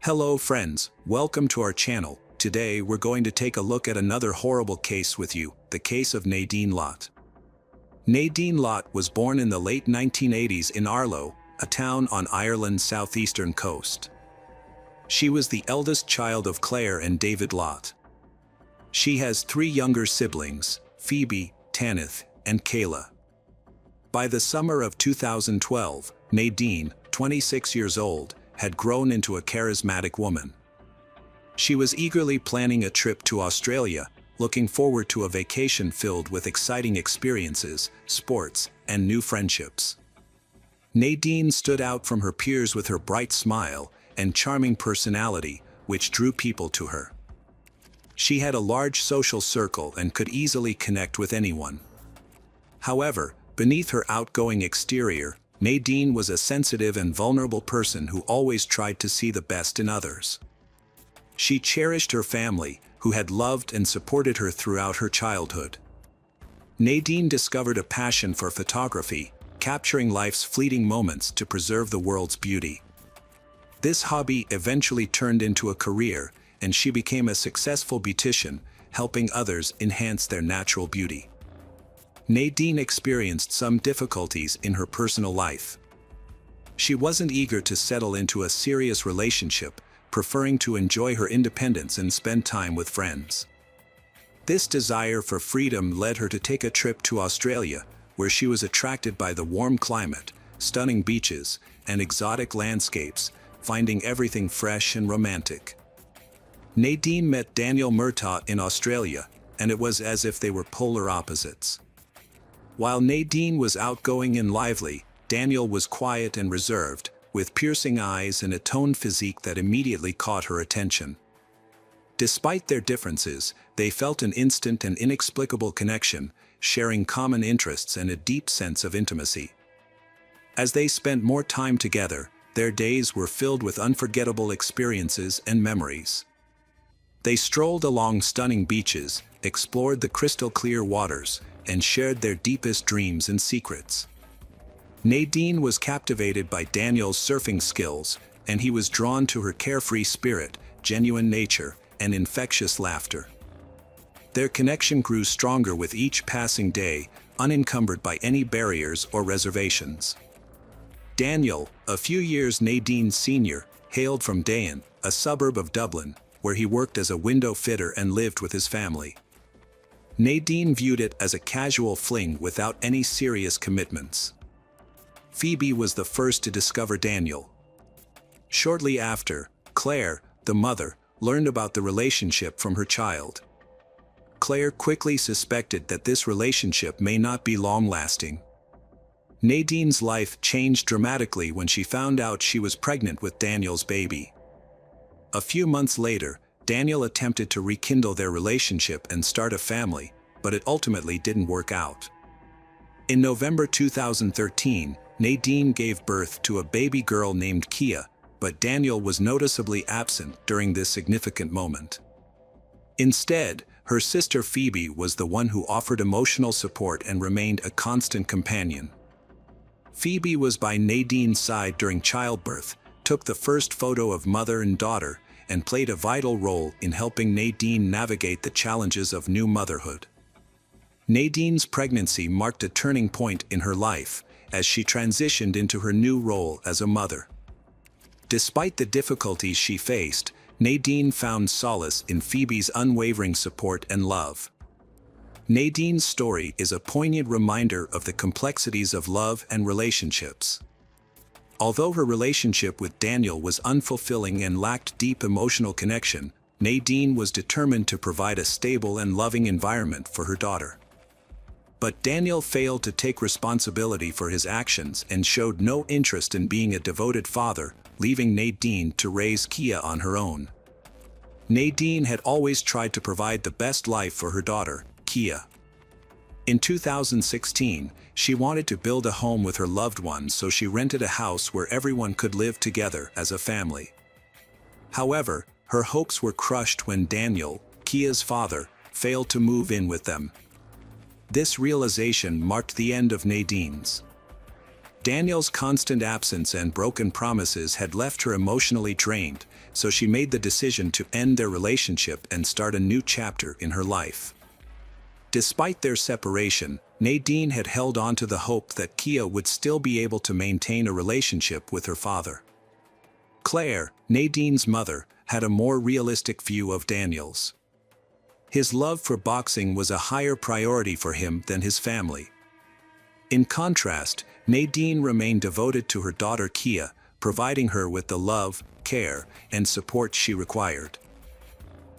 Hello friends, welcome to our channel. Today we're going to take a look at another horrible case with you, the case of Nadine Lott. Nadine Lott was born in the late 1980s in Arlo, a town on Ireland's southeastern coast. She was the eldest child of Claire and David Lott. She has three younger siblings, Phoebe, Tanith, and Kayla. By the summer of 2012, Nadine, 26 years old, had grown into a charismatic woman. She was eagerly planning a trip to Australia, looking forward to a vacation filled with exciting experiences, sports, and new friendships. Nadine stood out from her peers with her bright smile and charming personality, which drew people to her. She had a large social circle and could easily connect with anyone. However, beneath her outgoing exterior, Nadine was a sensitive and vulnerable person who always tried to see the best in others. She cherished her family, who had loved and supported her throughout her childhood. Nadine discovered a passion for photography, capturing life's fleeting moments to preserve the world's beauty. This hobby eventually turned into a career, and she became a successful beautician, helping others enhance their natural beauty. Nadine experienced some difficulties in her personal life. She wasn't eager to settle into a serious relationship, preferring to enjoy her independence and spend time with friends. This desire for freedom led her to take a trip to Australia, where she was attracted by the warm climate, stunning beaches, and exotic landscapes, finding everything fresh and romantic. Nadine met Daniel Murtagh in Australia, and it was as if they were polar opposites. While Nadine was outgoing and lively, Daniel was quiet and reserved, with piercing eyes and a toned physique that immediately caught her attention. Despite their differences, they felt an instant and inexplicable connection, sharing common interests and a deep sense of intimacy. As they spent more time together, their days were filled with unforgettable experiences and memories. They strolled along stunning beaches, explored the crystal-clear waters, and shared their deepest dreams and secrets. Nadine was captivated by Daniel's surfing skills, and he was drawn to her carefree spirit, genuine nature, and infectious laughter. Their connection grew stronger with each passing day, unencumbered by any barriers or reservations. Daniel, a few years Nadine's senior, hailed from Dayan, a suburb of Dublin, where he worked as a window fitter and lived with his family. Nadine viewed it as a casual fling without any serious commitments. Phoebe was the first to discover Daniel. Shortly after, Claire, the mother, learned about the relationship from her child. Claire quickly suspected that this relationship may not be long-lasting. Nadine's life changed dramatically when she found out she was pregnant with Daniel's baby. A few months later, Daniel attempted to rekindle their relationship and start a family, but it ultimately didn't work out. In November 2013, Nadine gave birth to a baby girl named Kia, but Daniel was noticeably absent during this significant moment. Instead, her sister Phoebe was the one who offered emotional support and remained a constant companion. Phoebe was by Nadine's side during childbirth, took the first photo of mother and daughter, and played a vital role in helping Nadine navigate the challenges of new motherhood. Nadine's pregnancy marked a turning point in her life, as she transitioned into her new role as a mother. Despite the difficulties she faced, Nadine found solace in Phoebe's unwavering support and love. Nadine's story is a poignant reminder of the complexities of love and relationships. Although her relationship with Daniel was unfulfilling and lacked deep emotional connection, Nadine was determined to provide a stable and loving environment for her daughter. But Daniel failed to take responsibility for his actions and showed no interest in being a devoted father, leaving Nadine to raise Kia on her own. Nadine had always tried to provide the best life for her daughter, Kia. In 2016, she wanted to build a home with her loved ones, so she rented a house where everyone could live together as a family. However, her hopes were crushed when Daniel, Kia's father, failed to move in with them. This realization marked the end of Nadine's. Daniel's constant absence and broken promises had left her emotionally drained, so she made the decision to end their relationship and start a new chapter in her life. Despite their separation, Nadine had held on to the hope that Kia would still be able to maintain a relationship with her father. Claire, Nadine's mother, had a more realistic view of Daniel's. His love for boxing was a higher priority for him than his family. In contrast, Nadine remained devoted to her daughter Kia, providing her with the love, care, and support she required.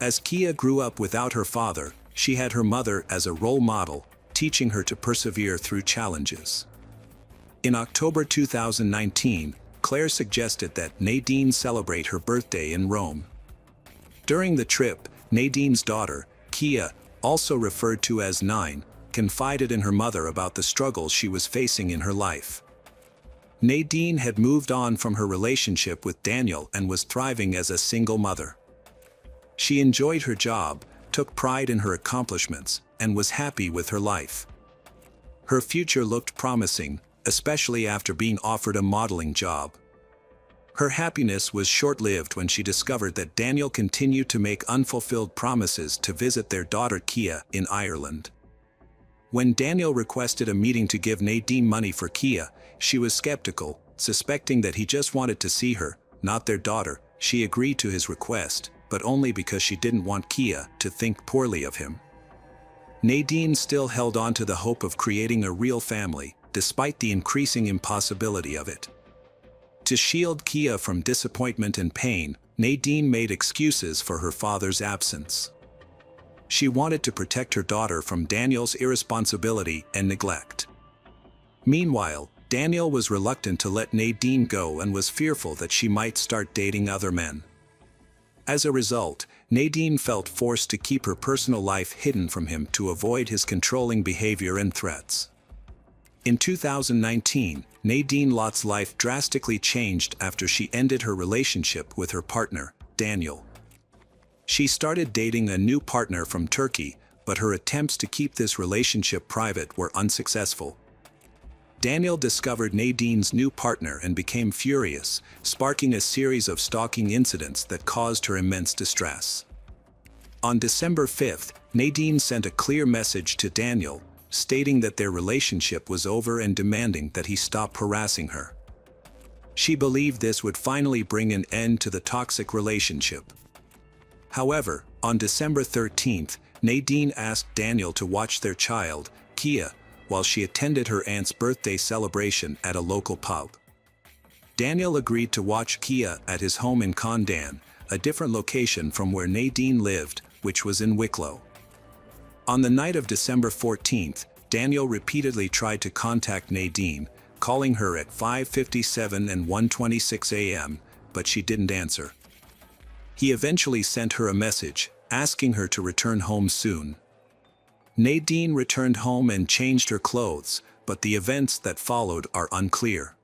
As Kia grew up without her father, she had her mother as a role model, teaching her to persevere through challenges. In October 2019, Claire suggested that Nadine celebrate her birthday in Rome. During the trip, Nadine's daughter, Kia, also referred to as Nine, confided in her mother about the struggles she was facing in her life. Nadine had moved on from her relationship with Daniel and was thriving as a single mother. She enjoyed her job, took pride in her accomplishments, and was happy with her life. Her future looked promising, especially after being offered a modeling job. Her happiness was short-lived when she discovered that Daniel continued to make unfulfilled promises to visit their daughter Kia in Ireland. When Daniel requested a meeting to give Nadine money for Kia, she was skeptical, suspecting that he just wanted to see her, not their daughter. She agreed to his request, but only because she didn't want Kia to think poorly of him. Nadine still held on to the hope of creating a real family, despite the increasing impossibility of it. To shield Kia from disappointment and pain, Nadine made excuses for her father's absence. She wanted to protect her daughter from Daniel's irresponsibility and neglect. Meanwhile, Daniel was reluctant to let Nadine go and was fearful that she might start dating other men. As a result, Nadine felt forced to keep her personal life hidden from him to avoid his controlling behavior and threats. In 2019, Nadine Lott's life drastically changed after she ended her relationship with her partner, Daniel. She started dating a new partner from Turkey, but her attempts to keep this relationship private were unsuccessful. Daniel discovered Nadine's new partner and became furious, sparking a series of stalking incidents that caused her immense distress. On December 5th, Nadine sent a clear message to Daniel, stating that their relationship was over and demanding that he stop harassing her. She believed this would finally bring an end to the toxic relationship. However, on December 13th, Nadine asked Daniel to watch their child, Kia, while she attended her aunt's birthday celebration at a local pub. Daniel agreed to watch Kia at his home in Condon, a different location from where Nadine lived, which was in Wicklow. On the night of December 14th, Daniel repeatedly tried to contact Nadine, calling her at 5:57 and 1:26 a.m., but she didn't answer. He eventually sent her a message, asking her to return home soon. Nadine returned home and changed her clothes, but the events that followed are unclear.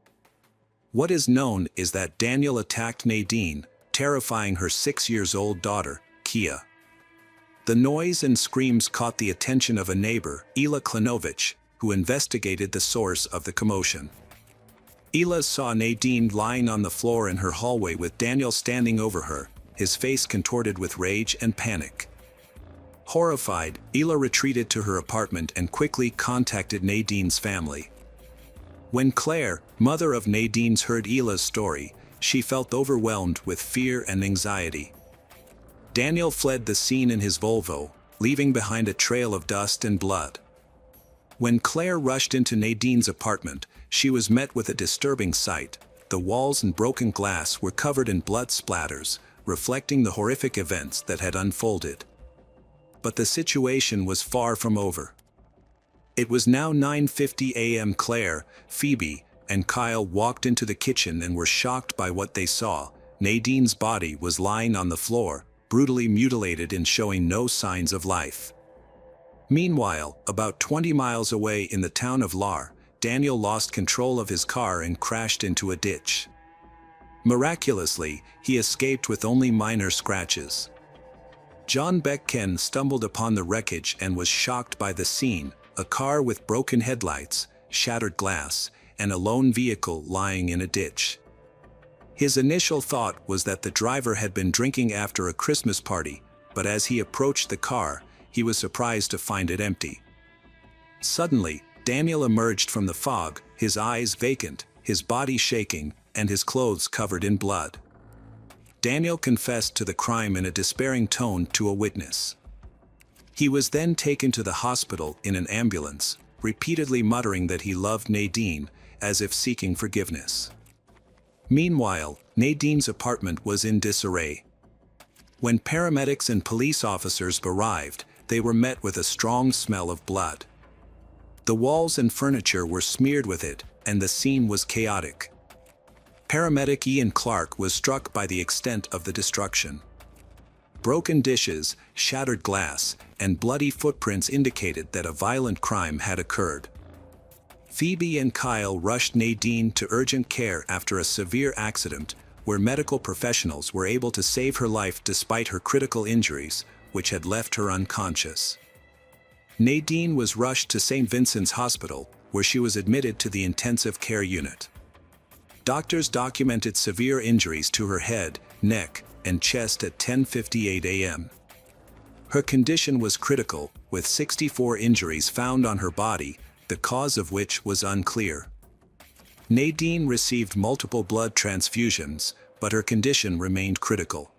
What is known is that Daniel attacked Nadine, terrifying her 6-year-old daughter, Kia. The noise and screams caught the attention of a neighbor, Ela Klanovich, who investigated the source of the commotion. Ela saw Nadine lying on the floor in her hallway with Daniel standing over her, his face contorted with rage and panic. Horrified, Ela retreated to her apartment and quickly contacted Nadine's family. When Claire, mother of Nadine's, heard Ela's story, she felt overwhelmed with fear and anxiety. Daniel fled the scene in his Volvo, leaving behind a trail of dust and blood. When Claire rushed into Nadine's apartment, she was met with a disturbing sight. The walls and broken glass were covered in blood splatters, reflecting the horrific events that had unfolded. But the situation was far from over. It was now 9:50 a.m. Claire, Phoebe, and Kyle walked into the kitchen and were shocked by what they saw. Nadine's body was lying on the floor, brutally mutilated and showing no signs of life. Meanwhile, about 20 miles away in the town of Lar, Daniel lost control of his car and crashed into a ditch. Miraculously, he escaped with only minor scratches. John Beckken stumbled upon the wreckage and was shocked by the scene: a car with broken headlights, shattered glass, and a lone vehicle lying in a ditch. His initial thought was that the driver had been drinking after a Christmas party, but as he approached the car, he was surprised to find it empty. Suddenly, Daniel emerged from the fog, his eyes vacant, his body shaking, and his clothes covered in blood. Daniel confessed to the crime in a despairing tone to a witness. He was then taken to the hospital in an ambulance, repeatedly muttering that he loved Nadine, as if seeking forgiveness. Meanwhile, Nadine's apartment was in disarray. When paramedics and police officers arrived, they were met with a strong smell of blood. The walls and furniture were smeared with it, and the scene was chaotic. Paramedic Ian Clark was struck by the extent of the destruction. Broken dishes, shattered glass, and bloody footprints indicated that a violent crime had occurred. Phoebe and Kyle rushed Nadine to urgent care after a severe accident, where medical professionals were able to save her life despite her critical injuries, which had left her unconscious. Nadine was rushed to St. Vincent's Hospital, where she was admitted to the intensive care unit. Doctors documented severe injuries to her head, neck, and chest at 10:58 a.m. Her condition was critical, with 64 injuries found on her body, the cause of which was unclear. Nadine received multiple blood transfusions, but her condition remained critical.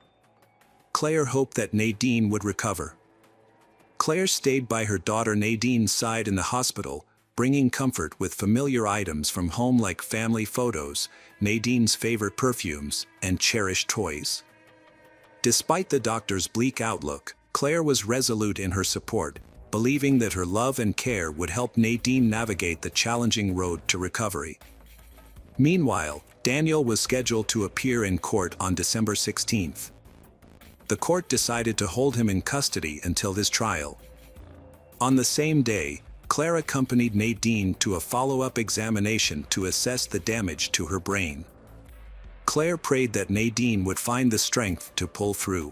Claire hoped that Nadine would recover. Claire stayed by her daughter Nadine's side in the hospital, bringing comfort with familiar items from home like family photos, Nadine's favorite perfumes, and cherished toys. Despite the doctor's bleak outlook, Claire was resolute in her support, believing that her love and care would help Nadine navigate the challenging road to recovery. Meanwhile, Daniel was scheduled to appear in court on December 16th. The court decided to hold him in custody until his trial. On the same day, Claire accompanied Nadine to a follow-up examination to assess the damage to her brain. Claire prayed that Nadine would find the strength to pull through.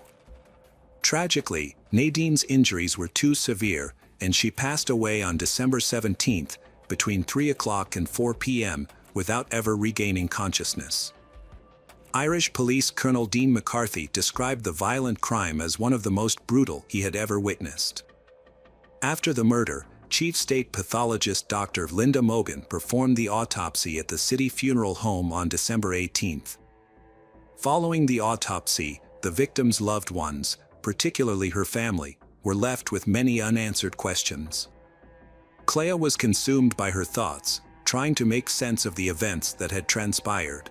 Tragically, Nadine's injuries were too severe, and she passed away on December 17th, between 3 o'clock and 4 p.m., without ever regaining consciousness. Irish Police Colonel Dean McCarthy described the violent crime as one of the most brutal he had ever witnessed. After the murder, Chief State Pathologist Dr. Linda Mogan performed the autopsy at the city funeral home on December 18th. Following the autopsy, the victim's loved ones, particularly her family, were left with many unanswered questions. Claire was consumed by her thoughts, trying to make sense of the events that had transpired.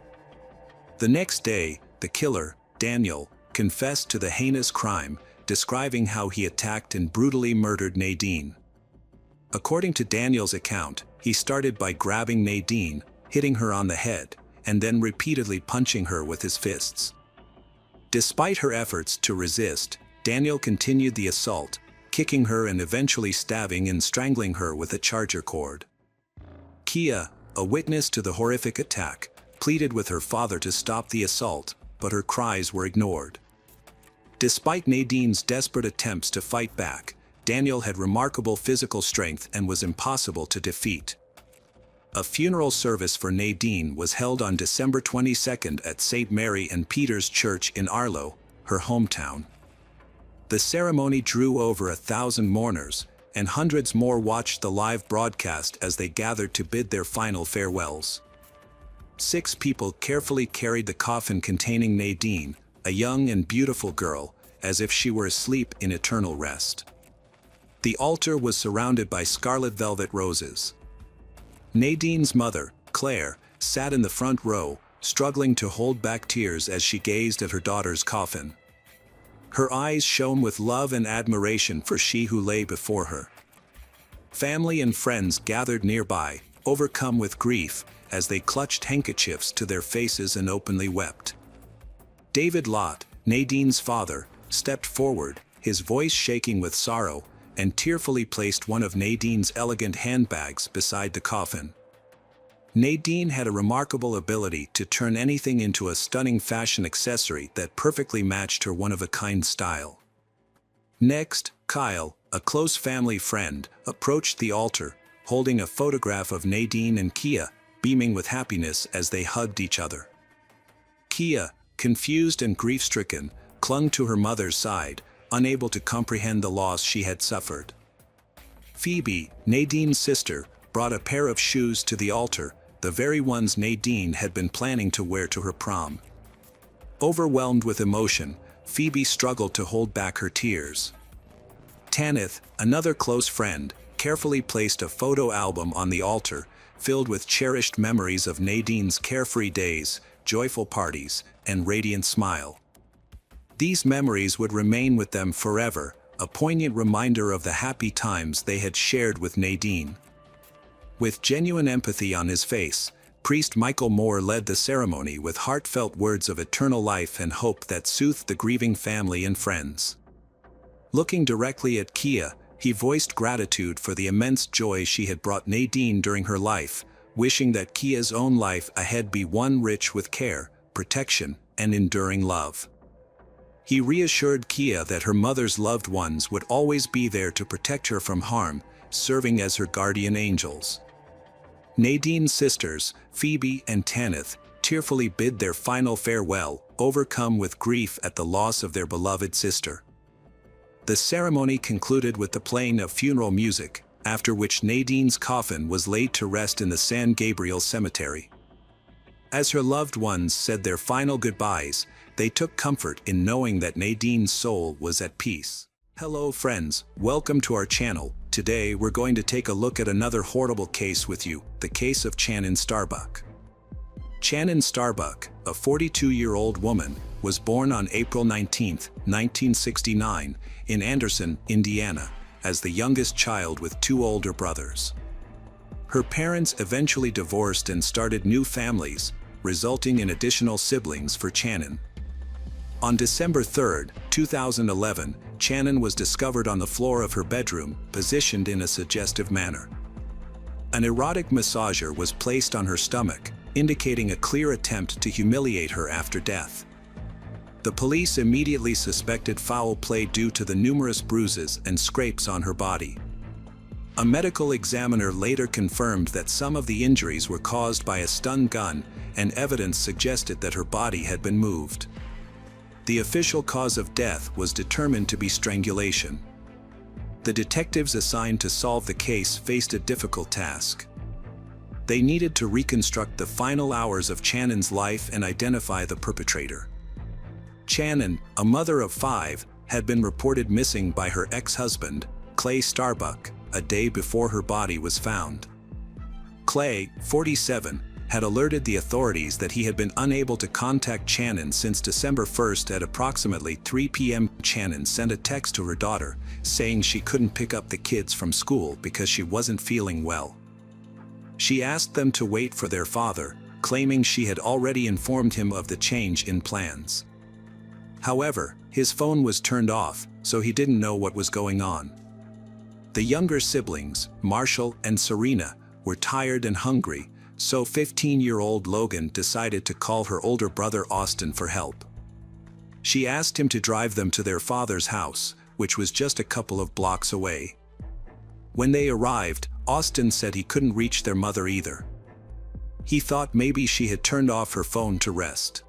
The next day, the killer, Daniel, confessed to the heinous crime, describing how he attacked and brutally murdered Nadine. According to Daniel's account, he started by grabbing Nadine, hitting her on the head, and then repeatedly punching her with his fists. Despite her efforts to resist, Daniel continued the assault, kicking her and eventually stabbing and strangling her with a charger cord. Kia, a witness to the horrific attack, pleaded with her father to stop the assault, but her cries were ignored. Despite Nadine's desperate attempts to fight back, Daniel had remarkable physical strength and was impossible to defeat. A funeral service for Nadine was held on December 22nd at St. Mary and Peter's Church in Arlo, her hometown. The ceremony drew over 1,000 mourners, and hundreds more watched the live broadcast as they gathered to bid their final farewells. 6 people carefully carried the coffin containing Nadine, a young and beautiful girl, as if she were asleep in eternal rest. The altar was surrounded by scarlet velvet roses. Nadine's mother, Claire, sat in the front row, struggling to hold back tears as she gazed at her daughter's coffin. Her eyes shone with love and admiration for she who lay before her. Family and friends gathered nearby, overcome with grief, as they clutched handkerchiefs to their faces and openly wept. David Lott, Nadine's father, stepped forward, his voice shaking with sorrow, and tearfully placed one of Nadine's elegant handbags beside the coffin. Nadine had a remarkable ability to turn anything into a stunning fashion accessory that perfectly matched her one-of-a-kind style. Next, Kyle, a close family friend, approached the altar, holding a photograph of Nadine and Kia, beaming with happiness as they hugged each other. Kia, confused and grief-stricken, clung to her mother's side, unable to comprehend the loss she had suffered. Phoebe, Nadine's sister, brought a pair of shoes to the altar, the very ones Nadine had been planning to wear to her prom. Overwhelmed with emotion, Phoebe struggled to hold back her tears. Tanith, another close friend, carefully placed a photo album on the altar, filled with cherished memories of Nadine's carefree days, joyful parties, and radiant smile. These memories would remain with them forever, a poignant reminder of the happy times they had shared with Nadine. With genuine empathy on his face, Priest Michael Moore led the ceremony with heartfelt words of eternal life and hope that soothed the grieving family and friends. Looking directly at Kia, he voiced gratitude for the immense joy she had brought Nadine during her life, wishing that Kia's own life ahead be one rich with care, protection, and enduring love. He reassured Kia that her mother's loved ones would always be there to protect her from harm, serving as her guardian angels. Nadine's sisters, Phoebe and Tanith, tearfully bid their final farewell, overcome with grief at the loss of their beloved sister. The ceremony concluded with the playing of funeral music, after which Nadine's coffin was laid to rest in the San Gabriel Cemetery. As her loved ones said their final goodbyes, they took comfort in knowing that Nadine's soul was at peace. Hello friends, welcome to our channel. Today we're going to take a look at another horrible case with you, the case of Channin Starbuck. Channin Starbuck, a 42-year-old woman, was born on April 19, 1969, in Anderson, Indiana, as the youngest child with two older brothers. Her parents eventually divorced and started new families, resulting in additional siblings for Channin. On December 3, 2011, Channin was discovered on the floor of her bedroom, positioned in a suggestive manner. An erotic massager was placed on her stomach, indicating a clear attempt to humiliate her after death. The police immediately suspected foul play due to the numerous bruises and scrapes on her body. A medical examiner later confirmed that some of the injuries were caused by a stun gun, and evidence suggested that her body had been moved. The official cause of death was determined to be strangulation. The detectives assigned to solve the case faced a difficult task. They needed to reconstruct the final hours of Channin's life and identify the perpetrator. Channin, a mother of 5, had been reported missing by her ex-husband, Clay Starbuck, a day before her body was found. Clay, 47, had alerted the authorities that he had been unable to contact Channin since December 1 at approximately 3 p.m. Channin sent a text to her daughter, saying she couldn't pick up the kids from school because she wasn't feeling well. She asked them to wait for their father, claiming she had already informed him of the change in plans. However, his phone was turned off, so he didn't know what was going on. The younger siblings, Marshall and Serena, were tired and hungry, so 15-year-old Logan decided to call her older brother Austin for help. She asked him to drive them to their father's house, which was just a couple of blocks away. When they arrived, Austin said he couldn't reach their mother either. He thought maybe she had turned off her phone to rest.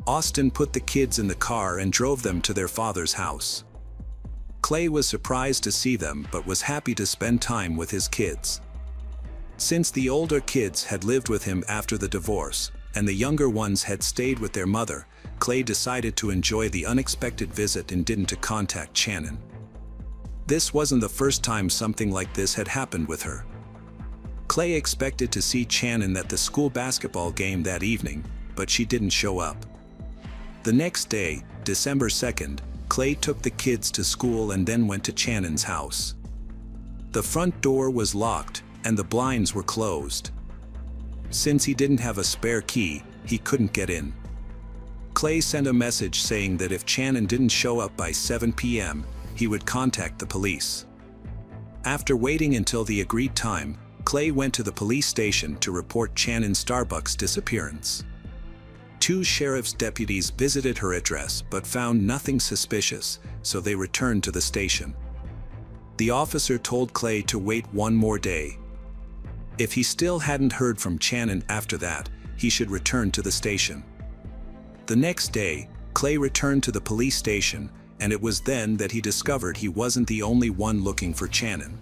Austin put the kids in the car and drove them to their father's house. Clay was surprised to see them but was happy to spend time with his kids. Since the older kids had lived with him after the divorce, and the younger ones had stayed with their mother, Clay decided to enjoy the unexpected visit and didn't contact Channin. This wasn't the first time something like this had happened with her. Clay expected to see Channin at the school basketball game that evening, but she didn't show up. The next day, December 2nd, Clay took the kids to school and then went to Channin's house. The front door was locked, and the blinds were closed. Since he didn't have a spare key, he couldn't get in. Clay sent a message saying that if Channin didn't show up by 7 p.m., he would contact the police. After waiting until the agreed time, Clay went to the police station to report Channin Starbuck's disappearance. 2 sheriff's deputies visited her address but found nothing suspicious, so they returned to the station. The officer told Clay to wait one more day. If he still hadn't heard from Channon after that, he should return to the station. The next day, Clay returned to the police station, and it was then that he discovered he wasn't the only one looking for Channon.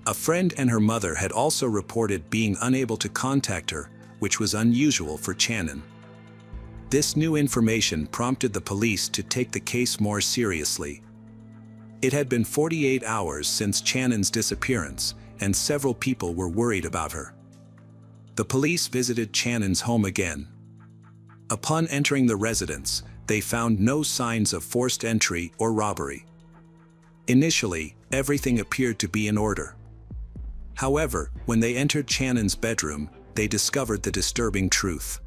A friend and her mother had also reported being unable to contact her, which was unusual for Channon. This new information prompted the police to take the case more seriously. It had been 48 hours since Channon's disappearance, and several people were worried about her. The police visited Channon's home again. Upon entering the residence, they found no signs of forced entry or robbery. Initially, everything appeared to be in order. However, when they entered Channon's bedroom, they discovered the disturbing truth.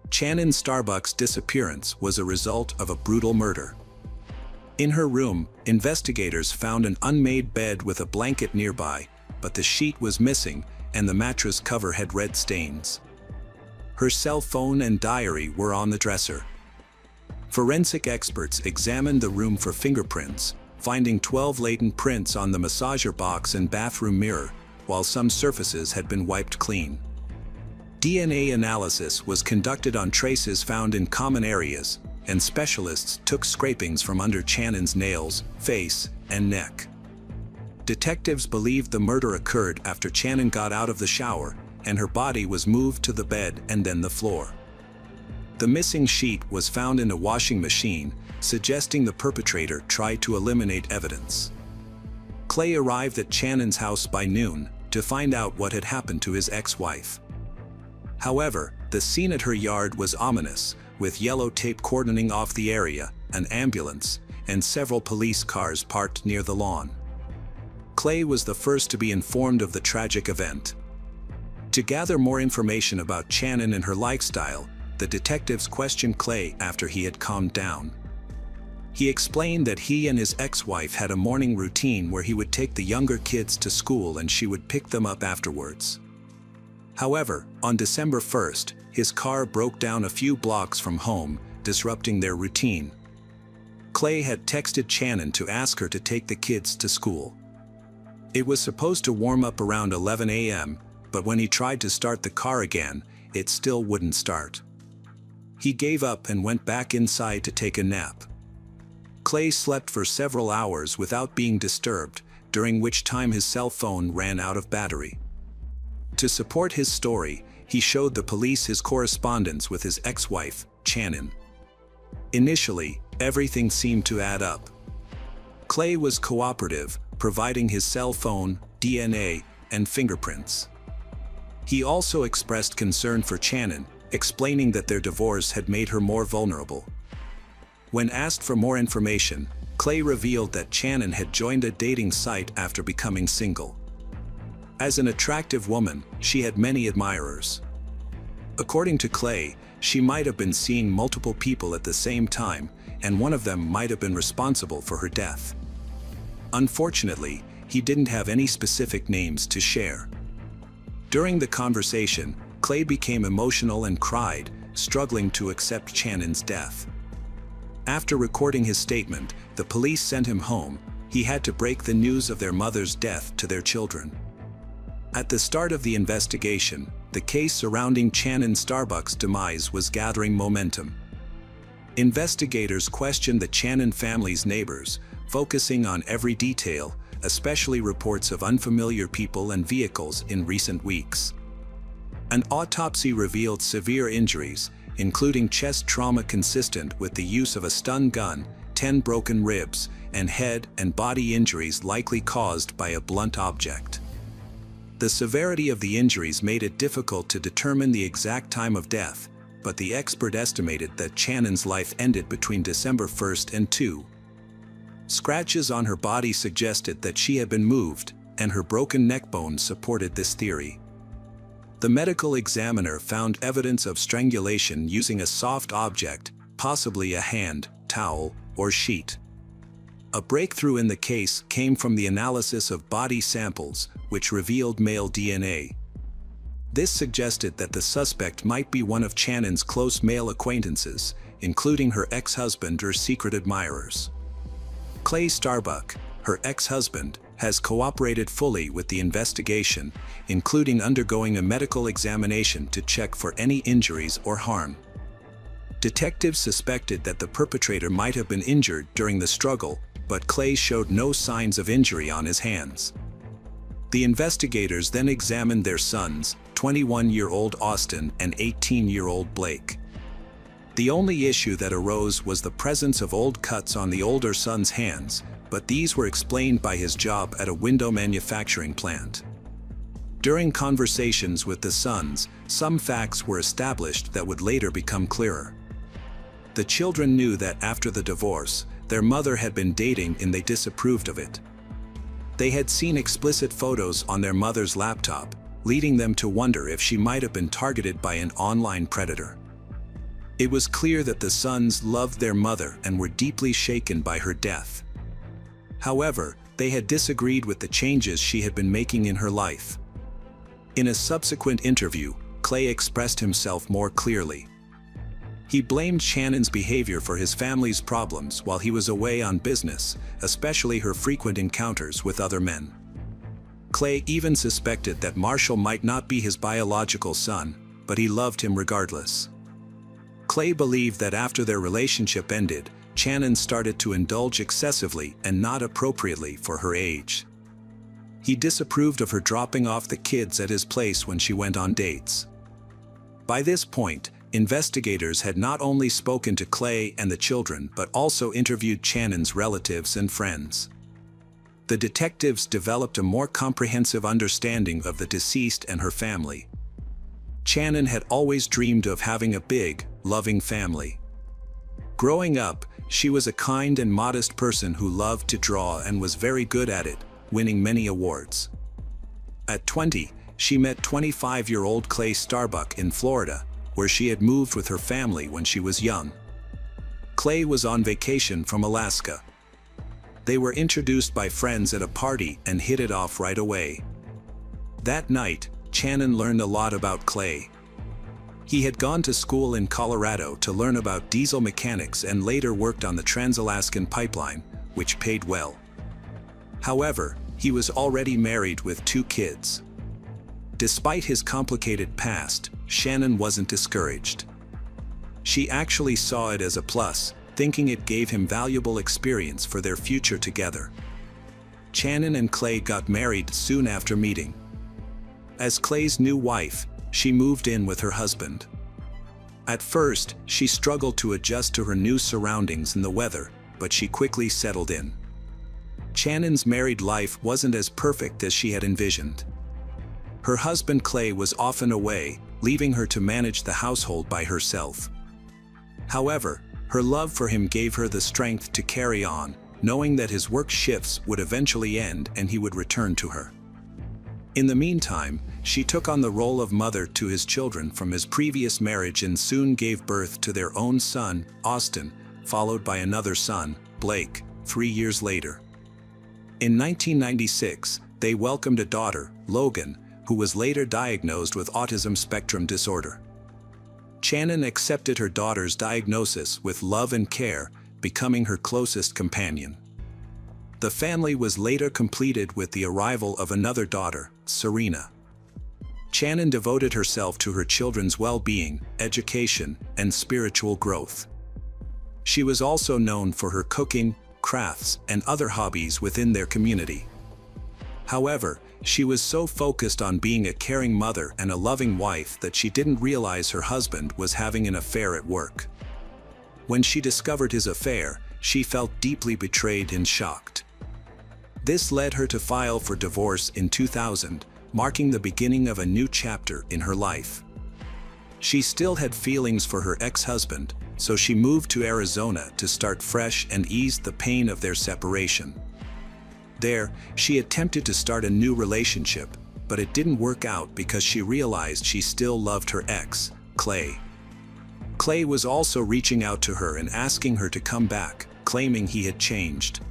Channon Starbuck's disappearance was a result of a brutal murder. In her room, investigators found an unmade bed with a blanket nearby, but the sheet was missing and the mattress cover had red stains. Her cell phone and diary were on the dresser. Forensic experts examined the room for fingerprints, finding 12 latent prints on the massager box and bathroom mirror, while some surfaces had been wiped clean. DNA analysis was conducted on traces found in common areas, and specialists took scrapings from under Channon's nails, face, and neck. Detectives believed the murder occurred after Channon got out of the shower, and her body was moved to the bed and then the floor. The missing sheet was found in a washing machine, suggesting the perpetrator tried to eliminate evidence. Clay arrived at Channon's house by noon to find out what had happened to his ex-wife. However, the scene at her yard was ominous, with yellow tape cordoning off the area, an ambulance, and several police cars parked near the lawn. Clay was the first to be informed of the tragic event. To gather more information about Channon and her lifestyle, the detectives questioned Clay after he had calmed down. He explained that he and his ex-wife had a morning routine where he would take the younger kids to school and she would pick them up afterwards. However, on December 1st, his car broke down a few blocks from home, disrupting their routine. Clay had texted Channon to ask her to take the kids to school. It was supposed to warm up around 11 a.m., but when he tried to start the car again, it still wouldn't start. He gave up and went back inside to take a nap. Clay slept for several hours without being disturbed, during which time his cell phone ran out of battery. To support his story, he showed the police his correspondence with his ex-wife, Channon. Initially, everything seemed to add up. Clay was cooperative, providing his cell phone, DNA, and fingerprints. He also expressed concern for Channon, explaining that their divorce had made her more vulnerable. When asked for more information, Clay revealed that Channon had joined a dating site after becoming single. As an attractive woman, she had many admirers. According to Clay, she might have been seeing multiple people at the same time, and one of them might have been responsible for her death. Unfortunately, he didn't have any specific names to share. During the conversation, Clay became emotional and cried, struggling to accept Channon's death. After recording his statement, the police sent him home. He had to break the news of their mother's death to their children. At the start of the investigation, the case surrounding Channon Starbuck's demise was gathering momentum. Investigators questioned the Channon family's neighbors, focusing on every detail, especially reports of unfamiliar people and vehicles in recent weeks. An autopsy revealed severe injuries, including chest trauma consistent with the use of a stun gun, 10 broken ribs, and head and body injuries likely caused by a blunt object. The severity of the injuries made it difficult to determine the exact time of death, but the expert estimated that Channon's life ended between December 1st and 2. Scratches on her body suggested that she had been moved, and her broken neck bone supported this theory. The medical examiner found evidence of strangulation using a soft object, possibly a hand, towel, or sheet. A breakthrough in the case came from the analysis of body samples, which revealed male DNA. This suggested that the suspect might be one of Channon's close male acquaintances, including her ex-husband or secret admirers. Clay Starbuck, her ex-husband, has cooperated fully with the investigation, including undergoing a medical examination to check for any injuries or harm. Detectives suspected that the perpetrator might have been injured during the struggle, but Clay showed no signs of injury on his hands. The investigators then examined their sons, 21-year-old Austin and 18-year-old Blake. The only issue that arose was the presence of old cuts on the older son's hands, but these were explained by his job at a window manufacturing plant. During conversations with the sons, some facts were established that would later become clearer. The children knew that after the divorce, their mother had been dating and they disapproved of it. They had seen explicit photos on their mother's laptop, leading them to wonder if she might have been targeted by an online predator. It was clear that the sons loved their mother and were deeply shaken by her death. However, they had disagreed with the changes she had been making in her life. In a subsequent interview, Clay expressed himself more clearly. He blamed Shannon's behavior for his family's problems while he was away on business, especially her frequent encounters with other men. Clay even suspected that Marshall might not be his biological son, but he loved him regardless. Clay believed that after their relationship ended, Shannon started to indulge excessively and not appropriately for her age. He disapproved of her dropping off the kids at his place when she went on dates. By this point, investigators had not only spoken to Clay and the children but also interviewed Shannon's relatives and friends. The detectives developed a more comprehensive understanding of the deceased and her family. Shannon had always dreamed of having a big, loving family. Growing up, she was a kind and modest person who loved to draw and was very good at it, winning many awards. At 20, she met 25-year-old Clay Starbuck in Florida, where she had moved with her family when she was young. Clay was on vacation from Alaska. They were introduced by friends at a party and hit it off right away. That night, Shannon learned a lot about Clay. He had gone to school in Colorado to learn about diesel mechanics and later worked on the Trans-Alaskan pipeline, which paid well. However, he was already married with 2 kids. Despite his complicated past, Shannon wasn't discouraged. She actually saw it as a plus, thinking it gave him valuable experience for their future together. Shannon and Clay got married soon after meeting. As Clay's new wife, she moved in with her husband. At first, she struggled to adjust to her new surroundings and the weather, but she quickly settled in. Shannon's married life wasn't as perfect as she had envisioned. Her husband Clay was often away, leaving her to manage the household by herself. However, her love for him gave her the strength to carry on, knowing that his work shifts would eventually end and he would return to her. In the meantime, she took on the role of mother to his children from his previous marriage and soon gave birth to their own son, Austin, followed by another son, Blake, 3 years later. In 1996, they welcomed a daughter, Logan, who was later diagnosed with autism spectrum disorder. Shannon accepted her daughter's diagnosis with love and care, becoming her closest companion. The family was later completed with the arrival of another daughter, Serena. Shannon devoted herself to her children's well-being, education, and spiritual growth. She was also known for her cooking, crafts, and other hobbies within their community. However, she was so focused on being a caring mother and a loving wife that she didn't realize her husband was having an affair at work. When she discovered his affair, she felt deeply betrayed and shocked. This led her to file for divorce in 2000, marking the beginning of a new chapter in her life. She still had feelings for her ex-husband, so she moved to Arizona to start fresh and ease the pain of their separation. There, she attempted to start a new relationship, but it didn't work out because she realized she still loved her ex, Clay. Clay was also reaching out to her and asking her to come back, claiming he had changed.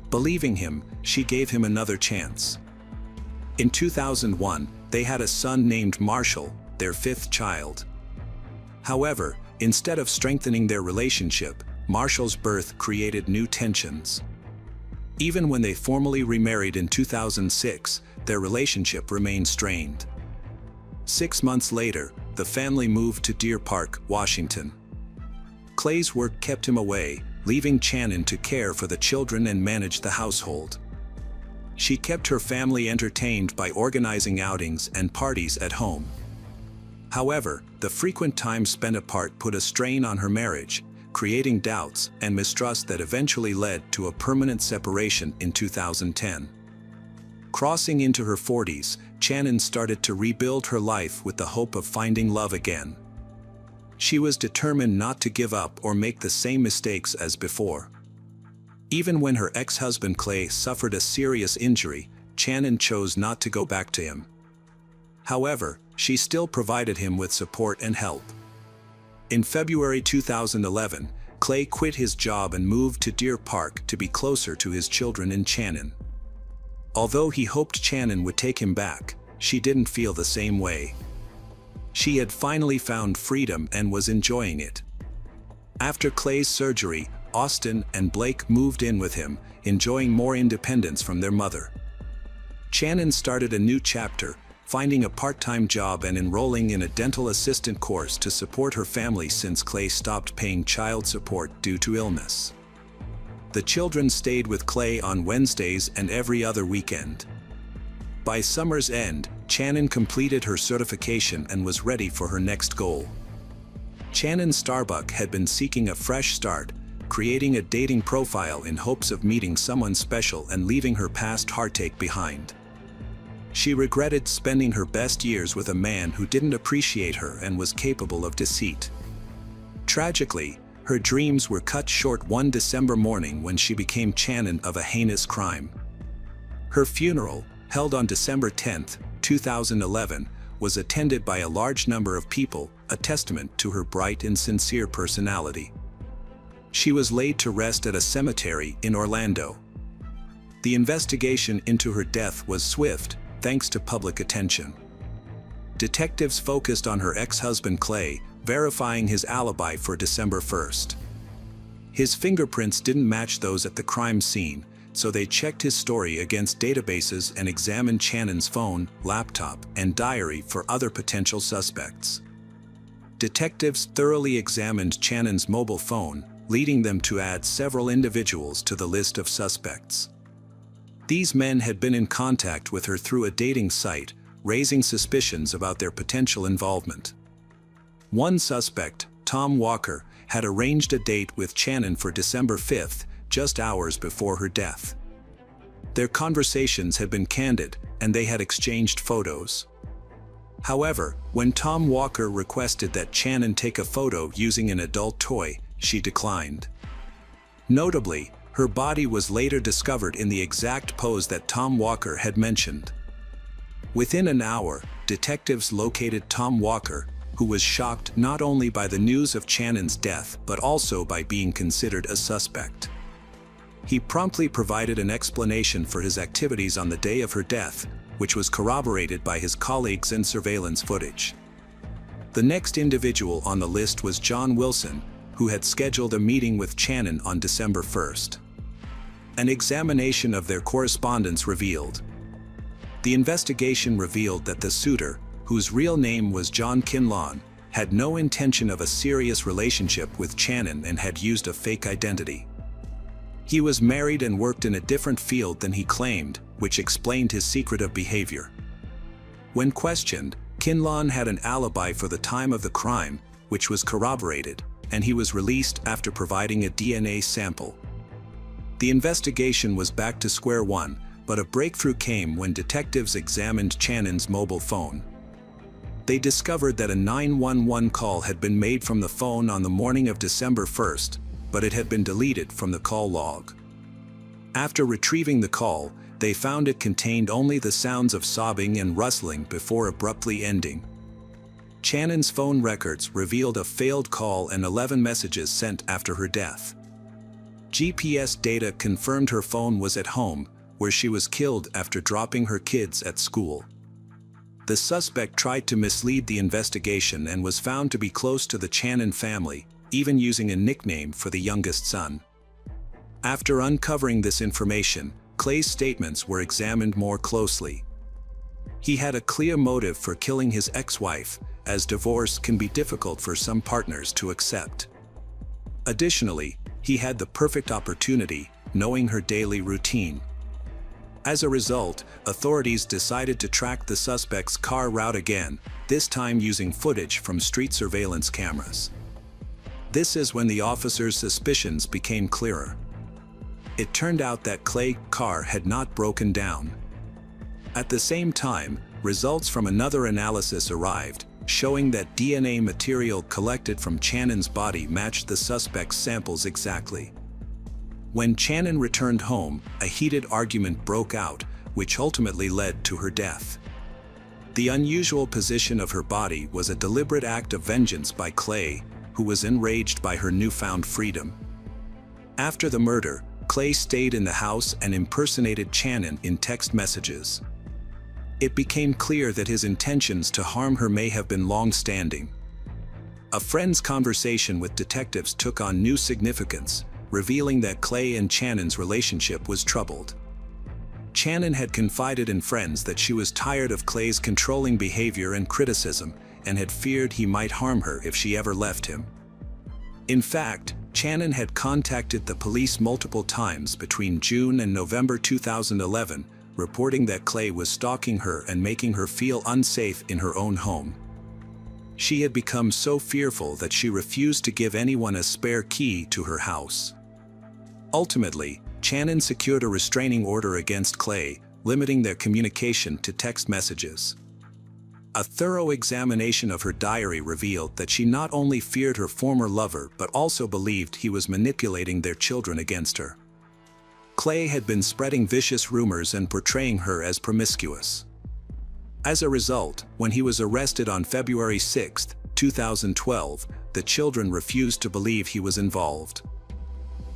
Believing him, she gave him another chance. In 2001, they had a son named Marshall, their 5th child. However, instead of strengthening their relationship, Marshall's birth created new tensions. Even when they formally remarried in 2006, their relationship remained strained. 6 months later, the family moved to Deer Park, Washington. Clay's work kept him away, leaving Channon to care for the children and manage the household. She kept her family entertained by organizing outings and parties at home. However, the frequent time spent apart put a strain on her marriage, creating doubts and mistrust that eventually led to a permanent separation in 2010. Crossing into her 40s, Channon started to rebuild her life with the hope of finding love again. She was determined not to give up or make the same mistakes as before. Even when her ex-husband Clay suffered a serious injury, Channon chose not to go back to him. However, she still provided him with support and help. In February 2011, Clay quit his job and moved to Deer Park to be closer to his children and Channon. Although he hoped Channon would take him back, she didn't feel the same way. She had finally found freedom and was enjoying it. After Clay's surgery, Austin and Blake moved in with him, enjoying more independence from their mother. Channon started a new chapter, finding a part-time job and enrolling in a dental assistant course to support her family since Clay stopped paying child support due to illness. The children stayed with Clay on Wednesdays and every other weekend. By summer's end, Channon completed her certification and was ready for her next goal. Channon Starbuck had been seeking a fresh start, creating a dating profile in hopes of meeting someone special and leaving her past heartache behind. She regretted spending her best years with a man who didn't appreciate her and was capable of deceit. Tragically, her dreams were cut short one December morning when she became Channon of a heinous crime. Her funeral, held on December 10, 2011, was attended by a large number of people, a testament to her bright and sincere personality. She was laid to rest at a cemetery in Orlando. The investigation into her death was swift, thanks to public attention. Detectives focused on her ex-husband Clay, verifying his alibi for December 1st. His fingerprints didn't match those at the crime scene, so they checked his story against databases and examined Channon's phone, laptop, and diary for other potential suspects. Detectives thoroughly examined Channon's mobile phone, leading them to add several individuals to the list of suspects. These men had been in contact with her through a dating site, raising suspicions about their potential involvement. One suspect, Tom Walker, had arranged a date with Channon for December 5th, just hours before her death. Their conversations had been candid, and they had exchanged photos. However, when Tom Walker requested that Channon take a photo using an adult toy, she declined. Notably, her body was later discovered in the exact pose that Tom Walker had mentioned. Within an hour, detectives located Tom Walker, who was shocked not only by the news of Channon's death but also by being considered a suspect. He promptly provided an explanation for his activities on the day of her death, which was corroborated by his colleagues and surveillance footage. The next individual on the list was John Wilson, who had scheduled a meeting with Channon on December 1st. An examination of their correspondence revealed. The investigation revealed that the suitor, whose real name was John Kinlawn, had no intention of a serious relationship with Channon and had used a fake identity. He was married and worked in a different field than he claimed, which explained his secretive behavior. When questioned, Kinlawn had an alibi for the time of the crime, which was corroborated, and he was released after providing a DNA sample. The investigation was back to square one, but a breakthrough came when detectives examined Channon's mobile phone. They discovered that a 911 call had been made from the phone on the morning of December 1st, but it had been deleted from the call log. After retrieving the call, they found it contained only the sounds of sobbing and rustling before abruptly ending. Channon's phone records revealed a failed call and 11 messages sent after her death. GPS data confirmed her phone was at home, where she was killed after dropping her kids at school. The suspect tried to mislead the investigation and was found to be close to the Channon family, even using a nickname for the youngest son. After uncovering this information, Clay's statements were examined more closely. He had a clear motive for killing his ex-wife, as divorce can be difficult for some partners to accept. Additionally, he had the perfect opportunity, knowing her daily routine. As a result, authorities decided to track the suspect's car route again, this time using footage from street surveillance cameras. This is when the officers' suspicions became clearer. It turned out that Clay's car had not broken down. At the same time, results from another analysis arrived, showing that DNA material collected from Channon's body matched the suspect's samples exactly. When Channon returned home, a heated argument broke out, which ultimately led to her death. The unusual position of her body was a deliberate act of vengeance by Clay, who was enraged by her newfound freedom. After the murder, Clay stayed in the house and impersonated Channon in text messages. It became clear that his intentions to harm her may have been long-standing. A friend's conversation with detectives took on new significance, revealing that Clay and Channon's relationship was troubled. Channon had confided in friends that she was tired of Clay's controlling behavior and criticism, and had feared he might harm her if she ever left him. In fact, Channon had contacted the police multiple times between June and November 2011, reporting that Clay was stalking her and making her feel unsafe in her own home. She had become so fearful that she refused to give anyone a spare key to her house. Ultimately, Channon secured a restraining order against Clay, limiting their communication to text messages. A thorough examination of her diary revealed that she not only feared her former lover but also believed he was manipulating their children against her. Clay had been spreading vicious rumors and portraying her as promiscuous. As a result, when he was arrested on February 6, 2012, the children refused to believe he was involved.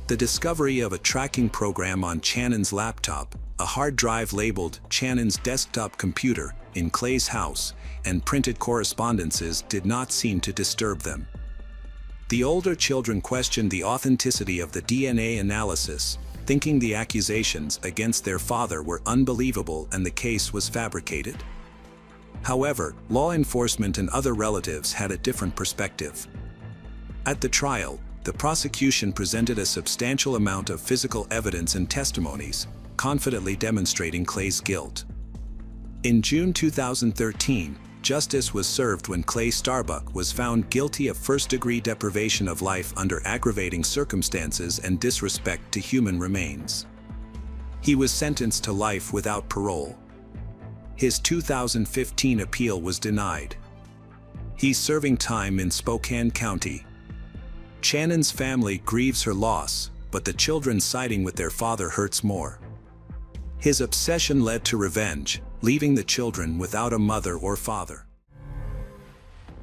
The discovery of a tracking program on Channon's laptop, a hard drive labeled Channon's desktop computer, in Clay's house, and printed correspondences did not seem to disturb them. The older children questioned the authenticity of the DNA analysis, thinking the accusations against their father were unbelievable and the case was fabricated. However, law enforcement and other relatives had a different perspective. At the trial, the prosecution presented a substantial amount of physical evidence and testimonies, confidently demonstrating Clay's guilt. In June 2013, justice was served when Clay Starbuck was found guilty of first-degree deprivation of life under aggravating circumstances and disrespect to human remains. He was sentenced to life without parole. His 2015 appeal was denied. He's serving time in Spokane County. Channon's family grieves her loss, but the children siding with their father hurts more. His obsession led to revenge, leaving the children without a mother or father.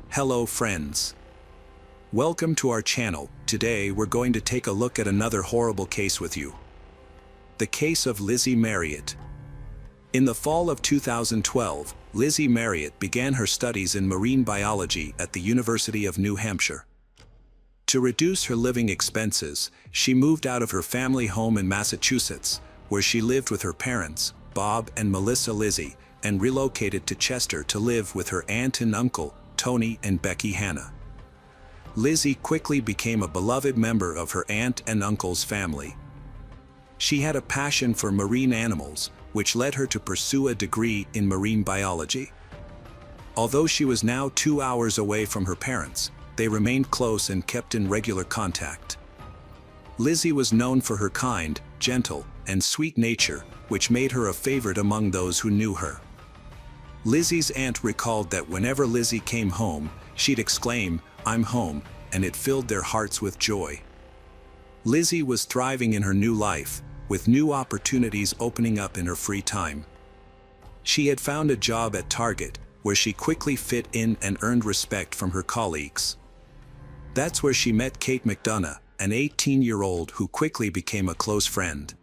Hello friends. Welcome to our channel. Today we're going to take a look at another horrible case with you. The case of Lizzie Marriott. In the fall of 2012, Lizzie Marriott began her studies in marine biology at the University of New Hampshire. To reduce her living expenses, she moved out of her family home in Massachusetts, where she lived with her parents, Bob and Melissa Lizzie, and relocated to Chester to live with her aunt and uncle, Tony and Becky Hannah. Lizzie quickly became a beloved member of her aunt and uncle's family. She had a passion for marine animals, which led her to pursue a degree in marine biology. Although she was now 2 hours away from her parents, they remained close and kept in regular contact. Lizzie was known for her kind, gentle, and sweet nature, which made her a favorite among those who knew her. Lizzie's aunt recalled that whenever Lizzie came home, she'd exclaim, "I'm home," and it filled their hearts with joy. Lizzie was thriving in her new life, with new opportunities opening up in her free time. She had found a job at Target, where she quickly fit in and earned respect from her colleagues. That's where she met Kate McDonough, an 18-year-old who quickly became a close friend.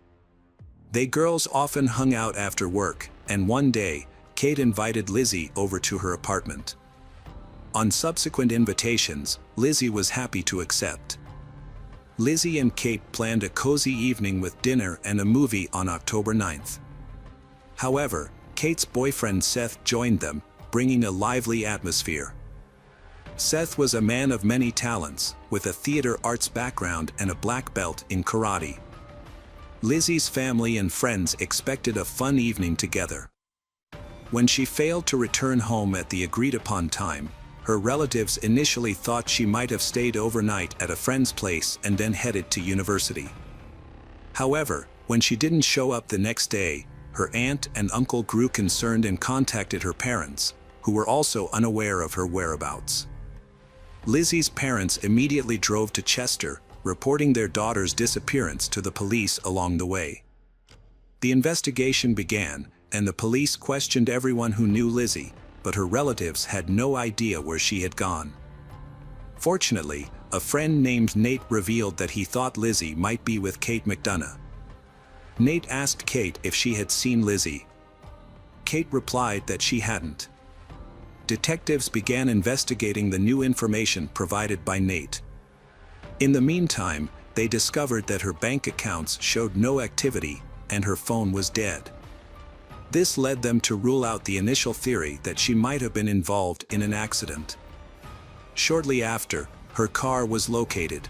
They girls often hung out after work, and one day, Kate invited Lizzie over to her apartment. On subsequent invitations, Lizzie was happy to accept. Lizzie and Kate planned a cozy evening with dinner and a movie on October 9th. However, Kate's boyfriend Seth joined them, bringing a lively atmosphere. Seth was a man of many talents, with a theater arts background and a black belt in karate. Lizzie's family and friends expected a fun evening together. When she failed to return home at the agreed-upon time, her relatives initially thought she might have stayed overnight at a friend's place and then headed to university. However, when she didn't show up the next day, her aunt and uncle grew concerned and contacted her parents, who were also unaware of her whereabouts. Lizzie's parents immediately drove to Chester, reporting their daughter's disappearance to the police along the way. The investigation began, and the police questioned everyone who knew Lizzie, but her relatives had no idea where she had gone. Fortunately, a friend named Nate revealed that he thought Lizzie might be with Kate Murtagh. Nate asked Kate if she had seen Lizzie. Kate replied that she hadn't. Detectives began investigating the new information provided by Nate. In the meantime, they discovered that her bank accounts showed no activity, and her phone was dead. This led them to rule out the initial theory that she might have been involved in an accident. Shortly after, her car was located.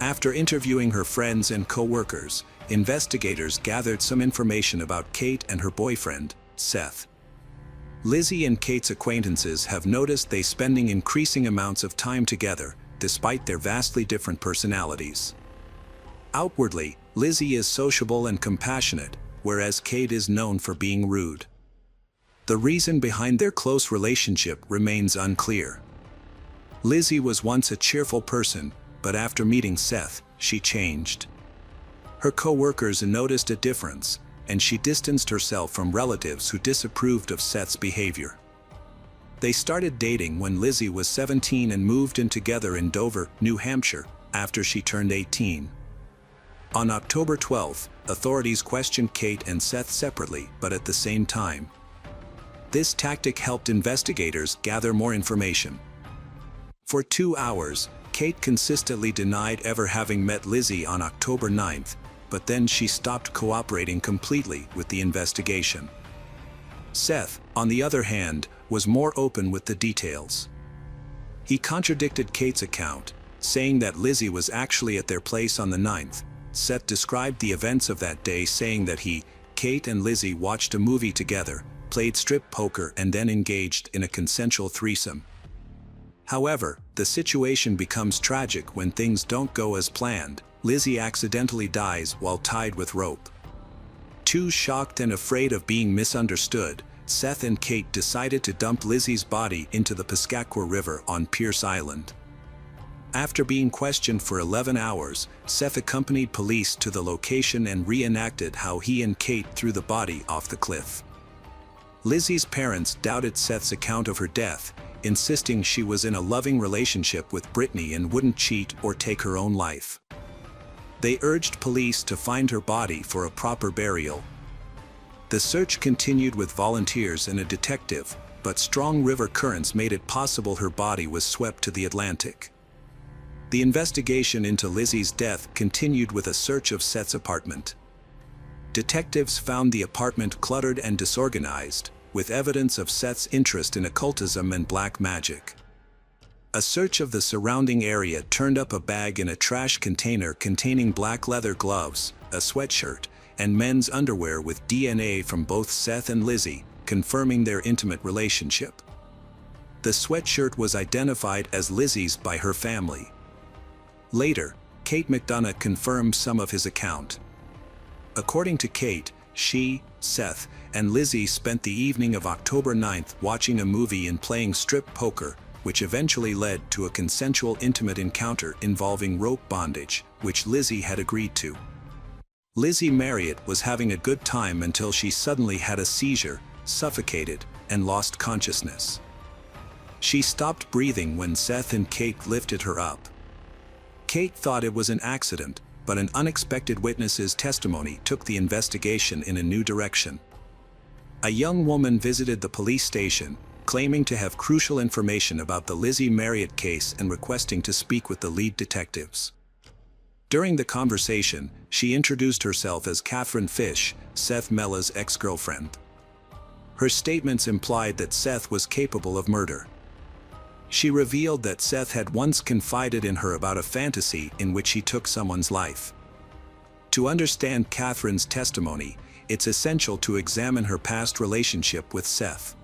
After interviewing her friends and co-workers, investigators gathered some information about Kate and her boyfriend, Seth. Lizzie and Kate's acquaintances have noticed they spending increasing amounts of time together, despite their vastly different personalities. Outwardly, Lizzie is sociable and compassionate, whereas Kate is known for being rude. The reason behind their close relationship remains unclear. Lizzie was once a cheerful person, but after meeting Seth, she changed. Her co-workers noticed a difference, and she distanced herself from relatives who disapproved of Seth's behavior. They started dating when Lizzie was 17 and moved in together in Dover, New Hampshire, after she turned 18. On October 12, authorities questioned Kate and Seth separately but at the same time. This tactic helped investigators gather more information. For 2 hours, Kate consistently denied ever having met Lizzie on October 9th, but then she stopped cooperating completely with the investigation. Seth, on the other hand, was more open with the details. He contradicted Kate's account, saying that Lizzie was actually at their place on the 9th. Seth described the events of that day saying that he, Kate and Lizzie watched a movie together, played strip poker and then engaged in a consensual threesome. However, the situation becomes tragic when things don't go as planned. Lizzie accidentally dies while tied with rope. Too shocked and afraid of being misunderstood, Seth and Kate decided to dump Lizzie's body into the Piscataqua River on Pierce Island. After being questioned for 11 hours, Seth accompanied police to the location and reenacted how he and Kate threw the body off the cliff. Lizzie's parents doubted Seth's account of her death, insisting she was in a loving relationship with Brittany and wouldn't cheat or take her own life. They urged police to find her body for a proper burial. The search continued with volunteers and a detective, but strong river currents made it possible her body was swept to the Atlantic. The investigation into Lizzie's death continued with a search of Seth's apartment. Detectives found the apartment cluttered and disorganized, with evidence of Seth's interest in occultism and black magic. A search of the surrounding area turned up a bag in a trash container containing black leather gloves, a sweatshirt, and men's underwear with DNA from both Seth and Lizzie, confirming their intimate relationship. The sweatshirt was identified as Lizzie's by her family. Later, Kate Murtagh confirmed some of his account. According to Kate, she, Seth, and Lizzie spent the evening of October 9th watching a movie and playing strip poker, which eventually led to a consensual intimate encounter involving rope bondage, which Lizzie had agreed to. Lizzie Marriott was having a good time until she suddenly had a seizure, suffocated, and lost consciousness. She stopped breathing when Seth and Kate lifted her up. Kate thought it was an accident, but an unexpected witness's testimony took the investigation in a new direction. A young woman visited the police station, claiming to have crucial information about the Lizzie Marriott case and requesting to speak with the lead detectives. During the conversation, she introduced herself as Catherine Fish, Seth Mellah's ex-girlfriend. Her statements implied that Seth was capable of murder. She revealed that Seth had once confided in her about a fantasy in which he took someone's life. To understand Catherine's testimony, it's essential to examine her past relationship with Seth.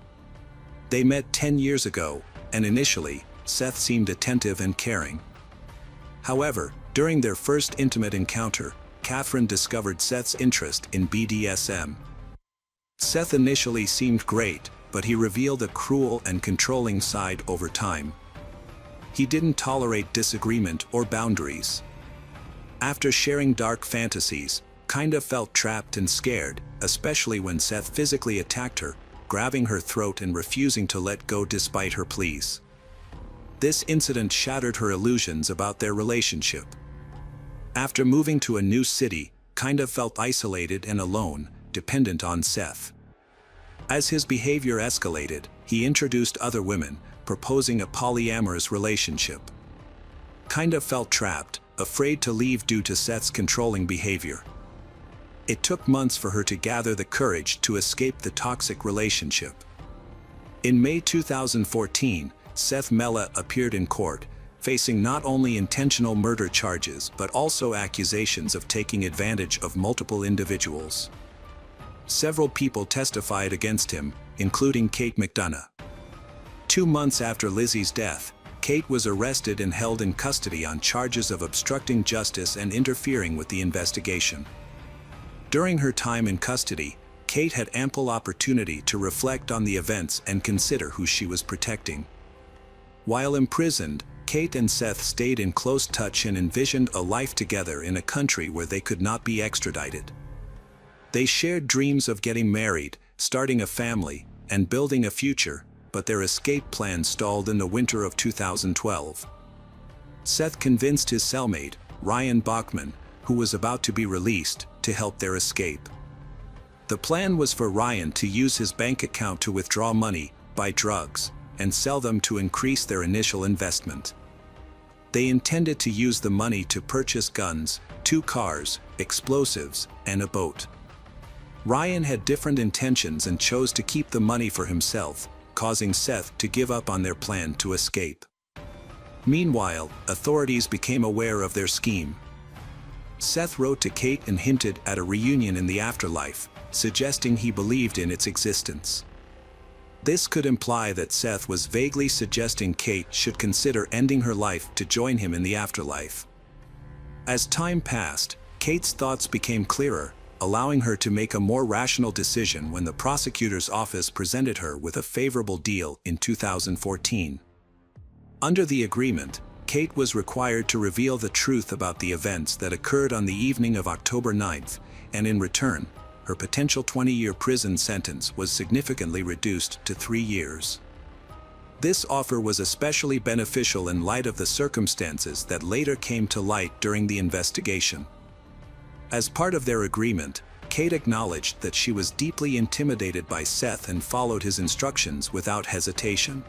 They met 10 years ago, and initially, Seth seemed attentive and caring. However, during their first intimate encounter, Catherine discovered Seth's interest in BDSM. Seth initially seemed great, but he revealed a cruel and controlling side over time. He didn't tolerate disagreement or boundaries. After sharing dark fantasies, Kinda felt trapped and scared, especially when Seth physically attacked her, grabbing her throat and refusing to let go despite her pleas. This incident shattered her illusions about their relationship. After moving to a new city, Kinda felt isolated and alone, dependent on Seth. As his behavior escalated, he introduced other women, proposing a polyamorous relationship. Kinda felt trapped, afraid to leave due to Seth's controlling behavior. It took months for her to gather the courage to escape the toxic relationship. In May 2014, Seth Mellah appeared in court, facing not only intentional murder charges but also accusations of taking advantage of multiple individuals. Several people testified against him, including Kate McDonough. 2 months after Lizzie's death, Kate was arrested and held in custody on charges of obstructing justice and interfering with the investigation. During her time in custody, Kate had ample opportunity to reflect on the events and consider who she was protecting. While imprisoned, Kate and Seth stayed in close touch and envisioned a life together in a country where they could not be extradited. They shared dreams of getting married, starting a family, and building a future, but their escape plan stalled in the winter of 2012. Seth convinced his cellmate, Ryan Bachman, who was about to be released, to help their escape. The plan was for Ryan to use his bank account to withdraw money, buy drugs, and sell them to increase their initial investment. They intended to use the money to purchase guns, 2 cars, explosives, and a boat. Ryan had different intentions and chose to keep the money for himself, causing Seth to give up on their plan to escape. Meanwhile, authorities became aware of their scheme. Seth wrote to Kate and hinted at a reunion in the afterlife, suggesting he believed in its existence. This could imply that Seth was vaguely suggesting Kate should consider ending her life to join him in the afterlife. As time passed, Kate's thoughts became clearer, allowing her to make a more rational decision when the prosecutor's office presented her with a favorable deal in 2014. Under the agreement, Kate was required to reveal the truth about the events that occurred on the evening of October 9th, and in return, her potential 20-year prison sentence was significantly reduced to 3 years. This offer was especially beneficial in light of the circumstances that later came to light during the investigation. As part of their agreement, Kate acknowledged that she was deeply intimidated by Seth and followed his instructions without hesitation.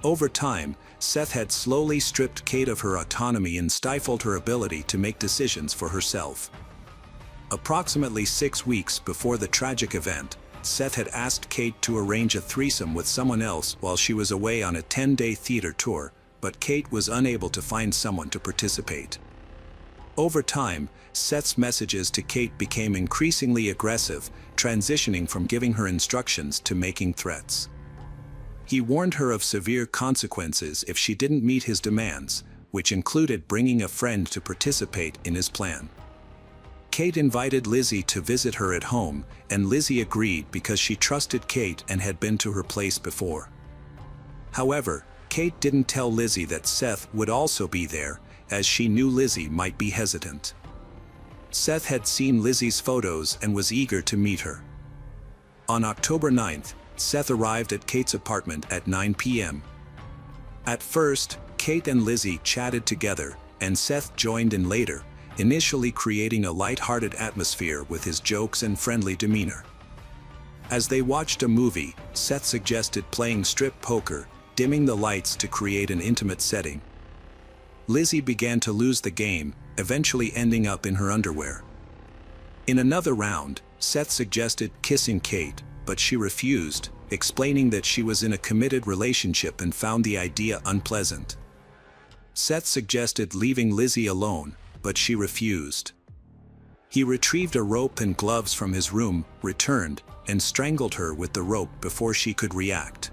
Over time, Seth had slowly stripped Kate of her autonomy and stifled her ability to make decisions for herself. Approximately 6 weeks before the tragic event, Seth had asked Kate to arrange a threesome with someone else while she was away on a 10-day theater tour, but Kate was unable to find someone to participate. Over time, Seth's messages to Kate became increasingly aggressive, transitioning from giving her instructions to making threats. He warned her of severe consequences if she didn't meet his demands, which included bringing a friend to participate in his plan. Kate invited Lizzie to visit her at home, and Lizzie agreed because she trusted Kate and had been to her place before. However, Kate didn't tell Lizzie that Seth would also be there, as she knew Lizzie might be hesitant. Seth had seen Lizzie's photos and was eager to meet her. On October 9th, Seth arrived at Kate's apartment at 9 p.m. At first, Kate and Lizzie chatted together, and Seth joined in later, initially creating a light-hearted atmosphere with his jokes and friendly demeanor. As they watched a movie, Seth suggested playing strip poker, dimming the lights to create an intimate setting. Lizzie began to lose the game, eventually ending up in her underwear. In another round, Seth suggested kissing Kate, but she refused, explaining that she was in a committed relationship and found the idea unpleasant. Seth suggested leaving Lizzie alone, but she refused. He retrieved a rope and gloves from his room, returned, and strangled her with the rope before she could react.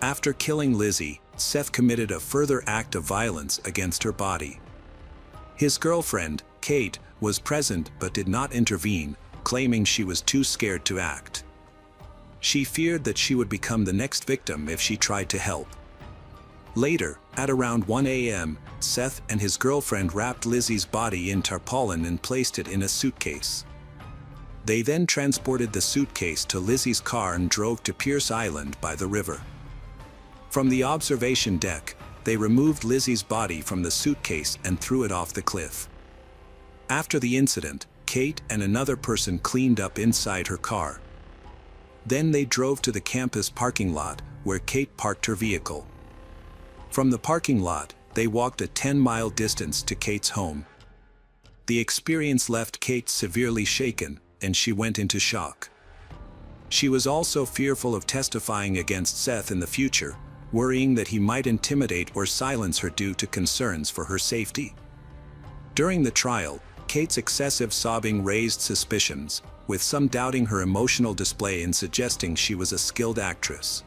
After killing Lizzie, Seth committed a further act of violence against her body. His girlfriend, Kate, was present but did not intervene, claiming she was too scared to act. She feared that she would become the next victim if she tried to help. Later, at around 1 a.m., Seth and his girlfriend wrapped Lizzie's body in tarpaulin and placed it in a suitcase. They then transported the suitcase to Lizzie's car and drove to Pierce Island by the river. From the observation deck, they removed Lizzie's body from the suitcase and threw it off the cliff. After the incident, Kate and another person cleaned up inside her car. Then they drove to the campus parking lot, where Kate parked her vehicle. From the parking lot, they walked a 10-mile distance to Kate's home. The experience left Kate severely shaken, and she went into shock. She was also fearful of testifying against Seth in the future, worrying that he might intimidate or silence her due to concerns for her safety. During the trial, Kate's excessive sobbing raised suspicions, with some doubting her emotional display and suggesting she was a skilled actress.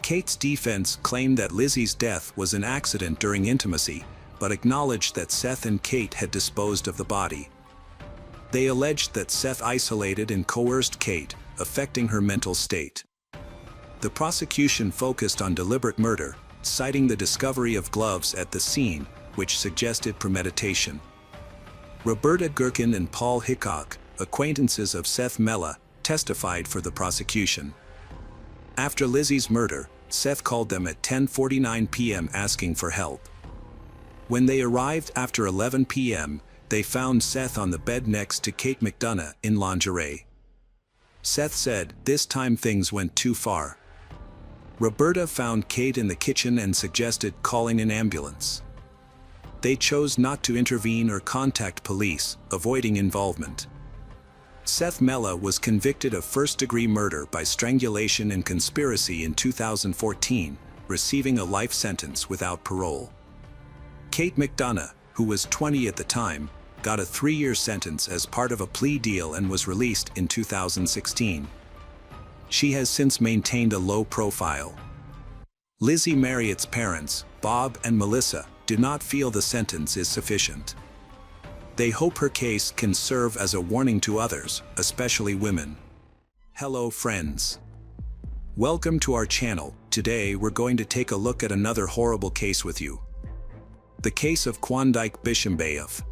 Kate's defense claimed that Lizzie's death was an accident during intimacy, but acknowledged that Seth and Kate had disposed of the body. They alleged that Seth isolated and coerced Kate, affecting her mental state. The prosecution focused on deliberate murder, citing the discovery of gloves at the scene, which suggested premeditation. Roberta Gherkin and Paul Hickok, acquaintances of Seth Mella, testified for the prosecution. After Lizzie's murder, Seth called them at 10:49 p.m. asking for help. When they arrived after 11 p.m., they found Seth on the bed next to Kate McDonough in lingerie. Seth said, "This time things went too far." Roberta found Kate in the kitchen and suggested calling an ambulance. They chose not to intervene or contact police, avoiding involvement. Seth Mella was convicted of first-degree murder by strangulation and conspiracy in 2014, receiving a life sentence without parole. Kate McDonough, who was 20 at the time, got a 3-year sentence as part of a plea deal and was released in 2016. She has since maintained a low profile. Lizzie Marriott's parents, Bob and Melissa, do not feel the sentence is sufficient. They hope her case can serve as a warning to others, especially women. Hello friends. Welcome to our channel. Today we're going to take a look at another horrible case with you. The case of Quandike Bishimbayev.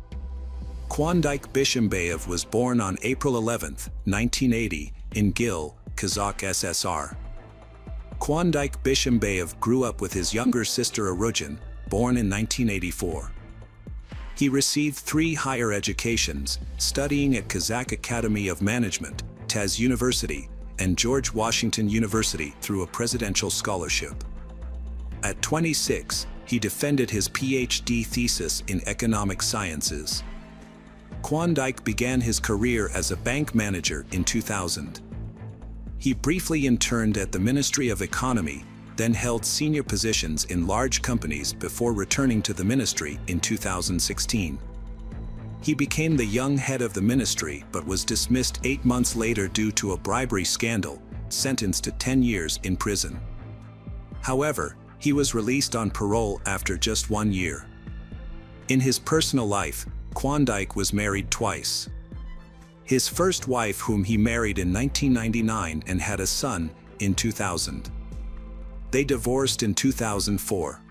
Quandike Bishimbayev was born on April 11, 1980, in Gil, Kazakh SSR. Quandike Bishimbayev grew up with his younger sister Arujin, born in 1984. He received 3 higher educations, studying at Kazakh Academy of Management, Taz University, and George Washington University through a presidential scholarship. At 26, he defended his PhD thesis in economic sciences. Quandike began his career as a bank manager in 2000. He briefly interned at the Ministry of Economy, then held senior positions in large companies before returning to the ministry in 2016. He became the young head of the ministry but was dismissed 8 months later due to a bribery scandal, sentenced to 10 years in prison. However, he was released on parole after just 1 year. In his personal life, Quandike was married twice. His first wife, whom he married in 1999 and had a son in 2000. They divorced in 2004.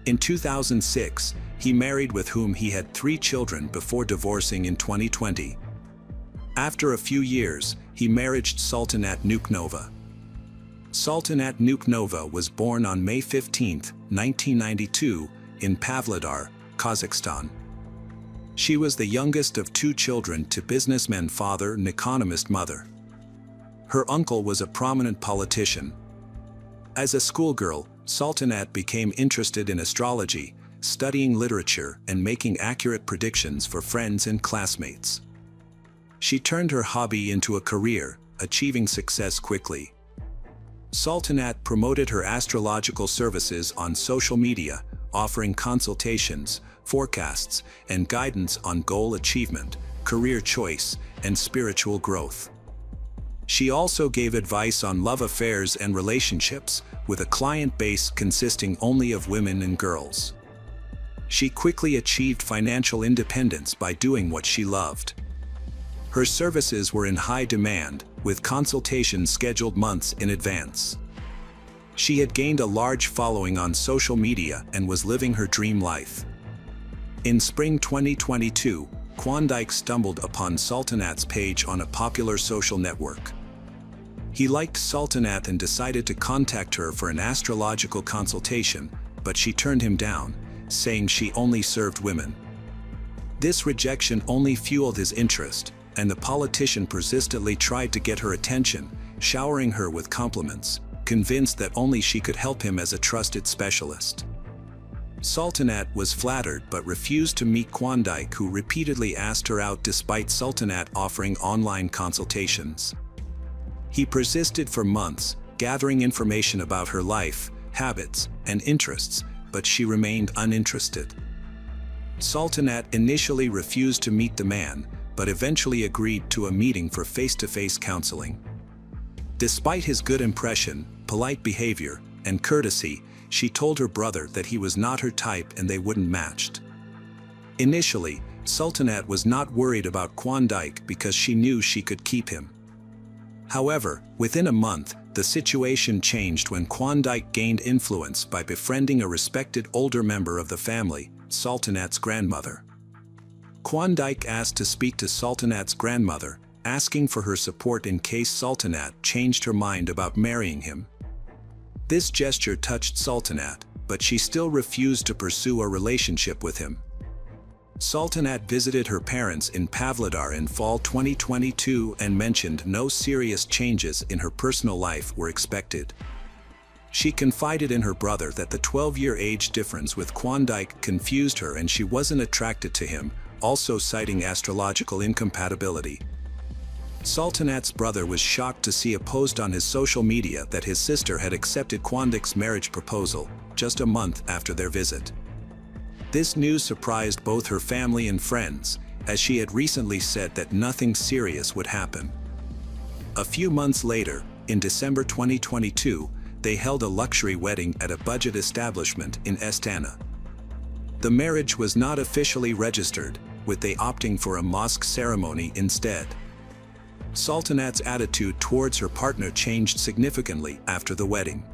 In 2006, he married, with whom he had 3 children before divorcing in 2020. After a few years, he married Sultanat Nuknova. Sultanat Nuknova was born on May 15, 1992, in Pavlodar, Kazakhstan. She was the youngest of 2 children to businessman father and economist mother. Her uncle was a prominent politician. As a schoolgirl, Sultanat became interested in astrology, studying literature and making accurate predictions for friends and classmates. She turned her hobby into a career, achieving success quickly. Sultanat promoted her astrological services on social media, offering consultations, forecasts, and guidance on goal achievement, career choice, and spiritual growth. She also gave advice on love affairs and relationships, with a client base consisting only of women and girls. She quickly achieved financial independence by doing what she loved. Her services were in high demand, with consultations scheduled months in advance. She had gained a large following on social media and was living her dream life. In spring 2022, Klondike stumbled upon Sultanat's page on a popular social network. He liked Sultanat and decided to contact her for an astrological consultation, but she turned him down, saying she only served women. This rejection only fueled his interest, and the politician persistently tried to get her attention, showering her with compliments, convinced that only she could help him as a trusted specialist. Sultanat was flattered but refused to meet Klondike, who repeatedly asked her out despite Sultanat offering online consultations. He persisted for months, gathering information about her life, habits, and interests, but she remained uninterested. Sultanat initially refused to meet the man, but eventually agreed to a meeting for face-to-face counseling. Despite his good impression, polite behavior, and courtesy, she told her brother that he was not her type and they wouldn't match. Initially, Sultanat was not worried about Klondike because she knew she could keep him. However, within a month, the situation changed when Klondike gained influence by befriending a respected older member of the family, Sultanat's grandmother. Klondike asked to speak to Sultanat's grandmother, asking for her support in case Sultanat changed her mind about marrying him. This gesture touched Sultanat, but she still refused to pursue a relationship with him. Sultanat visited her parents in Pavlodar in fall 2022 and mentioned no serious changes in her personal life were expected. She confided in her brother that the 12-year age difference with Klondike confused her and she wasn't attracted to him, also citing astrological incompatibility. Sultanat's brother was shocked to see a post on his social media that his sister had accepted Klondike's marriage proposal, just a month after their visit. This news surprised both her family and friends, as she had recently said that nothing serious would happen. A few months later, in December 2022, they held a luxury wedding at a budget establishment in Astana. The marriage was not officially registered, with they opting for a mosque ceremony instead. Sultanat's attitude towards her partner changed significantly after the wedding.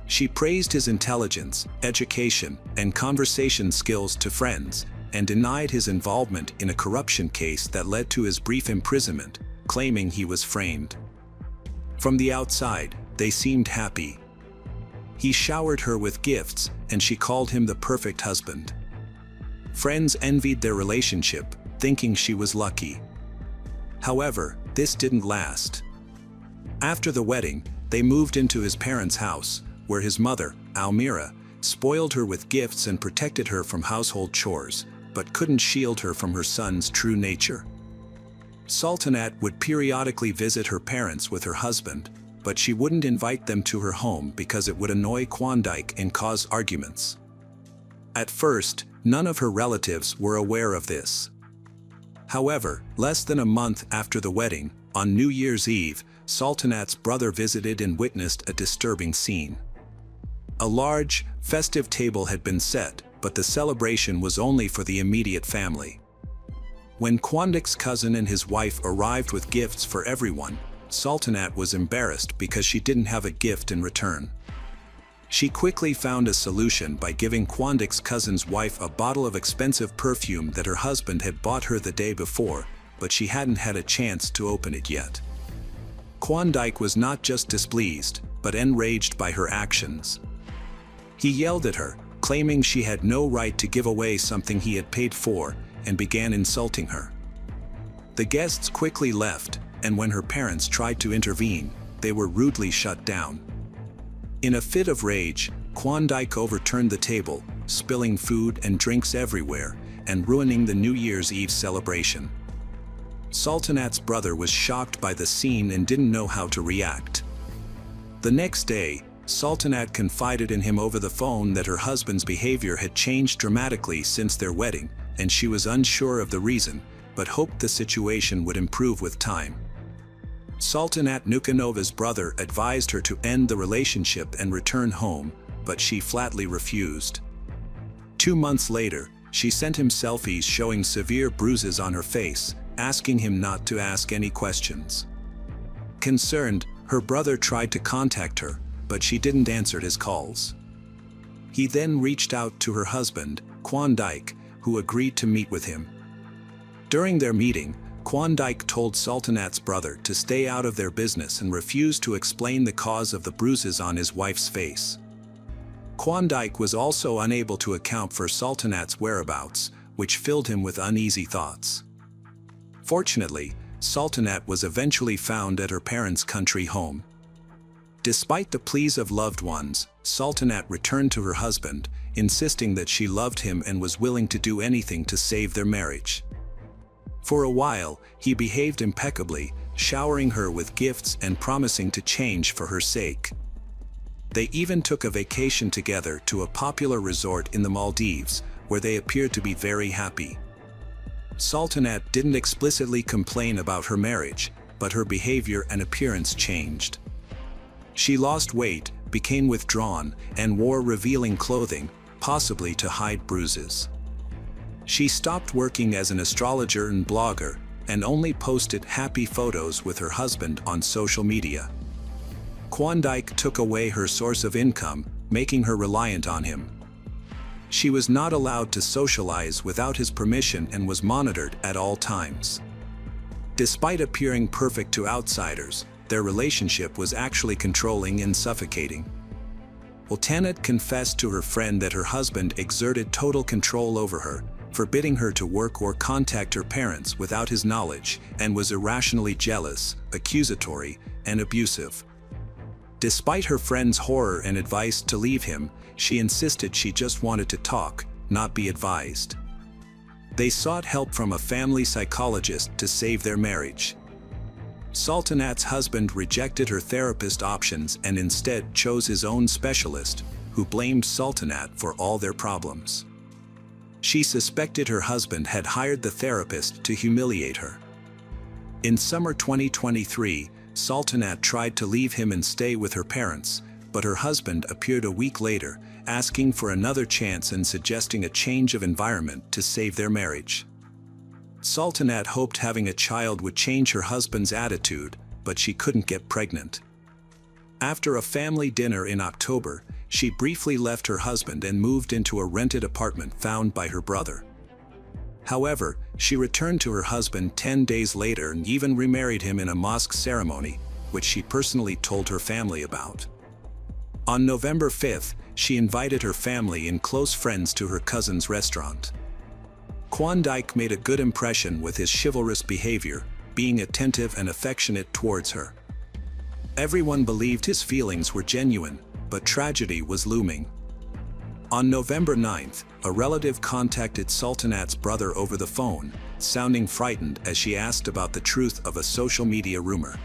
She praised his intelligence, education, and conversation skills to friends, and denied his involvement in a corruption case that led to his brief imprisonment, claiming he was framed. From the outside, they seemed happy. He showered her with gifts, and she called him the perfect husband. Friends envied their relationship, thinking she was lucky. However, this didn't last. After the wedding, they moved into his parents' house, where his mother, Almira, spoiled her with gifts and protected her from household chores, but couldn't shield her from her son's true nature. Sultanat would periodically visit her parents with her husband, but she wouldn't invite them to her home because it would annoy Klondike and cause arguments. At first, none of her relatives were aware of this. However, less than a month after the wedding, on New Year's Eve, Sultanat's brother visited and witnessed a disturbing scene. A large, festive table had been set, but the celebration was only for the immediate family. When Klondike's cousin and his wife arrived with gifts for everyone, Sultanat was embarrassed because she didn't have a gift in return. She quickly found a solution by giving Klondike's cousin's wife a bottle of expensive perfume that her husband had bought her the day before, but she hadn't had a chance to open it yet. Klondike was not just displeased, but enraged by her actions. He yelled at her, claiming she had no right to give away something he had paid for, and began insulting her. The guests quickly left, and when her parents tried to intervene, they were rudely shut down. In a fit of rage, Klondike overturned the table, spilling food and drinks everywhere, and ruining the New Year's Eve celebration. Sultanat's brother was shocked by the scene and didn't know how to react. The next day, Sultanat confided in him over the phone that her husband's behavior had changed dramatically since their wedding, and she was unsure of the reason, but hoped the situation would improve with time. Sultanat Nukanova's brother advised her to end the relationship and return home, but she flatly refused. 2 months later, she sent him selfies showing severe bruises on her face, asking him not to ask any questions. Concerned, her brother tried to contact her, but she didn't answer his calls. He then reached out to her husband, Kwon-daik, who agreed to meet with him. During their meeting, Kwon-daik told Sultanat's brother to stay out of their business and refused to explain the cause of the bruises on his wife's face. Kwon-daik was also unable to account for Sultanat's whereabouts, which filled him with uneasy thoughts. Fortunately, Sultanat was eventually found at her parents' country home. Despite the pleas of loved ones, Sultanat returned to her husband, insisting that she loved him and was willing to do anything to save their marriage. For a while, he behaved impeccably, showering her with gifts and promising to change for her sake. They even took a vacation together to a popular resort in the Maldives, where they appeared to be very happy. Sultanat didn't explicitly complain about her marriage, but her behavior and appearance changed. She lost weight, became withdrawn, and wore revealing clothing, possibly to hide bruises. She stopped working as an astrologer and blogger, and only posted happy photos with her husband on social media. Kwon-daik took away her source of income, making her reliant on him. She was not allowed to socialize without his permission and was monitored at all times. Despite appearing perfect to outsiders, their relationship was actually controlling and suffocating. Sultanat confessed to her friend that her husband exerted total control over her, forbidding her to work or contact her parents without his knowledge, and was irrationally jealous, accusatory, and abusive. Despite her friend's horror and advice to leave him, she insisted she just wanted to talk, not be advised. They sought help from a family psychologist to save their marriage. Sultanat's husband rejected her therapist options and instead chose his own specialist, who blamed Sultanat for all their problems. She suspected her husband had hired the therapist to humiliate her. In summer 2023, Sultanat tried to leave him and stay with her parents, but her husband appeared a week later, asking for another chance and suggesting a change of environment to save their marriage. Sultanat hoped having a child would change her husband's attitude, but she couldn't get pregnant. After a family dinner in October, she briefly left her husband and moved into a rented apartment found by her brother. However, she returned to her husband 10 days later and even remarried him in a mosque ceremony, which she personally told her family about. On November 5th, she invited her family and close friends to her cousin's restaurant. Kwon-daik made a good impression with his chivalrous behavior, being attentive and affectionate towards her. Everyone believed his feelings were genuine, but tragedy was looming. On November 9th, a relative contacted Sultanat's brother over the phone, sounding frightened as she asked about the truth of a social media rumor.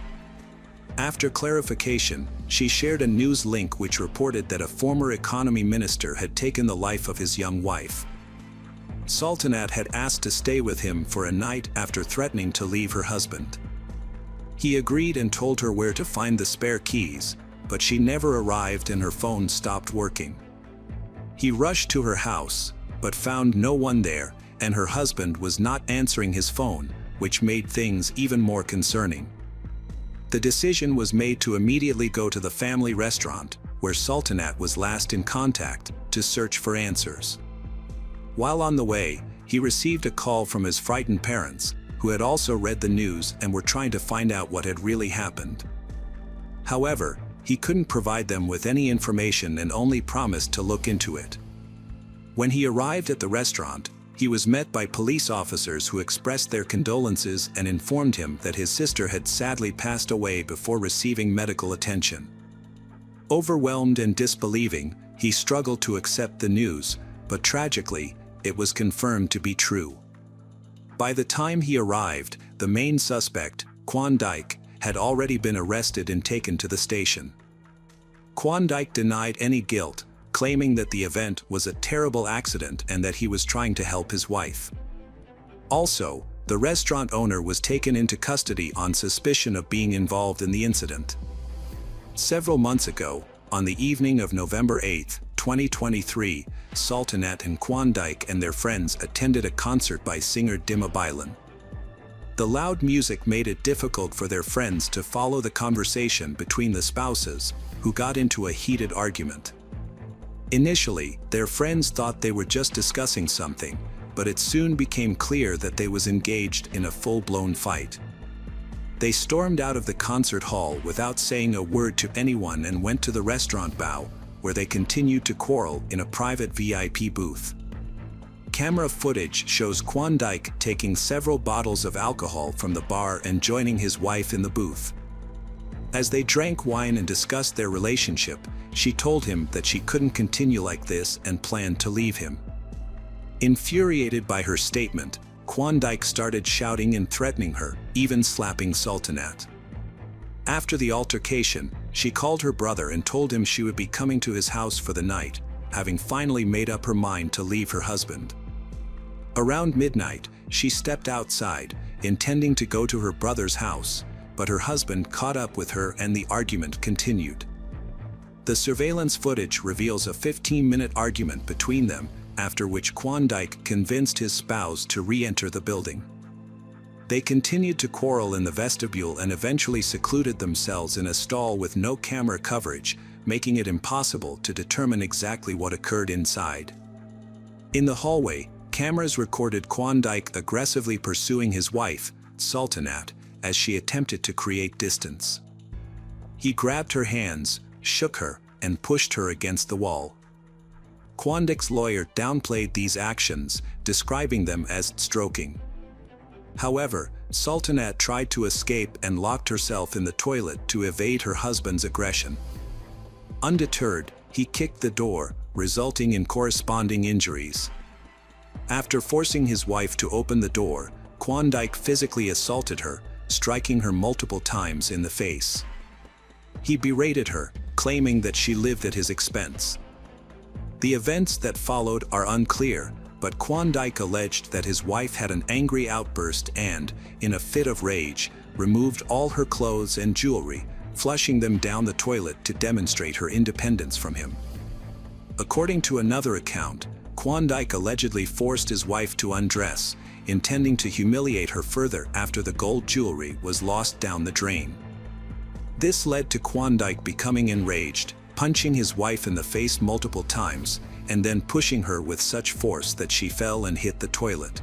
After clarification, she shared a news link which reported that a former economy minister had taken the life of his young wife. Sultanat had asked to stay with him for a night after threatening to leave her husband. He agreed and told her where to find the spare keys, but she never arrived and her phone stopped working. He rushed to her house, but found no one there, and her husband was not answering his phone, which made things even more concerning. The decision was made to immediately go to the family restaurant, where Sultanat was last in contact, to search for answers. While on the way, he received a call from his frightened parents, who had also read the news and were trying to find out what had really happened. However, he couldn't provide them with any information and only promised to look into it. When he arrived at the restaurant, he was met by police officers who expressed their condolences and informed him that his sister had sadly passed away before receiving medical attention. Overwhelmed and disbelieving, he struggled to accept the news, but tragically, it was confirmed to be true. By the time he arrived, the main suspect, Klondike, had already been arrested and taken to the station. Klondike denied any guilt, claiming that the event was a terrible accident and that he was trying to help his wife. Also, the restaurant owner was taken into custody on suspicion of being involved in the incident. Several months ago, on the evening of November 8, 2023, Sultanat and Klondike and their friends attended a concert by singer Dima Bilan. The loud music made it difficult for their friends to follow the conversation between the spouses, who got into a heated argument. Initially, their friends thought they were just discussing something, but it soon became clear that they was engaged in a full-blown fight. They stormed out of the concert hall without saying a word to anyone and went to the restaurant bar, where they continued to quarrel in a private VIP booth. Camera footage shows Klondike taking several bottles of alcohol from the bar and joining his wife in the booth. As they drank wine and discussed their relationship, she told him that she couldn't continue like this and planned to leave him. Infuriated by her statement, Klondike started shouting and threatening her, even slapping Sultanat. After the altercation, she called her brother and told him she would be coming to his house for the night, having finally made up her mind to leave her husband. Around midnight, she stepped outside, intending to go to her brother's house, but her husband caught up with her and the argument continued. The surveillance footage reveals a 15-minute argument between them, after which Klondike convinced his spouse to re-enter the building. They continued to quarrel in the vestibule and eventually secluded themselves in a stall with no camera coverage, making it impossible to determine exactly what occurred inside. In the hallway, cameras recorded Klondike aggressively pursuing his wife, Sultanat, as she attempted to create distance. He grabbed her hands, shook her, and pushed her against the wall. Klondike's lawyer downplayed these actions, describing them as stroking. However, Sultanat tried to escape and locked herself in the toilet to evade her husband's aggression. Undeterred, he kicked the door, resulting in corresponding injuries. After forcing his wife to open the door, Klondike physically assaulted her, striking her multiple times in the face. He berated her, claiming that she lived at his expense. The events that followed are unclear, but Klondike alleged that his wife had an angry outburst and, in a fit of rage, removed all her clothes and jewelry, flushing them down the toilet to demonstrate her independence from him. According to another account, Klondike allegedly forced his wife to undress, intending to humiliate her further after the gold jewelry was lost down the drain. This led to Klondike becoming enraged, punching his wife in the face multiple times, and then pushing her with such force that she fell and hit the toilet.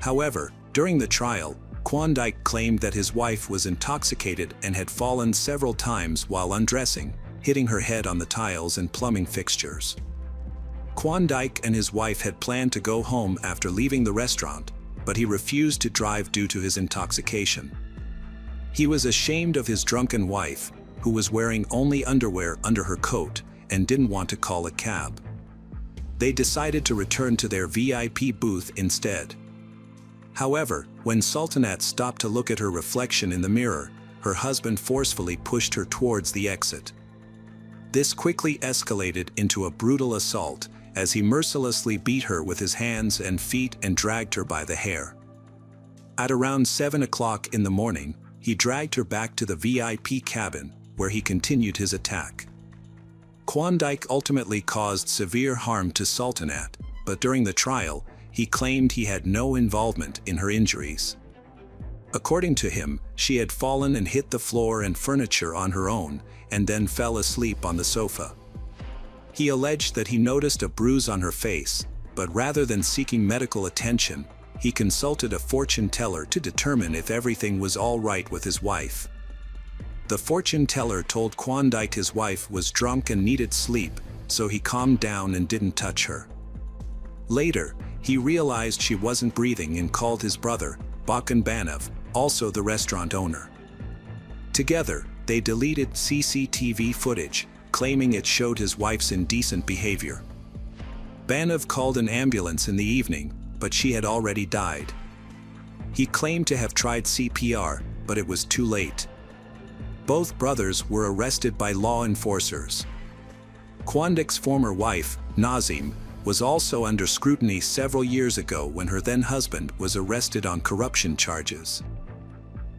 However, during the trial, Klondike claimed that his wife was intoxicated and had fallen several times while undressing, hitting her head on the tiles and plumbing fixtures. Klondike and his wife had planned to go home after leaving the restaurant, but he refused to drive due to his intoxication. He was ashamed of his drunken wife, who was wearing only underwear under her coat and didn't want to call a cab. They decided to return to their VIP booth instead. However, when Sultanat stopped to look at her reflection in the mirror, her husband forcefully pushed her towards the exit. This quickly escalated into a brutal assault, as he mercilessly beat her with his hands and feet and dragged her by the hair. At around 7 o'clock in the morning, he dragged her back to the VIP cabin, where he continued his attack. Klondike ultimately caused severe harm to Sultanat, but during the trial, he claimed he had no involvement in her injuries. According to him, she had fallen and hit the floor and furniture on her own, and then fell asleep on the sofa. He alleged that he noticed a bruise on her face, but rather than seeking medical attention, he consulted a fortune teller to determine if everything was all right with his wife. The fortune teller told Klondike his wife was drunk and needed sleep, so he calmed down and didn't touch her. Later, he realized she wasn't breathing and called his brother, Bakan Banov, also the restaurant owner. Together, they deleted CCTV footage, claiming it showed his wife's indecent behavior. Banav called an ambulance in the evening, but she had already died. He claimed to have tried CPR, but it was too late. Both brothers were arrested by law enforcers. Quandik's former wife, Nazim, was also under scrutiny several years ago when her then-husband was arrested on corruption charges.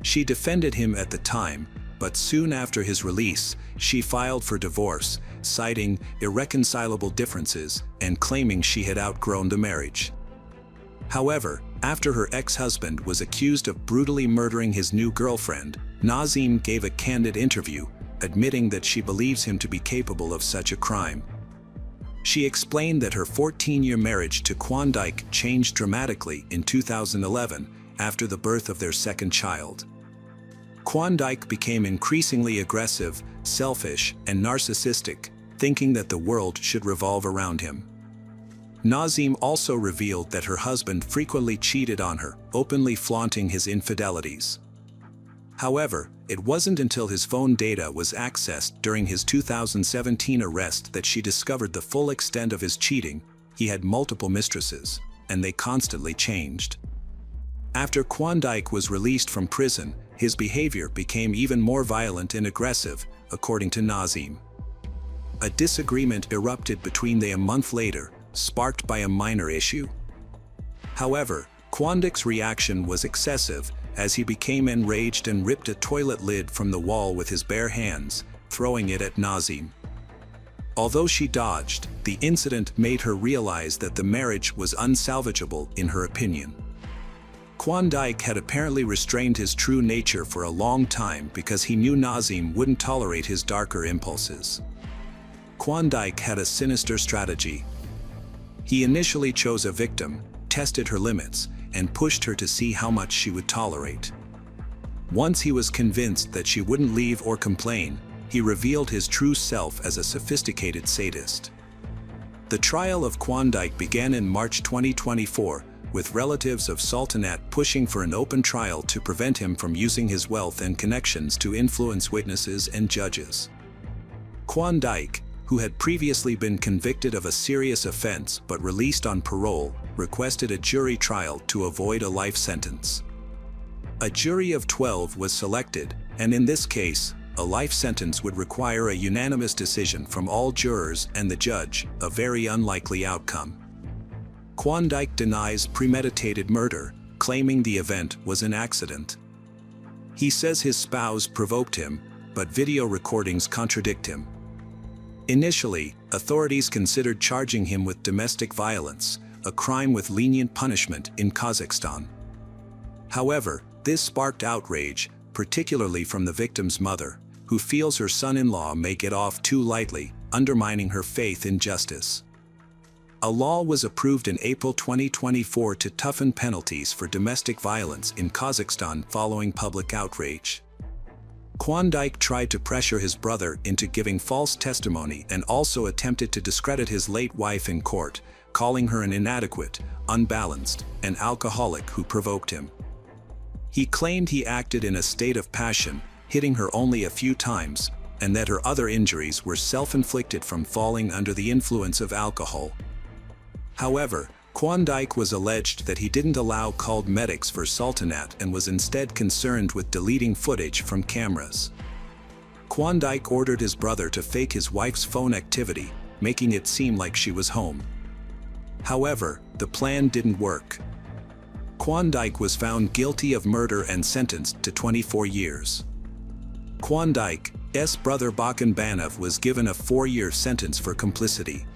She defended him at the time, but soon after his release, she filed for divorce, citing irreconcilable differences and claiming she had outgrown the marriage. However, after her ex-husband was accused of brutally murdering his new girlfriend, Nazim gave a candid interview, admitting that she believes him to be capable of such a crime. She explained that her 14-year marriage to Quandike changed dramatically in 2011 after the birth of their second child. Quandike became increasingly aggressive, selfish, and narcissistic, thinking that the world should revolve around him. Nazim also revealed that her husband frequently cheated on her, openly flaunting his infidelities. However, it wasn't until his phone data was accessed during his 2017 arrest that she discovered the full extent of his cheating. He had multiple mistresses, and they constantly changed. After Quandike was released from prison, his behavior became even more violent and aggressive, according to Nazim. A disagreement erupted between them a month later, sparked by a minor issue. However, Quandik's reaction was excessive, as he became enraged and ripped a toilet lid from the wall with his bare hands, throwing it at Nazim. Although she dodged, the incident made her realize that the marriage was unsalvageable in her opinion. Quandike had apparently restrained his true nature for a long time because he knew Nazim wouldn't tolerate his darker impulses. Quandike had a sinister strategy. He initially chose a victim, tested her limits, and pushed her to see how much she would tolerate. Once he was convinced that she wouldn't leave or complain, he revealed his true self as a sophisticated sadist. The trial of Quandike began in March 2024, with relatives of Sultanat pushing for an open trial to prevent him from using his wealth and connections to influence witnesses and judges. Quandike, who had previously been convicted of a serious offense but released on parole, requested a jury trial to avoid a life sentence. A jury of 12 was selected, and in this case, a life sentence would require a unanimous decision from all jurors and the judge, a very unlikely outcome. Quandike denies premeditated murder, claiming the event was an accident. He says his spouse provoked him, but video recordings contradict him. Initially, authorities considered charging him with domestic violence, a crime with lenient punishment in Kazakhstan. However, this sparked outrage, particularly from the victim's mother, who feels her son-in-law may get off too lightly, undermining her faith in justice. A law was approved in April 2024 to toughen penalties for domestic violence in Kazakhstan following public outrage. Quandike tried to pressure his brother into giving false testimony and also attempted to discredit his late wife in court, calling her an inadequate, unbalanced, and alcoholic who provoked him. He claimed he acted in a state of passion, hitting her only a few times, and that her other injuries were self-inflicted from falling under the influence of alcohol. However, Quandike was alleged that he didn't allow called medics for Sultanat and was instead concerned with deleting footage from cameras. Quandike ordered his brother to fake his wife's phone activity, making it seem like she was home. However, the plan didn't work. Quandike was found guilty of murder and sentenced to 24 years. Quandike's brother Bakan Banav was given a 4-year sentence for complicity.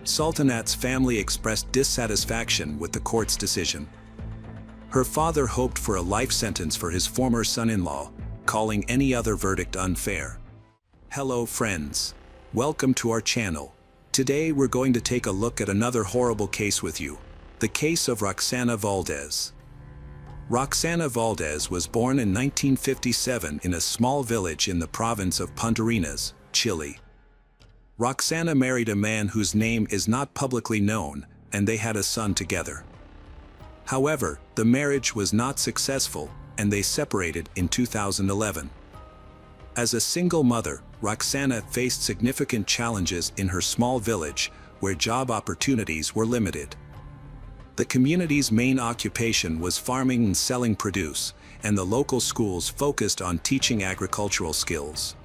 Sultanat's family expressed dissatisfaction with the court's decision. Her father hoped for a life sentence for his former son-in-law, calling any other verdict unfair. Hello friends. Welcome to our channel. Today we're going to take a look at another horrible case with you, the case of Roxana Valdez. Roxana Valdez was born in 1957 in a small village in the province of Punta Arenas, Chile. Roxana married a man whose name is not publicly known, and they had a son together. However, the marriage was not successful, and they separated in 2011. As a single mother, Roxana faced significant challenges in her small village, where job opportunities were limited. The community's main occupation was farming and selling produce, and the local schools focused on teaching agricultural skills.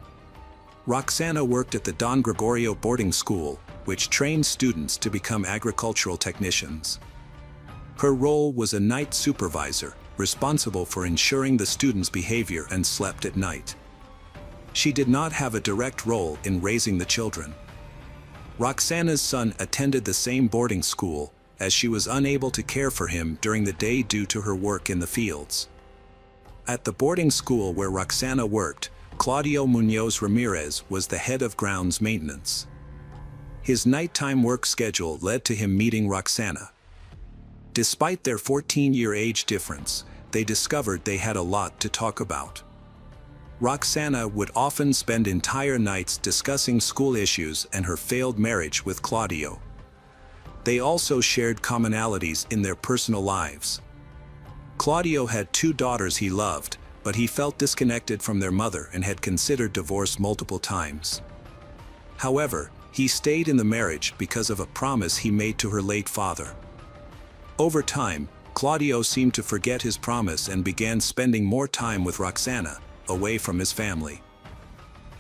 Roxana worked at the Don Gregorio boarding school, which trained students to become agricultural technicians. Her role was a night supervisor, responsible for ensuring the students' behavior and slept at night. She did not have a direct role in raising the children. Roxana's son attended the same boarding school, as she was unable to care for him during the day due to her work in the fields. At the boarding school where Roxana worked, Claudio Muñoz Ramirez was the head of grounds maintenance. His nighttime work schedule led to him meeting Roxana. Despite their 14-year age difference, they discovered they had a lot to talk about. Roxana would often spend entire nights discussing school issues and her failed marriage with Claudio. They also shared commonalities in their personal lives. Claudio had 2 daughters he loved, but he felt disconnected from their mother and had considered divorce multiple times. However, he stayed in the marriage because of a promise he made to her late father. Over time, Claudio seemed to forget his promise and began spending more time with Roxana, away from his family.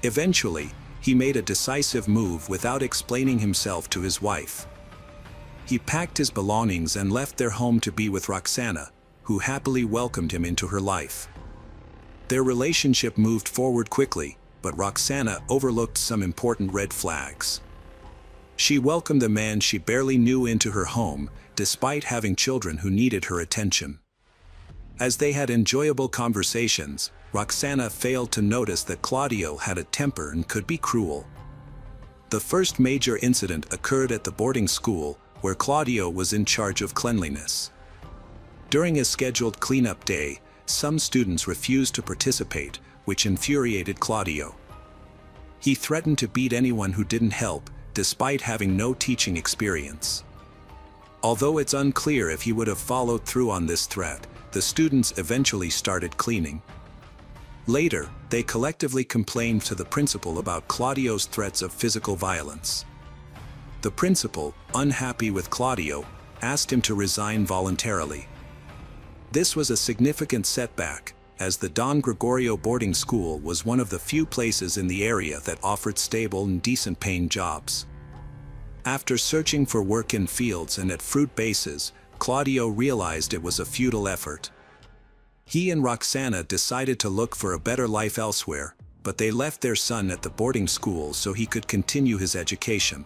Eventually, he made a decisive move without explaining himself to his wife. He packed his belongings and left their home to be with Roxana, who happily welcomed him into her life. Their relationship moved forward quickly, but Roxana overlooked some important red flags. She welcomed a man she barely knew into her home, despite having children who needed her attention. As they had enjoyable conversations, Roxana failed to notice that Claudio had a temper and could be cruel. The first major incident occurred at the boarding school, where Claudio was in charge of cleanliness. During a scheduled cleanup day, some students refused to participate, which infuriated Claudio. He threatened to beat anyone who didn't help, despite having no teaching experience. Although it's unclear if he would have followed through on this threat, the students eventually started cleaning. Later, they collectively complained to the principal about Claudio's threats of physical violence. The principal, unhappy with Claudio, asked him to resign voluntarily. This was a significant setback, as the Don Gregorio boarding school was one of the few places in the area that offered stable and decent-paying jobs. After searching for work in fields and at fruit bases, Claudio realized it was a futile effort. He and Roxana decided to look for a better life elsewhere, but they left their son at the boarding school so he could continue his education.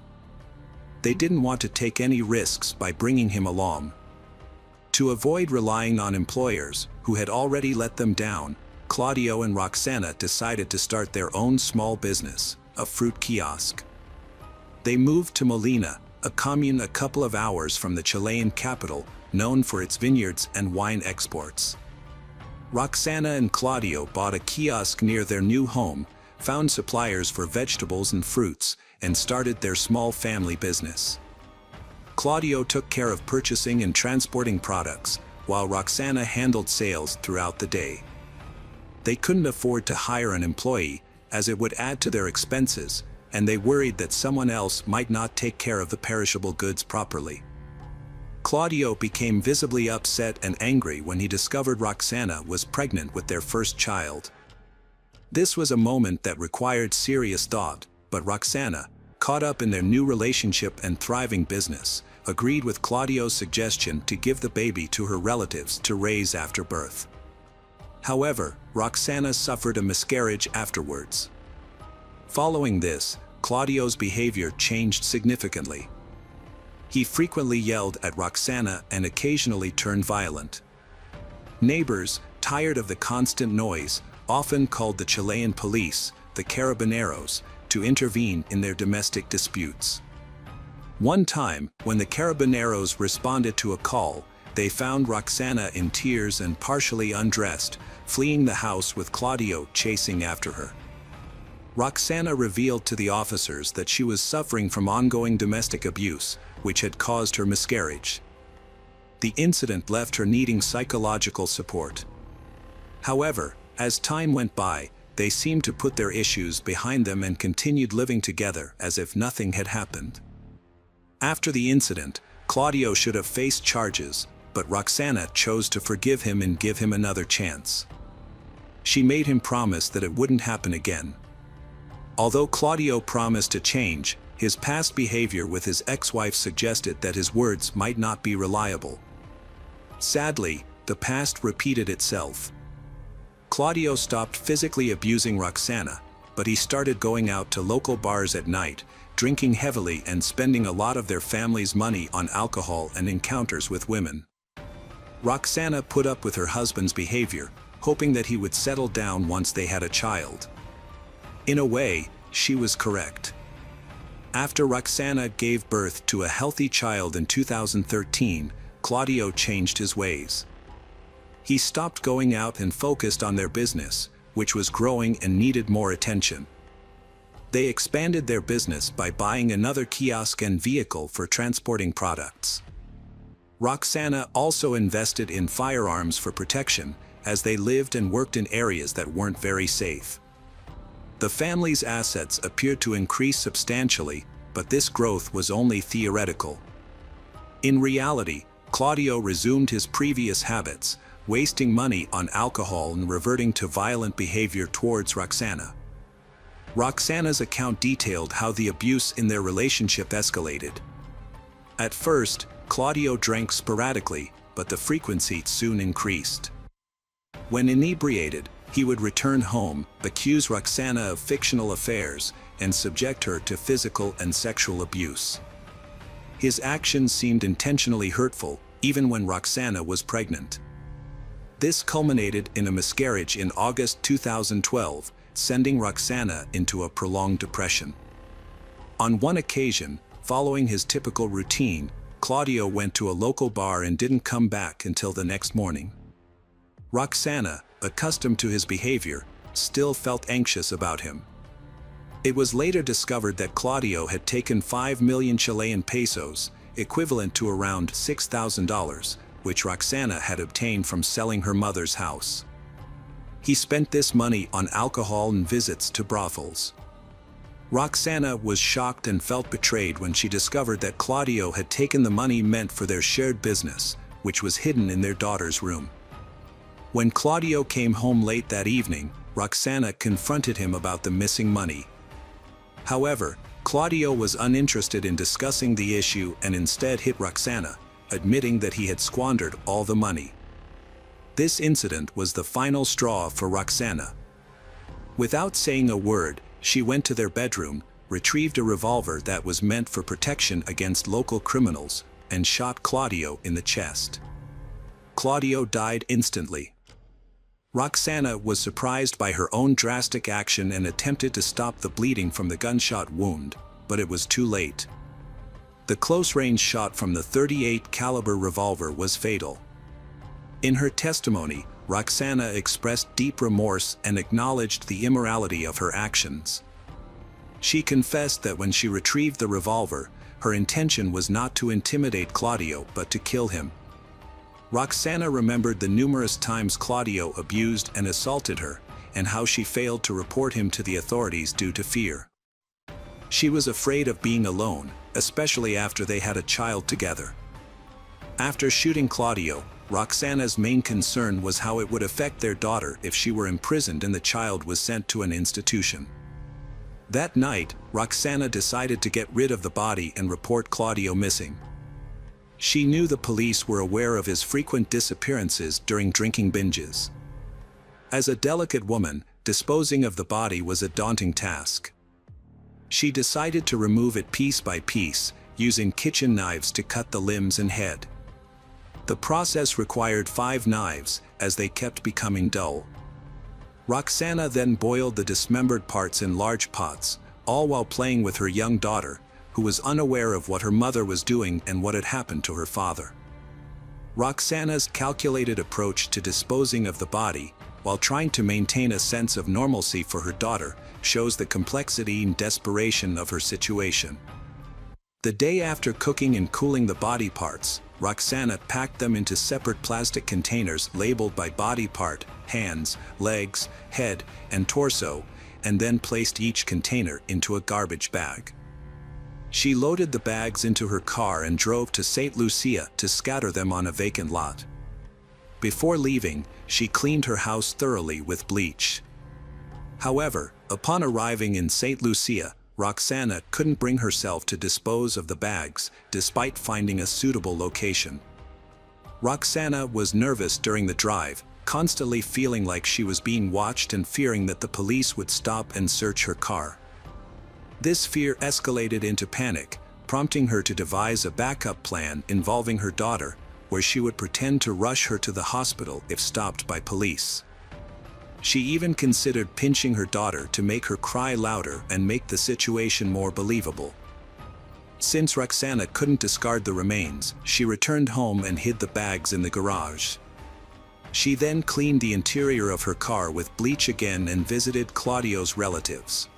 They didn't want to take any risks by bringing him along. To avoid relying on employers, who had already let them down, Claudio and Roxana decided to start their own small business, a fruit kiosk. They moved to Molina, a commune a couple of hours from the Chilean capital, known for its vineyards and wine exports. Roxana and Claudio bought a kiosk near their new home, found suppliers for vegetables and fruits, and started their small family business. Claudio took care of purchasing and transporting products, while Roxana handled sales throughout the day. They couldn't afford to hire an employee, as it would add to their expenses, and they worried that someone else might not take care of the perishable goods properly. Claudio became visibly upset and angry when he discovered Roxana was pregnant with their first child. This was a moment that required serious thought, but Roxana, caught up in their new relationship and thriving business, agreed with Claudio's suggestion to give the baby to her relatives to raise after birth. However, Roxana suffered a miscarriage afterwards. Following this, Claudio's behavior changed significantly. He frequently yelled at Roxana and occasionally turned violent. Neighbors, tired of the constant noise, often called the Chilean police, the Carabineros, to intervene in their domestic disputes. One time, when the Carabineros responded to a call, they found Roxana in tears and partially undressed, fleeing the house with Claudio chasing after her. Roxana revealed to the officers that she was suffering from ongoing domestic abuse, which had caused her miscarriage. The incident left her needing psychological support. However, as time went by, they seemed to put their issues behind them and continued living together as if nothing had happened. After the incident, Claudio should have faced charges, but Roxana chose to forgive him and give him another chance. She made him promise that it wouldn't happen again. Although Claudio promised to change, his past behavior with his ex-wife suggested that his words might not be reliable. Sadly, the past repeated itself. Claudio stopped physically abusing Roxana, but he started going out to local bars at night, drinking heavily and spending a lot of their family's money on alcohol and encounters with women. Roxana put up with her husband's behavior, hoping that he would settle down once they had a child. In a way, she was correct. After Roxana gave birth to a healthy child in 2013, Claudio changed his ways. He stopped going out and focused on their business, which was growing and needed more attention. They expanded their business by buying another kiosk and vehicle for transporting products. Roxana also invested in firearms for protection, as they lived and worked in areas that weren't very safe. The family's assets appeared to increase substantially, but this growth was only theoretical. In reality, Claudio resumed his previous habits, wasting money on alcohol and reverting to violent behavior towards Roxana. Roxana's account detailed how the abuse in their relationship escalated. At first, Claudio drank sporadically, but the frequency soon increased. When inebriated, he would return home, accuse Roxana of fictional affairs, and subject her to physical and sexual abuse. His actions seemed intentionally hurtful, even when Roxana was pregnant. This culminated in a miscarriage in August 2012, sending Roxana into a prolonged depression. On one occasion, following his typical routine, Claudio went to a local bar and didn't come back until the next morning. Roxana, accustomed to his behavior, still felt anxious about him. It was later discovered that Claudio had taken 5 million Chilean pesos, equivalent to around $6,000, which Roxana had obtained from selling her mother's house. He spent this money on alcohol and visits to brothels. Roxana was shocked and felt betrayed when she discovered that Claudio had taken the money meant for their shared business, which was hidden in their daughter's room. When Claudio came home late that evening, Roxana confronted him about the missing money. However, Claudio was uninterested in discussing the issue and instead hit Roxana, admitting that he had squandered all the money. This incident was the final straw for Roxana. Without saying a word, she went to their bedroom, retrieved a revolver that was meant for protection against local criminals, and shot Claudio in the chest. Claudio died instantly. Roxana was surprised by her own drastic action and attempted to stop the bleeding from the gunshot wound, but it was too late. The close-range shot from the .38 caliber revolver was fatal. In her testimony, Roxana expressed deep remorse and acknowledged the immorality of her actions. She confessed that when she retrieved the revolver, her intention was not to intimidate Claudio but to kill him. Roxana remembered the numerous times Claudio abused and assaulted her, and how she failed to report him to the authorities due to fear. She was afraid of being alone, especially after they had a child together. After shooting Claudio, Roxana's main concern was how it would affect their daughter if she were imprisoned and the child was sent to an institution. That night, Roxana decided to get rid of the body and report Claudio missing. She knew the police were aware of his frequent disappearances during drinking binges. As a delicate woman, disposing of the body was a daunting task. She decided to remove it piece by piece, using kitchen knives to cut the limbs and head. The process required 5 knives, as they kept becoming dull. Roxana then boiled the dismembered parts in large pots, all while playing with her young daughter, who was unaware of what her mother was doing and what had happened to her father. Roxana's calculated approach to disposing of the body, while trying to maintain a sense of normalcy for her daughter, shows the complexity and desperation of her situation. The day after cooking and cooling the body parts, Roxana packed them into separate plastic containers labeled by body part, hands, legs, head, and torso, and then placed each container into a garbage bag. She loaded the bags into her car and drove to St. Lucia to scatter them on a vacant lot. Before leaving, she cleaned her house thoroughly with bleach. However, upon arriving in St. Lucia, Roxana couldn't bring herself to dispose of the bags, despite finding a suitable location. Roxana was nervous during the drive, constantly feeling like she was being watched and fearing that the police would stop and search her car. This fear escalated into panic, prompting her to devise a backup plan involving her daughter, where she would pretend to rush her to the hospital if stopped by police. She even considered pinching her daughter to make her cry louder and make the situation more believable. Since Roxana couldn't discard the remains, she returned home and hid the bags in the garage. She then cleaned the interior of her car with bleach again and visited Claudio's relatives.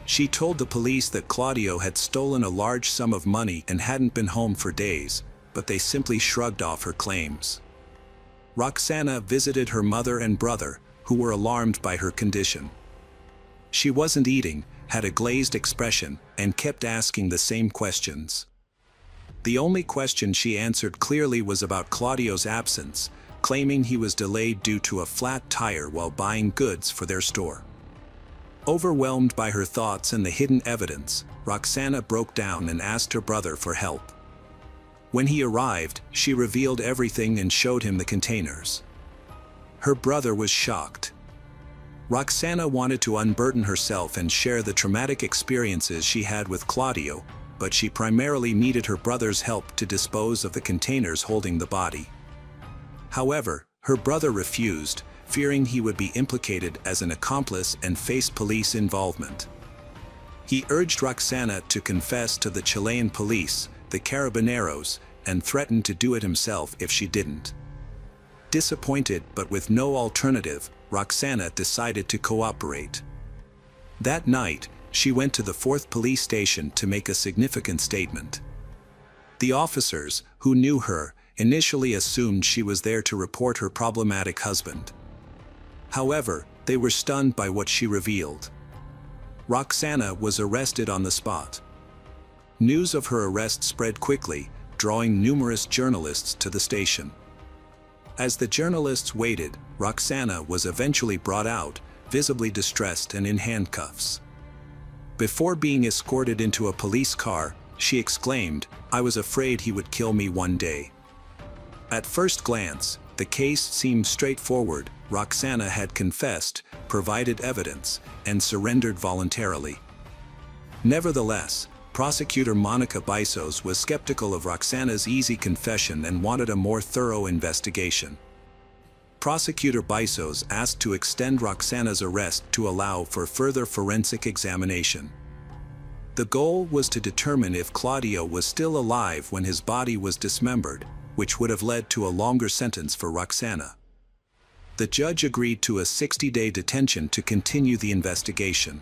She told the police that Claudio had stolen a large sum of money and hadn't been home for days, but they simply shrugged off her claims. Roxana visited her mother and brother, who were alarmed by her condition. She wasn't eating, had a glazed expression, and kept asking the same questions. The only question she answered clearly was about Claudio's absence, claiming he was delayed due to a flat tire while buying goods for their store. Overwhelmed by her thoughts and the hidden evidence, Roxana broke down and asked her brother for help. When he arrived, she revealed everything and showed him the containers. Her brother was shocked. Roxana wanted to unburden herself and share the traumatic experiences she had with Claudio, but she primarily needed her brother's help to dispose of the containers holding the body. However, her brother refused, fearing he would be implicated as an accomplice and face police involvement. He urged Roxana to confess to the Chilean police, the Carabineros, and threatened to do it himself if she didn't. Disappointed but with no alternative, Roxana decided to cooperate. That night, she went to the 4th police station to make a significant statement. The officers, who knew her, initially assumed she was there to report her problematic husband. However, they were stunned by what she revealed. Roxana was arrested on the spot. News of her arrest spread quickly, drawing numerous journalists to the station. As the journalists waited, Roxana was eventually brought out, visibly distressed and in handcuffs. Before being escorted into a police car, she exclaimed, "I was afraid he would kill me one day." At first glance, the case seemed straightforward. Roxana had confessed, provided evidence, and surrendered voluntarily. Nevertheless, prosecutor Monica Bisos was skeptical of Roxana's easy confession and wanted a more thorough investigation. Prosecutor Bisos asked to extend Roxana's arrest to allow for further forensic examination. The goal was to determine if Claudio was still alive when his body was dismembered, which would have led to a longer sentence for Roxana. The judge agreed to a 60-day detention to continue the investigation.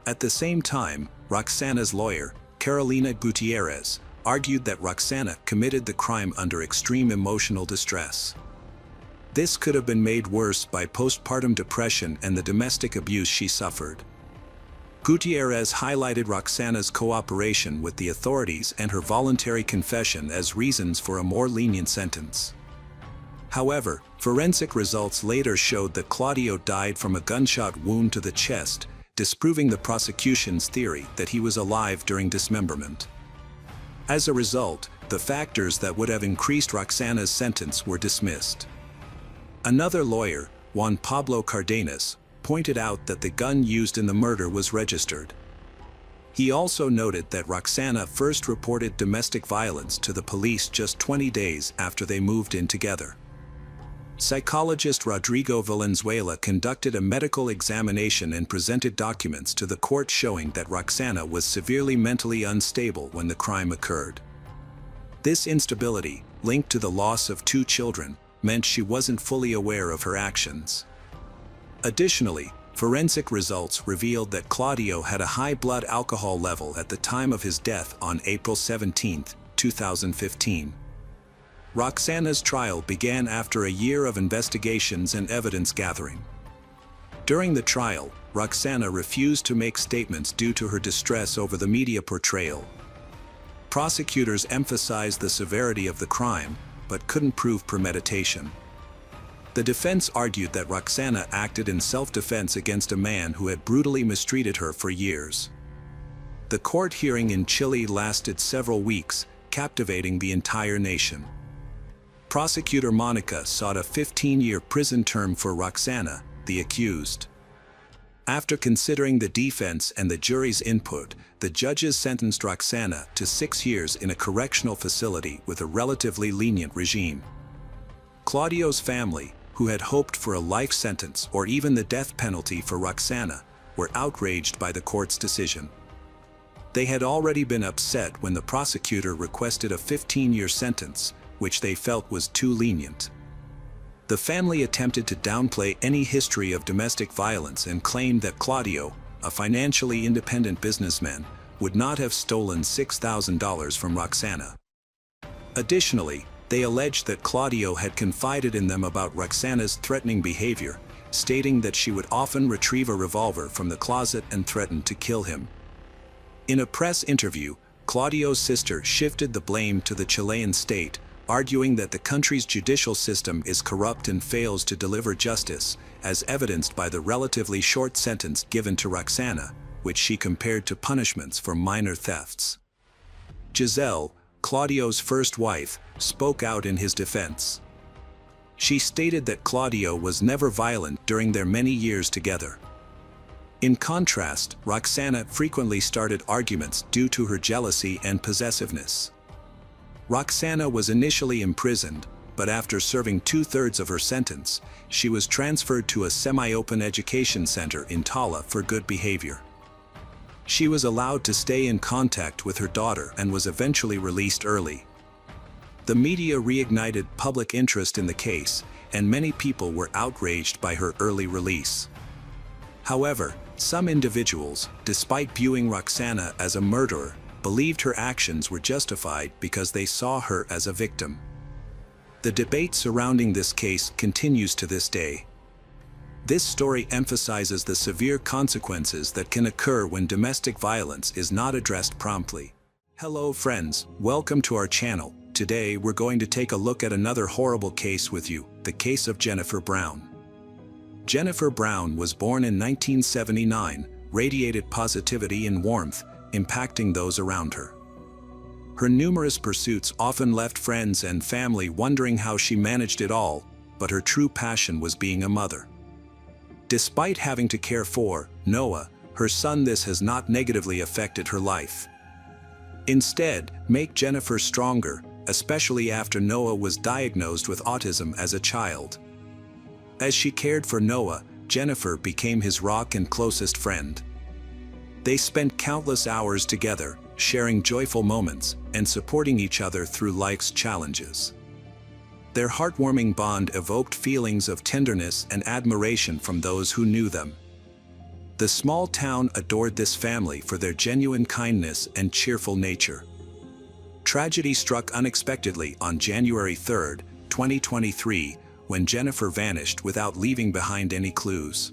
At the same time, Roxana's lawyer, Carolina Gutierrez, argued that Roxana committed the crime under extreme emotional distress. This could have been made worse by postpartum depression and the domestic abuse she suffered. Gutierrez highlighted Roxana's cooperation with the authorities and her voluntary confession as reasons for a more lenient sentence. However, forensic results later showed that Claudio died from a gunshot wound to the chest, disproving the prosecution's theory that he was alive during dismemberment. As a result, the factors that would have increased Roxana's sentence were dismissed. Another lawyer, Juan Pablo Cardenas, pointed out that the gun used in the murder was registered. He also noted that Roxana first reported domestic violence to the police just 20 days after they moved in together. Psychologist Rodrigo Valenzuela conducted a medical examination and presented documents to the court showing that Roxana was severely mentally unstable when the crime occurred. This instability, linked to the loss of 2 children, meant she wasn't fully aware of her actions. Additionally, forensic results revealed that Claudio had a high blood alcohol level at the time of his death on April 17, 2015. Roxana's trial began after a year of investigations and evidence gathering. During the trial, Roxana refused to make statements due to her distress over the media portrayal. Prosecutors emphasized the severity of the crime, but couldn't prove premeditation. The defense argued that Roxana acted in self-defense against a man who had brutally mistreated her for years. The court hearing in Chile lasted several weeks, captivating the entire nation. Prosecutor Monica sought a 15-year prison term for Roxana, the accused. After considering the defense and the jury's input, the judges sentenced Roxana to 6 years in a correctional facility with a relatively lenient regime. Claudio's family, who had hoped for a life sentence or even the death penalty for Roxana, were outraged by the court's decision. They had already been upset when the prosecutor requested a 15-year sentence, which they felt was too lenient. The family attempted to downplay any history of domestic violence and claimed that Claudio, a financially independent businessman, would not have stolen $6,000 from Roxana. Additionally, they alleged that Claudio had confided in them about Roxana's threatening behavior, stating that she would often retrieve a revolver from the closet and threaten to kill him. In a press interview, Claudio's sister shifted the blame to the Chilean state, arguing that the country's judicial system is corrupt and fails to deliver justice, as evidenced by the relatively short sentence given to Roxana, which she compared to punishments for minor thefts. Giselle, Claudio's first wife, spoke out in his defense. She stated that Claudio was never violent during their many years together. In contrast, Roxana frequently started arguments due to her jealousy and possessiveness. Roxana was initially imprisoned, but after serving 2/3 of her sentence, she was transferred to a semi-open education center in Tala for good behavior. She was allowed to stay in contact with her daughter and was eventually released early. The media reignited public interest in the case, and many people were outraged by her early release. However, some individuals, despite viewing Roxana as a murderer, believed her actions were justified because they saw her as a victim. The debate surrounding this case continues to this day. This story emphasizes the severe consequences that can occur when domestic violence is not addressed promptly. Hello friends, welcome to our channel. Today we're going to take a look at another horrible case with you, the case of Jennifer Brown. Jennifer Brown was born in 1979, radiated positivity and warmth, impacting those around her. Her numerous pursuits often left friends and family wondering how she managed it all, but her true passion was being a mother. Despite having to care for Noah, her son, this has not negatively affected her life. Instead, make Jennifer stronger, especially after Noah was diagnosed with autism as a child. As she cared for Noah, Jennifer became his rock and closest friend. They spent countless hours together, sharing joyful moments and supporting each other through life's challenges. Their heartwarming bond evoked feelings of tenderness and admiration from those who knew them. The small town adored this family for their genuine kindness and cheerful nature. Tragedy struck unexpectedly on January 3, 2023, when Jennifer vanished without leaving behind any clues.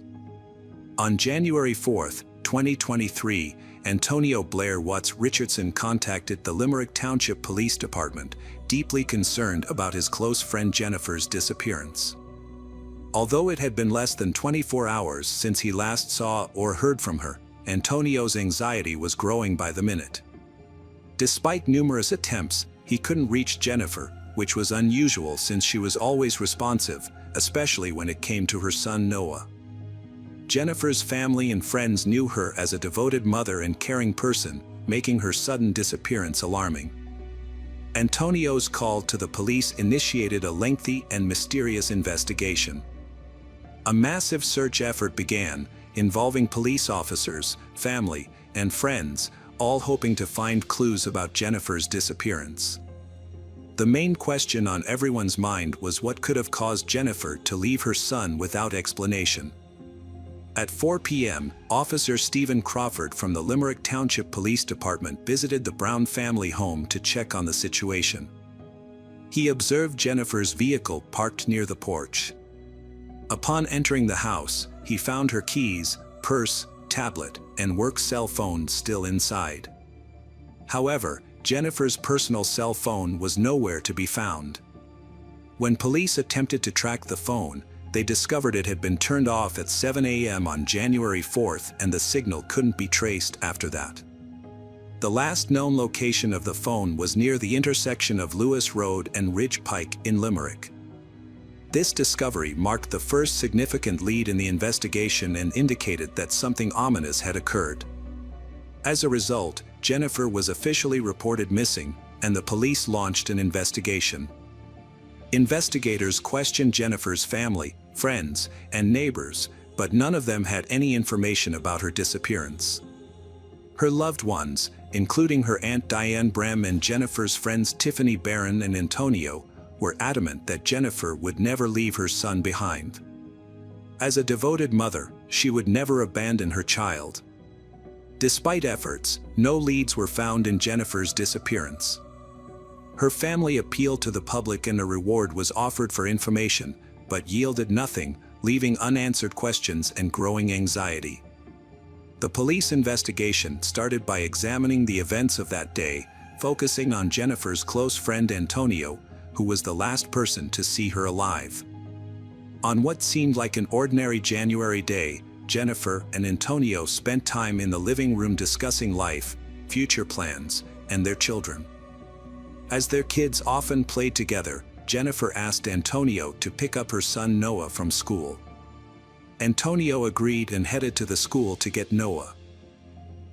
On January 4, 2023, Antonio Blair Watts Richardson contacted the Limerick Township Police Department, deeply concerned about his close friend Jennifer's disappearance. Although it had been less than 24 hours since he last saw or heard from her, Antonio's anxiety was growing by the minute. Despite numerous attempts, he couldn't reach Jennifer, which was unusual since she was always responsive, especially when it came to her son Noah. Jennifer's family and friends knew her as a devoted mother and caring person, making her sudden disappearance alarming. Antonio's call to the police initiated a lengthy and mysterious investigation. A massive search effort began, involving police officers, family, and friends, all hoping to find clues about Jennifer's disappearance. The main question on everyone's mind was what could have caused Jennifer to leave her son without explanation. At 4 p.m., Officer Stephen Crawford from the Limerick Township Police Department visited the Brown family home to check on the situation. He observed Jennifer's vehicle parked near the porch. Upon entering the house, he found her keys, purse, tablet, and work cell phone still inside. However, Jennifer's personal cell phone was nowhere to be found. When police attempted to track the phone, they discovered it had been turned off at 7 a.m. on January 4th, and the signal couldn't be traced after that. The last known location of the phone was near the intersection of Lewis Road and Ridge Pike in Limerick. This discovery marked the first significant lead in the investigation and indicated that something ominous had occurred. As a result, Jennifer was officially reported missing, and the police launched an investigation. Investigators questioned Jennifer's family, friends, and neighbors, but none of them had any information about her disappearance. Her loved ones, including her Aunt Diane Brem and Jennifer's friends Tiffany Barron and Antonio, were adamant that Jennifer would never leave her son behind. As a devoted mother, she would never abandon her child. Despite efforts, no leads were found in Jennifer's disappearance. Her family appealed to the public and a reward was offered for information, but yielded nothing, leaving unanswered questions and growing anxiety. The police investigation started by examining the events of that day, focusing on Jennifer's close friend Antonio, who was the last person to see her alive. On what seemed like an ordinary January day, Jennifer and Antonio spent time in the living room discussing life, future plans, and their children. As their kids often played together, Jennifer asked Antonio to pick up her son Noah from school. Antonio agreed and headed to the school to get Noah.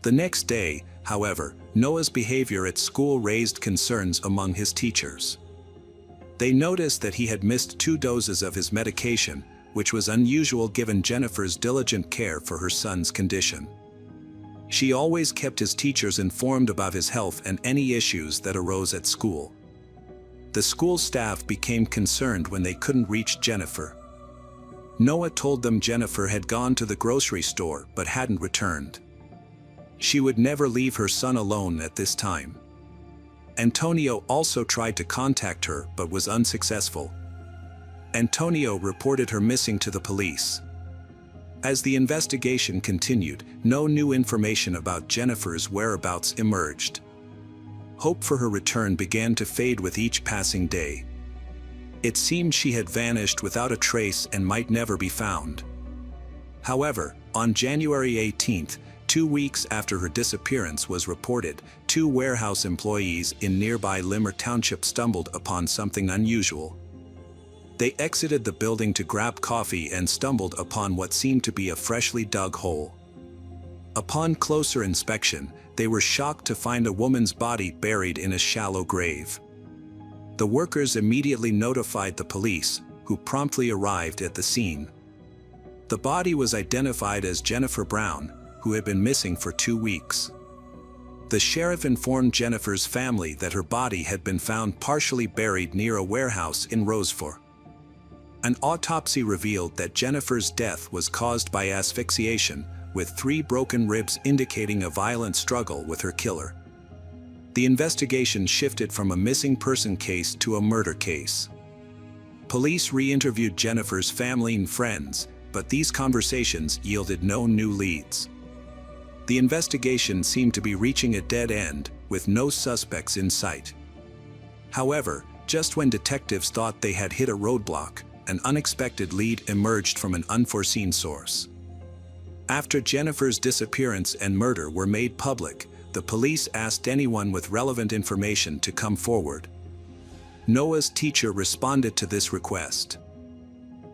The next day, however, Noah's behavior at school raised concerns among his teachers. They noticed that he had missed 2 doses of his medication, which was unusual given Jennifer's diligent care for her son's condition. She always kept his teachers informed about his health and any issues that arose at school. The school staff became concerned when they couldn't reach Jennifer. Noah told them Jennifer had gone to the grocery store but hadn't returned. She would never leave her son alone at this time. Antonio also tried to contact her but was unsuccessful. Antonio reported her missing to the police. As the investigation continued, no new information about Jennifer's whereabouts emerged. Hope for her return began to fade with each passing day. It seemed she had vanished without a trace and might never be found. However, on January 18th, 2 weeks after her disappearance was reported, 2 warehouse employees in nearby Limmer Township stumbled upon something unusual. They exited the building to grab coffee and stumbled upon what seemed to be a freshly dug hole. Upon closer inspection, they were shocked to find a woman's body buried in a shallow grave. The workers immediately notified the police, who promptly arrived at the scene. The body was identified as Jennifer Brown, who had been missing for 2 weeks. The sheriff informed Jennifer's family that her body had been found partially buried near a warehouse in Rosefort. An autopsy revealed that Jennifer's death was caused by asphyxiation, with 3 broken ribs indicating a violent struggle with her killer. The investigation shifted from a missing person case to a murder case. Police re-interviewed Jennifer's family and friends, but these conversations yielded no new leads. The investigation seemed to be reaching a dead end, with no suspects in sight. However, just when detectives thought they had hit a roadblock, an unexpected lead emerged from an unforeseen source. After Jennifer's disappearance and murder were made public, the police asked anyone with relevant information to come forward. Noah's teacher responded to this request.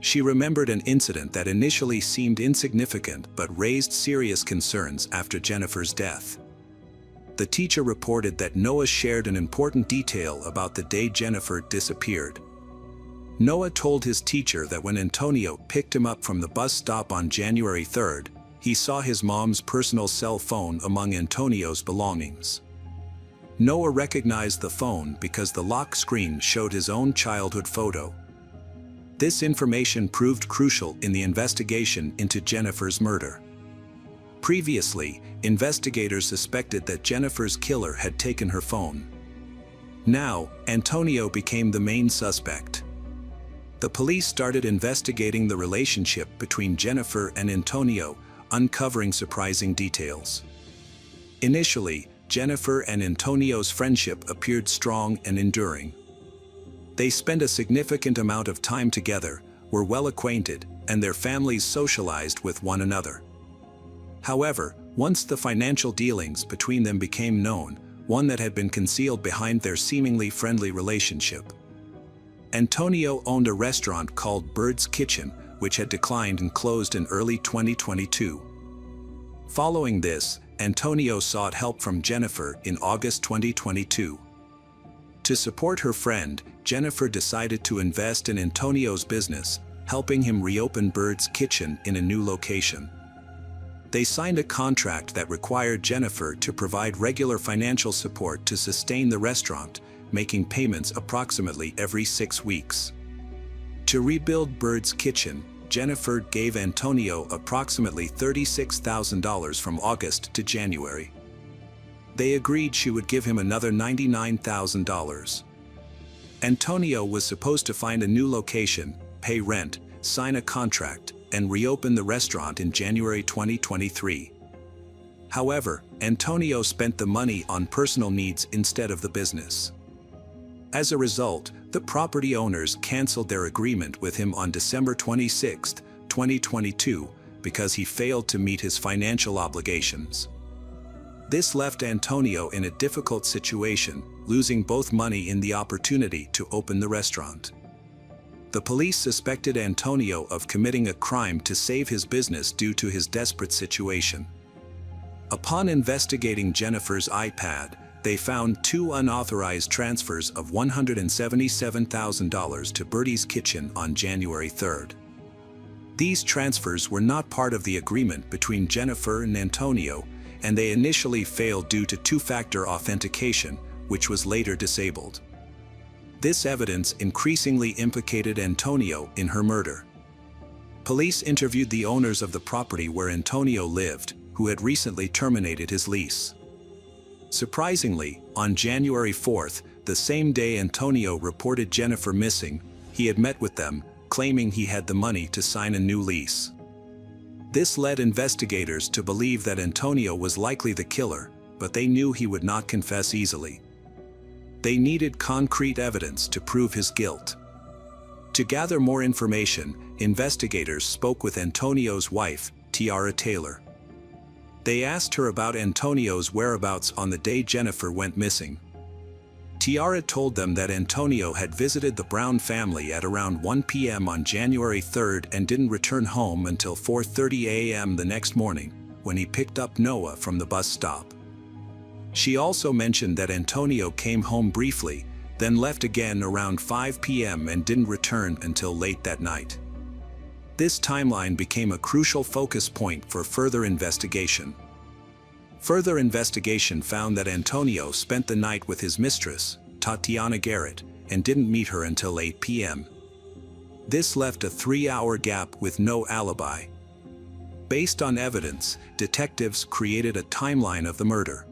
She remembered an incident that initially seemed insignificant but raised serious concerns after Jennifer's death. The teacher reported that Noah shared an important detail about the day Jennifer disappeared. Noah told his teacher that when Antonio picked him up from the bus stop on January 3rd, he saw his mom's personal cell phone among Antonio's belongings. Noah recognized the phone because the lock screen showed his own childhood photo. This information proved crucial in the investigation into Jennifer's murder. Previously, investigators suspected that Jennifer's killer had taken her phone. Now, Antonio became the main suspect. The police started investigating the relationship between Jennifer and Antonio, uncovering surprising details. Initially, Jennifer and Antonio's friendship appeared strong and enduring. They spent a significant amount of time together, were well acquainted, and their families socialized with one another. However, once the financial dealings between them became known, one that had been concealed behind their seemingly friendly relationship. Antonio owned a restaurant called Bird's Kitchen, which had declined and closed in early 2022. Following this, Antonio sought help from Jennifer in August 2022. To support her friend, Jennifer decided to invest in Antonio's business, helping him reopen Bird's Kitchen in a new location. They signed a contract that required Jennifer to provide regular financial support to sustain the restaurant, making payments approximately every 6 weeks. To rebuild Bird's Kitchen, Jennifer gave Antonio approximately $36,000 from August to January. They agreed she would give him another $99,000. Antonio was supposed to find a new location, pay rent, sign a contract, and reopen the restaurant in January 2023. However, Antonio spent the money on personal needs instead of the business. As a result, the property owners canceled their agreement with him on December 26, 2022, because he failed to meet his financial obligations. This left Antonio in a difficult situation, losing both money and the opportunity to open the restaurant. The police suspected Antonio of committing a crime to save his business due to his desperate situation. Upon investigating Jennifer's iPad, they found 2 unauthorized transfers of $177,000 to Bird's Kitchen on January 3rd. These transfers were not part of the agreement between Jennifer and Antonio, and they initially failed due to two-factor authentication, which was later disabled. This evidence increasingly implicated Antonio in her murder. Police interviewed the owners of the property where Antonio lived, who had recently terminated his lease. Surprisingly, on January 4th, the same day Antonio reported Jennifer missing, he had met with them, claiming he had the money to sign a new lease. This led investigators to believe that Antonio was likely the killer, but they knew he would not confess easily. They needed concrete evidence to prove his guilt. To gather more information, investigators spoke with Antonio's wife, Tiara Taylor. They asked her about Antonio's whereabouts on the day Jennifer went missing. Tiara told them that Antonio had visited the Brown family at around 1 p.m. on January 3rd and didn't return home until 4:30 a.m. the next morning, when he picked up Noah from the bus stop. She also mentioned that Antonio came home briefly, then left again around 5 p.m. and didn't return until late that night. This timeline became a crucial focus point for further investigation. Further investigation found that Antonio spent the night with his mistress, Tatiana Garrett, and didn't meet her until 8 p.m. This left a 3-hour gap with no alibi. Based on evidence, detectives created a timeline of the murder.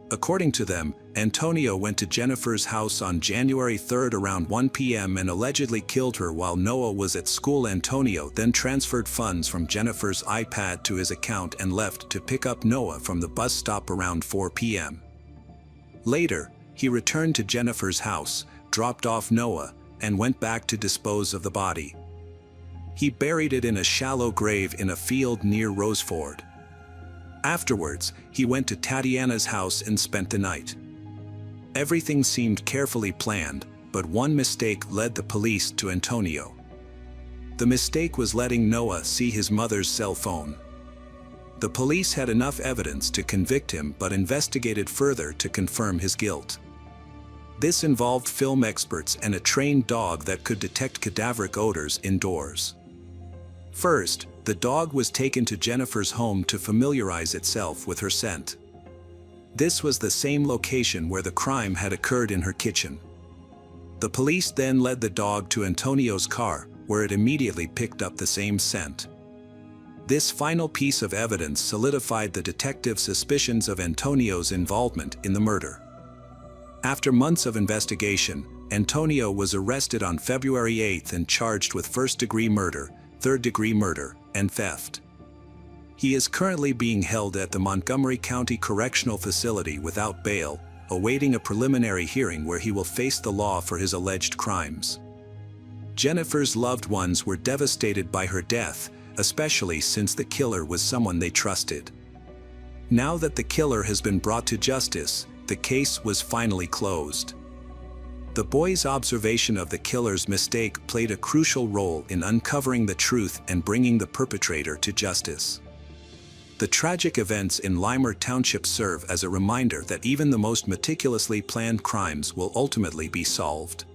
According to them, Antonio went to Jennifer's house on January 3rd around 1 p.m. and allegedly killed her while Noah was at school. Antonio then transferred funds from Jennifer's iPad to his account and left to pick up Noah from the bus stop around 4 p.m. Later, he returned to Jennifer's house, dropped off Noah, and went back to dispose of the body. He buried it in a shallow grave in a field near Roseford. Afterwards, he went to Tatiana's house and spent the night. Everything seemed carefully planned, but one mistake led the police to Antonio. The mistake was letting Noah see his mother's cell phone. The police had enough evidence to convict him but investigated further to confirm his guilt. This involved film experts and a trained dog that could detect cadaveric odors indoors. First, the dog was taken to Jennifer's home to familiarize itself with her scent. This was the same location where the crime had occurred, in her kitchen. The police then led the dog to Antonio's car, where it immediately picked up the same scent. This final piece of evidence solidified the detective's suspicions of Antonio's involvement in the murder. After months of investigation, Antonio was arrested on February 8 and charged with first-degree murder, third-degree murder, and theft. He is currently being held at the Montgomery County Correctional Facility without bail, awaiting a preliminary hearing where he will face the law for his alleged crimes. Jennifer's loved ones were devastated by her death, especially since the killer was someone they trusted. Now that the killer has been brought to justice, the case was finally closed. The boy's observation of the killer's mistake played a crucial role in uncovering the truth and bringing the perpetrator to justice. The tragic events in Limer Township serve as a reminder that even the most meticulously planned crimes will ultimately be solved.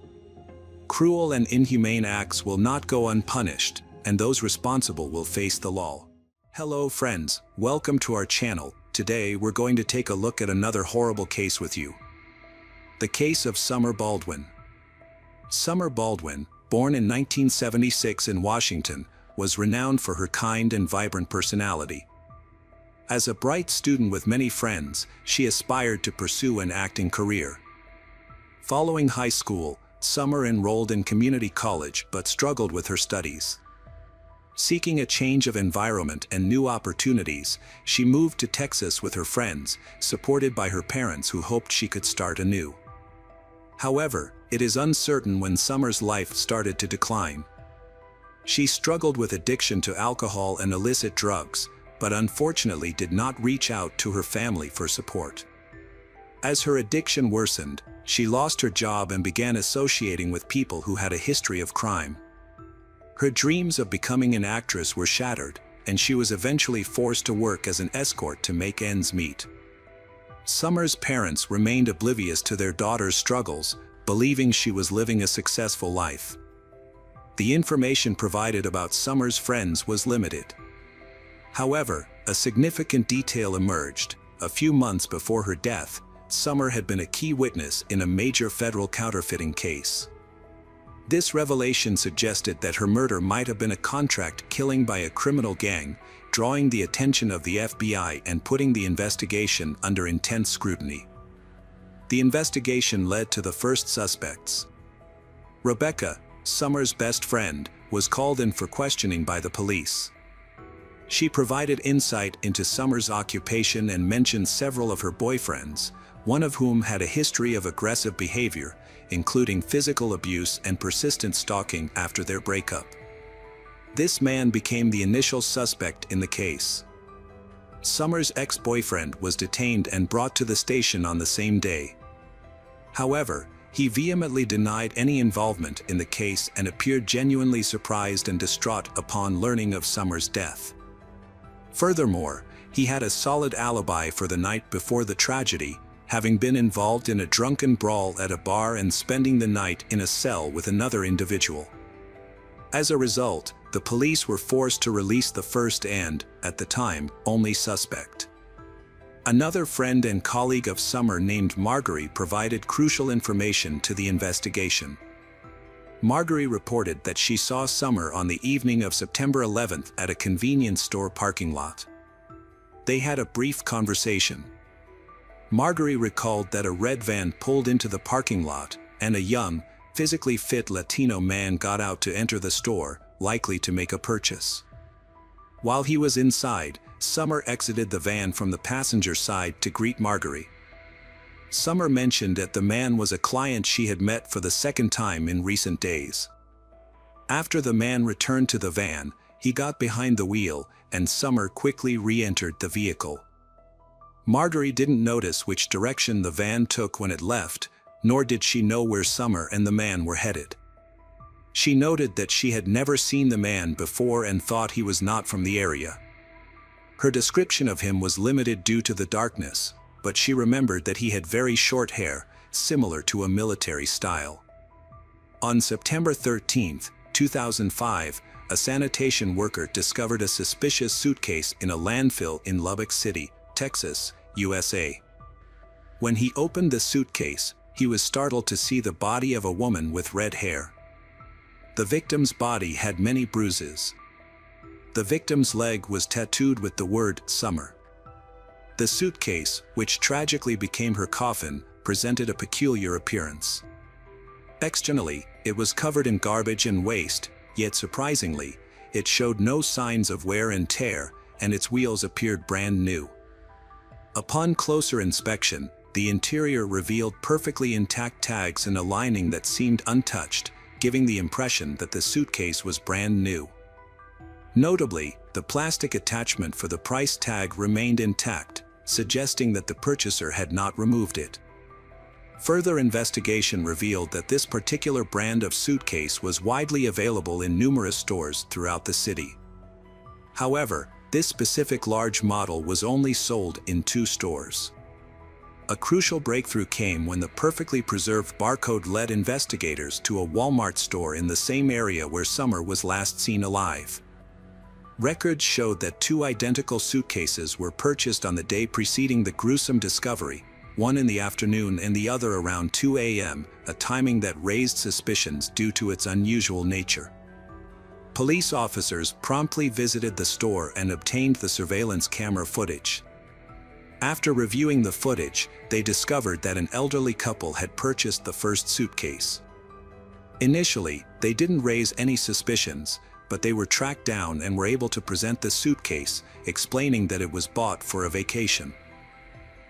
Cruel and inhumane acts will not go unpunished, and those responsible will face the law. Hello friends, welcome to our channel. Today we're going to take a look at another horrible case with you. The case of Summer Baldwin. Summer Baldwin, born in 1976 in Washington, was renowned for her kind and vibrant personality. As a bright student with many friends, she aspired to pursue an acting career. Following high school, Summer enrolled in community college but struggled with her studies. Seeking a change of environment and new opportunities, she moved to Texas with her friends, supported by her parents who hoped she could start anew. However, it is uncertain when Summer's life started to decline. She struggled with addiction to alcohol and illicit drugs, but unfortunately did not reach out to her family for support. As her addiction worsened, she lost her job and began associating with people who had a history of crime. Her dreams of becoming an actress were shattered, and she was eventually forced to work as an escort to make ends meet. Summer's parents remained oblivious to their daughter's struggles, believing she was living a successful life. The information provided about Summer's friends was limited. However, a significant detail emerged. A few months before her death, Summer had been a key witness in a major federal counterfeiting case. This revelation suggested that her murder might have been a contract killing by a criminal gang, drawing the attention of the FBI and putting the investigation under intense scrutiny. The investigation led to the first suspects. Rebecca, Summer's best friend, was called in for questioning by the police. She provided insight into Summer's occupation and mentioned several of her boyfriends, one of whom had a history of aggressive behavior, including physical abuse and persistent stalking after their breakup. This man became the initial suspect in the case. Summer's ex-boyfriend was detained and brought to the station on the same day. However, he vehemently denied any involvement in the case and appeared genuinely surprised and distraught upon learning of Summer's death. Furthermore, he had a solid alibi for the night before the tragedy, having been involved in a drunken brawl at a bar and spending the night in a cell with another individual. As a result, the police were forced to release the first and, at the time, only suspect. Another friend and colleague of Summer named Marguerite provided crucial information to the investigation. Marguerite reported that she saw Summer on the evening of September 11th at a convenience store parking lot. They had a brief conversation. Marguerite recalled that a red van pulled into the parking lot, and a young, physically fit Latino man got out to enter the store, likely to make a purchase. While he was inside, Summer exited the van from the passenger side to greet Marguerite. Summer mentioned that the man was a client she had met for the second time in recent days. After the man returned to the van, he got behind the wheel, and Summer quickly re-entered the vehicle. Marguerite didn't notice which direction the van took when it left, nor did she know where Summer and the man were headed. She noted that she had never seen the man before and thought he was not from the area. Her description of him was limited due to the darkness, but she remembered that he had very short hair, similar to a military style. On September 13, 2005, a sanitation worker discovered a suspicious suitcase in a landfill in Lubbock City, Texas, USA. When he opened the suitcase, he was startled to see the body of a woman with red hair. The victim's body had many bruises. The victim's leg was tattooed with the word Summer. The suitcase, which tragically became her coffin, presented a peculiar appearance. Externally, it was covered in garbage and waste, yet surprisingly, it showed no signs of wear and tear, and its wheels appeared brand new. Upon closer inspection, the interior revealed perfectly intact tags and a lining that seemed untouched, giving the impression that the suitcase was brand new. Notably, the plastic attachment for the price tag remained intact, suggesting that the purchaser had not removed it. Further investigation revealed that this particular brand of suitcase was widely available in numerous stores throughout the city. However, this specific large model was only sold in 2 stores. A crucial breakthrough came when the perfectly preserved barcode led investigators to a Walmart store in the same area where Summer was last seen alive. Records showed that 2 identical suitcases were purchased on the day preceding the gruesome discovery, one in the afternoon and the other around 2 a.m., a timing that raised suspicions due to its unusual nature. Police officers promptly visited the store and obtained the surveillance camera footage. After reviewing the footage, they discovered that an elderly couple had purchased the first suitcase. Initially, they didn't raise any suspicions, but they were tracked down and were able to present the suitcase, explaining that it was bought for a vacation.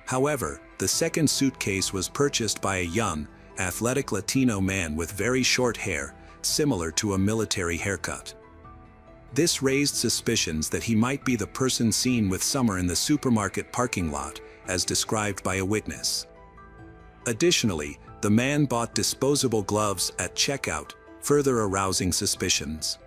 However, the second suitcase was purchased by a young, athletic Latino man with very short hair, similar to a military haircut. This raised suspicions that he might be the person seen with Summer in the supermarket parking lot, as described by a witness. Additionally, the man bought disposable gloves at checkout, further arousing suspicions.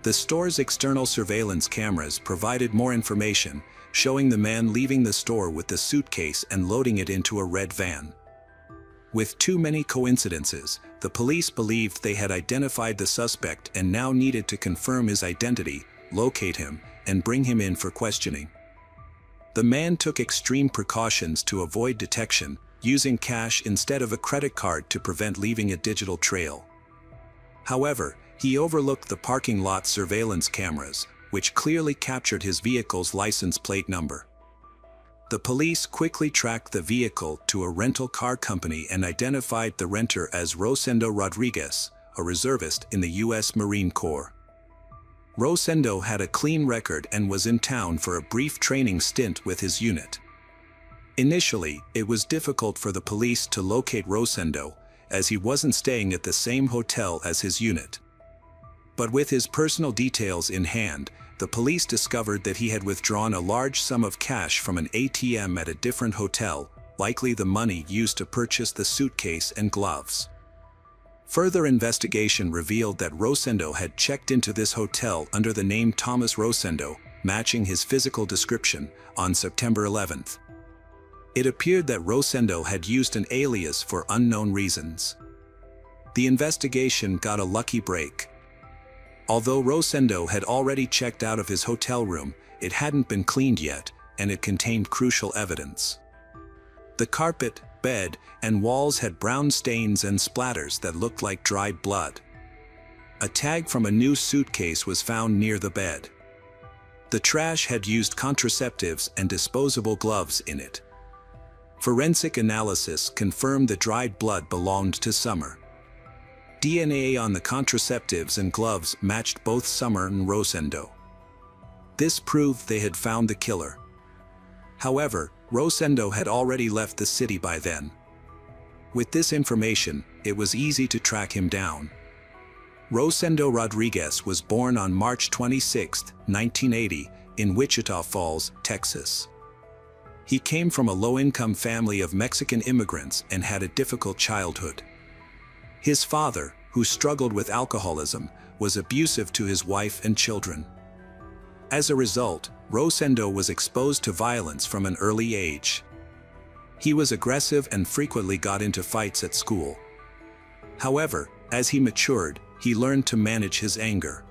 The store's external surveillance cameras provided more information, showing the man leaving the store with the suitcase and loading it into a red van. With too many coincidences, the police believed they had identified the suspect and now needed to confirm his identity, locate him, and bring him in for questioning. The man took extreme precautions to avoid detection, using cash instead of a credit card to prevent leaving a digital trail. However, he overlooked the parking lot surveillance cameras, which clearly captured his vehicle's license plate number. The police quickly tracked the vehicle to a rental car company and identified the renter as Rosendo Rodriguez, a reservist in the U.S. Marine Corps. Rosendo had a clean record and was in town for a brief training stint with his unit. Initially, it was difficult for the police to locate Rosendo, as he wasn't staying at the same hotel as his unit. But with his personal details in hand, the police discovered that he had withdrawn a large sum of cash from an ATM at a different hotel, likely the money used to purchase the suitcase and gloves. Further investigation revealed that Rosendo had checked into this hotel under the name Thomas Rosendo, matching his physical description, on September 11th. It appeared that Rosendo had used an alias for unknown reasons. The investigation got a lucky break. Although Rosendo had already checked out of his hotel room, it hadn't been cleaned yet, and it contained crucial evidence. The carpet, bed, and walls had brown stains and splatters that looked like dried blood. A tag from a new suitcase was found near the bed. The trash had used contraceptives and disposable gloves in it. Forensic analysis confirmed the dried blood belonged to Summer. DNA on the contraceptives and gloves matched both Summer and Rosendo. This proved they had found the killer. However, Rosendo had already left the city by then. With this information, it was easy to track him down. Rosendo Rodriguez was born on March 26, 1980, in Wichita Falls, Texas. He came from a low-income family of Mexican immigrants and had a difficult childhood. His father, who struggled with alcoholism, was abusive to his wife and children. As a result, Rosendo was exposed to violence from an early age. He was aggressive and frequently got into fights at school. However, as he matured, he learned to manage his anger.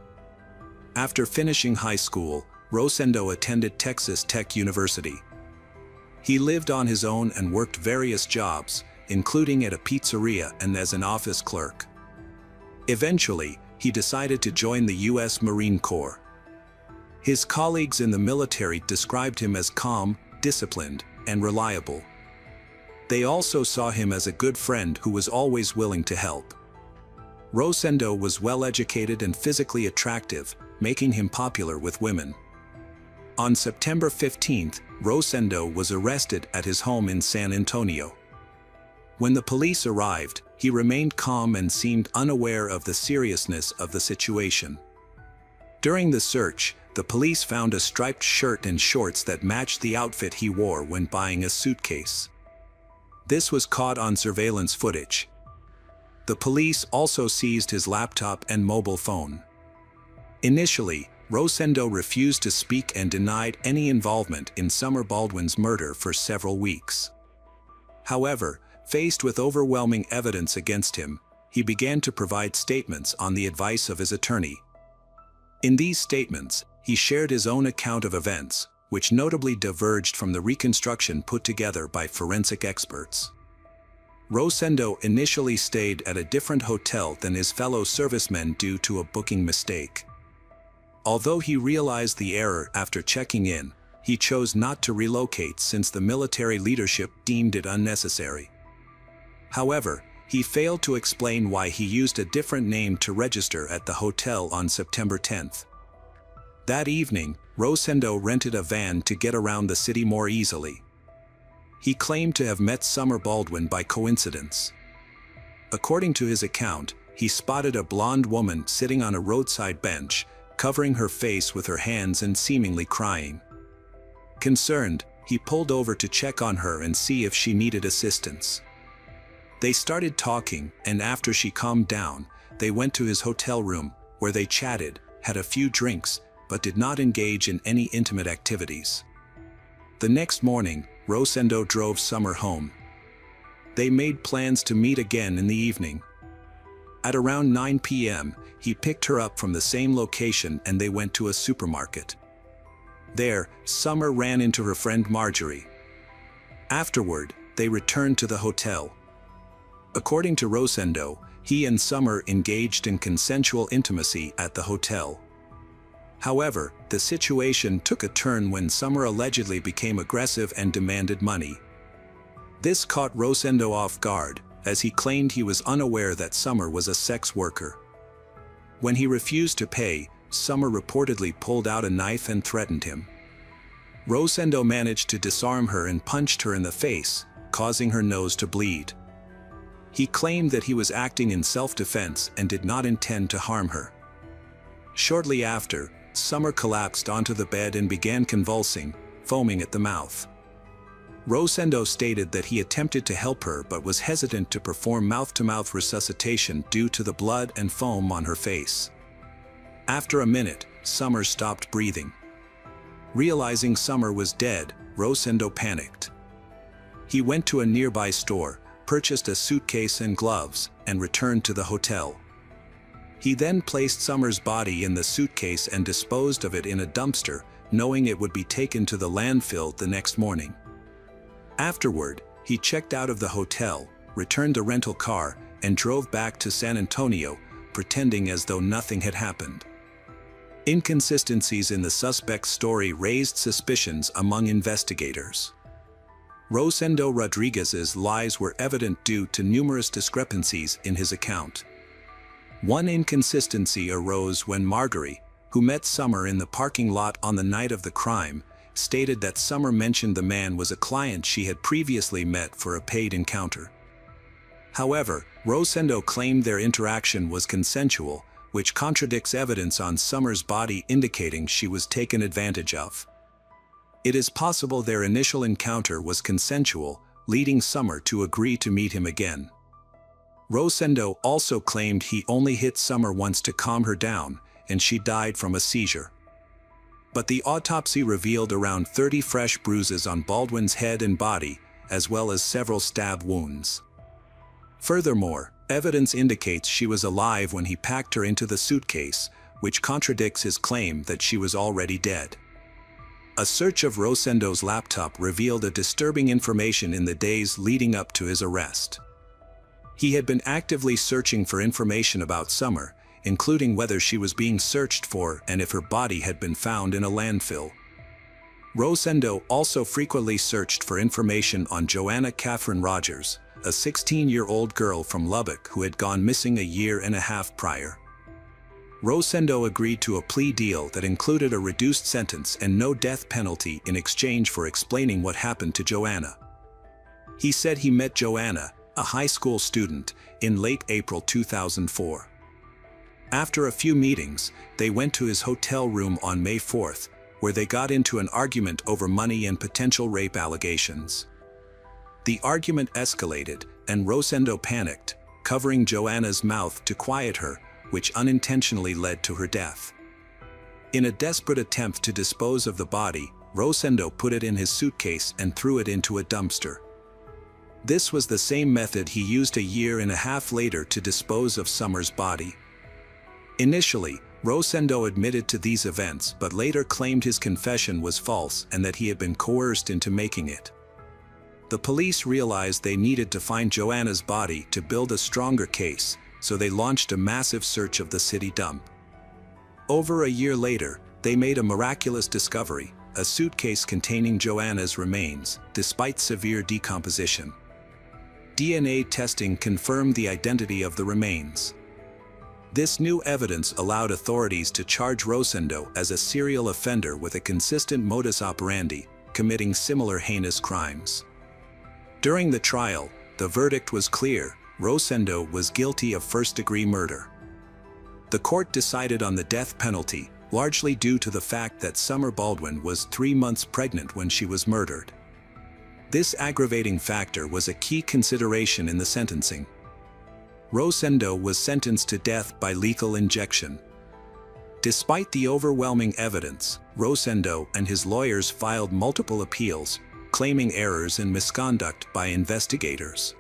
After finishing high school, Rosendo attended Texas Tech University. He lived on his own and worked various jobs, including at a pizzeria and as an office clerk. Eventually, he decided to join the U.S. Marine Corps. His colleagues in the military described him as calm, disciplined, and reliable. They also saw him as a good friend who was always willing to help. Rosendo was well-educated and physically attractive, making him popular with women. On September 15th, Rosendo was arrested at his home in San Antonio. When the police arrived, he remained calm and seemed unaware of the seriousness of the situation. During the search, the police found a striped shirt and shorts that matched the outfit he wore when buying a suitcase. This was caught on surveillance footage. The police also seized his laptop and mobile phone. Initially, Rosendo refused to speak and denied any involvement in Summer Baldwin's murder for several weeks. However, faced with overwhelming evidence against him, he began to provide statements on the advice of his attorney. In these statements, he shared his own account of events, which notably diverged from the reconstruction put together by forensic experts. Rosendo initially stayed at a different hotel than his fellow servicemen due to a booking mistake. Although he realized the error after checking in, he chose not to relocate since the military leadership deemed it unnecessary. However, he failed to explain why he used a different name to register at the hotel on September 10th. That evening, Rosendo rented a van to get around the city more easily. He claimed to have met Summer Baldwin by coincidence. According to his account, he spotted a blonde woman sitting on a roadside bench, covering her face with her hands and seemingly crying. Concerned, he pulled over to check on her and see if she needed assistance. They started talking, and after she calmed down, they went to his hotel room, where they chatted, had a few drinks, but did not engage in any intimate activities. The next morning, Rosendo drove Summer home. They made plans to meet again in the evening. At around 9 p.m., he picked her up from the same location and they went to a supermarket. There, Summer ran into her friend Marjorie. Afterward, they returned to the hotel. According to Rosendo, he and Summer engaged in consensual intimacy at the hotel. However, the situation took a turn when Summer allegedly became aggressive and demanded money. This caught Rosendo off guard, as he claimed he was unaware that Summer was a sex worker. When he refused to pay, Summer reportedly pulled out a knife and threatened him. Rosendo managed to disarm her and punched her in the face, causing her nose to bleed. He claimed that he was acting in self-defense and did not intend to harm her. Shortly after, Summer collapsed onto the bed and began convulsing, foaming at the mouth. Rosendo stated that he attempted to help her but was hesitant to perform mouth-to-mouth resuscitation due to the blood and foam on her face. After a minute, Summer stopped breathing. Realizing Summer was dead, Rosendo panicked. He went to a nearby store, purchased a suitcase and gloves, and returned to the hotel. He then placed Summer's body in the suitcase and disposed of it in a dumpster, knowing it would be taken to the landfill the next morning. Afterward, he checked out of the hotel, returned the rental car, and drove back to San Antonio, pretending as though nothing had happened. Inconsistencies in the suspect's story raised suspicions among investigators. Rosendo Rodriguez's lies were evident due to numerous discrepancies in his account. One inconsistency arose when Marjorie, who met Summer in the parking lot on the night of the crime, stated that Summer mentioned the man was a client she had previously met for a paid encounter. However, Rosendo claimed their interaction was consensual, which contradicts evidence on Summer's body indicating she was taken advantage of. It is possible their initial encounter was consensual, leading Summer to agree to meet him again. Rosendo also claimed he only hit Summer once to calm her down, and she died from a seizure. But the autopsy revealed around 30 fresh bruises on Baldwin's head and body, as well as several stab wounds. Furthermore, evidence indicates she was alive when he packed her into the suitcase, which contradicts his claim that she was already dead. A search of Rosendo's laptop revealed a disturbing information in the days leading up to his arrest. He had been actively searching for information about Summer, including whether she was being searched for and if her body had been found in a landfill. Rosendo also frequently searched for information on Joanna Catherine Rogers, a 16-year-old girl from Lubbock who had gone missing a year and a half prior. Rosendo agreed to a plea deal that included a reduced sentence and no death penalty in exchange for explaining what happened to Joanna. He said he met Joanna, a high school student, in late April 2004. After a few meetings, they went to his hotel room on May 4th, where they got into an argument over money and potential rape allegations. The argument escalated, and Rosendo panicked, covering Joanna's mouth to quiet her, which unintentionally led to her death. In a desperate attempt to dispose of the body, Rosendo put it in his suitcase and threw it into a dumpster. This was the same method he used a year and a half later to dispose of Summer's body. Initially, Rosendo admitted to these events but later claimed his confession was false and that he had been coerced into making it. The police realized they needed to find Joanna's body to build a stronger case, so they launched a massive search of the city dump. Over a year later, they made a miraculous discovery, a suitcase containing Joanna's remains, despite severe decomposition. DNA testing confirmed the identity of the remains. This new evidence allowed authorities to charge Rosendo as a serial offender with a consistent modus operandi, committing similar heinous crimes. During the trial, the verdict was clear: Rosendo was guilty of first-degree murder. The court decided on the death penalty, largely due to the fact that Summer Baldwin was 3 months pregnant when she was murdered. This aggravating factor was a key consideration in the sentencing. Rosendo was sentenced to death by lethal injection. Despite the overwhelming evidence, Rosendo and his lawyers filed multiple appeals, claiming errors and misconduct by investigators.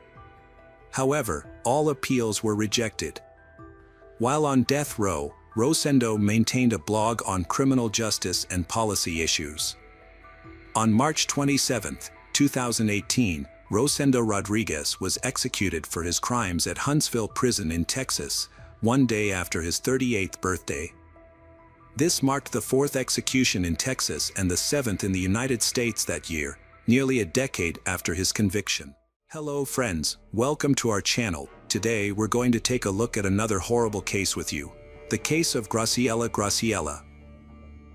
However, all appeals were rejected. While on death row, Rosendo maintained a blog on criminal justice and policy issues. On March 27, 2018, Rosendo Rodriguez was executed for his crimes at Huntsville Prison in Texas, one day after his 38th birthday. This marked the 4th execution in Texas and the 7th in the United States that year, nearly a decade after his conviction. Hello friends, welcome to our channel. Today we're going to take a look at another horrible case with you. The case of Graciela Graciela.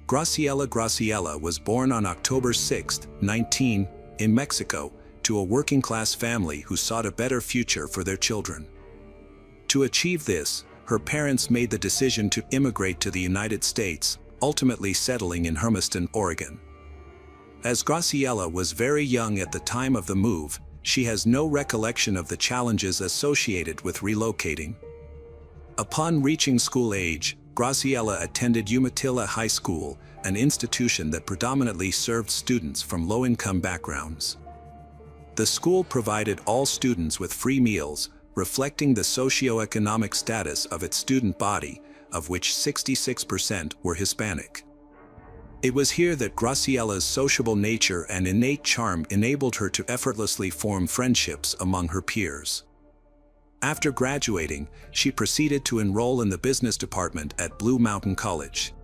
Graciela Graciela was born on October 6, 19, in Mexico, to a working-class family who sought a better future for their children. To achieve this, her parents made the decision to immigrate to the United States, ultimately settling in Hermiston, Oregon. As Graciela was very young at the time of the move, she has no recollection of the challenges associated with relocating. Upon reaching school age, Graciela attended Umatilla High School, an institution that predominantly served students from low-income backgrounds. The school provided all students with free meals, reflecting the socioeconomic status of its student body, of which 66% were Hispanic. It was here that Graciela's sociable nature and innate charm enabled her to effortlessly form friendships among her peers. After graduating, she proceeded to enroll in the business department at Blue Mountain College.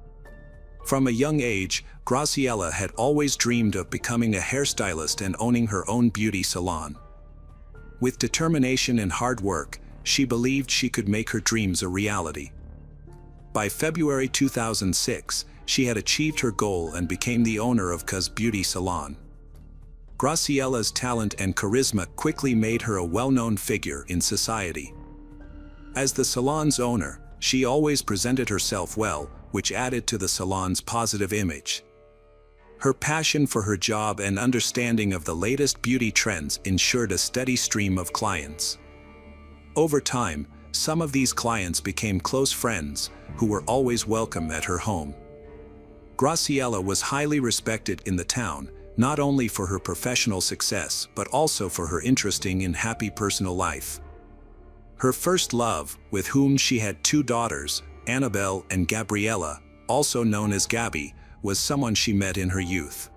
From a young age, Graciela had always dreamed of becoming a hairstylist and owning her own beauty salon. With determination and hard work, she believed she could make her dreams a reality. By February 2006, she had achieved her goal and became the owner of Cuz Beauty Salon. Graciela's talent and charisma quickly made her a well-known figure in society. As the salon's owner, she always presented herself well, which added to the salon's positive image. Her passion for her job and understanding of the latest beauty trends ensured a steady stream of clients. Over time, some of these clients became close friends, who were always welcome at her home. Graciela was highly respected in the town, not only for her professional success but also for her interesting and happy personal life. Her first love, with whom she had 2 daughters, Annabelle and Gabriella, also known as Gabby, was someone she met in her youth.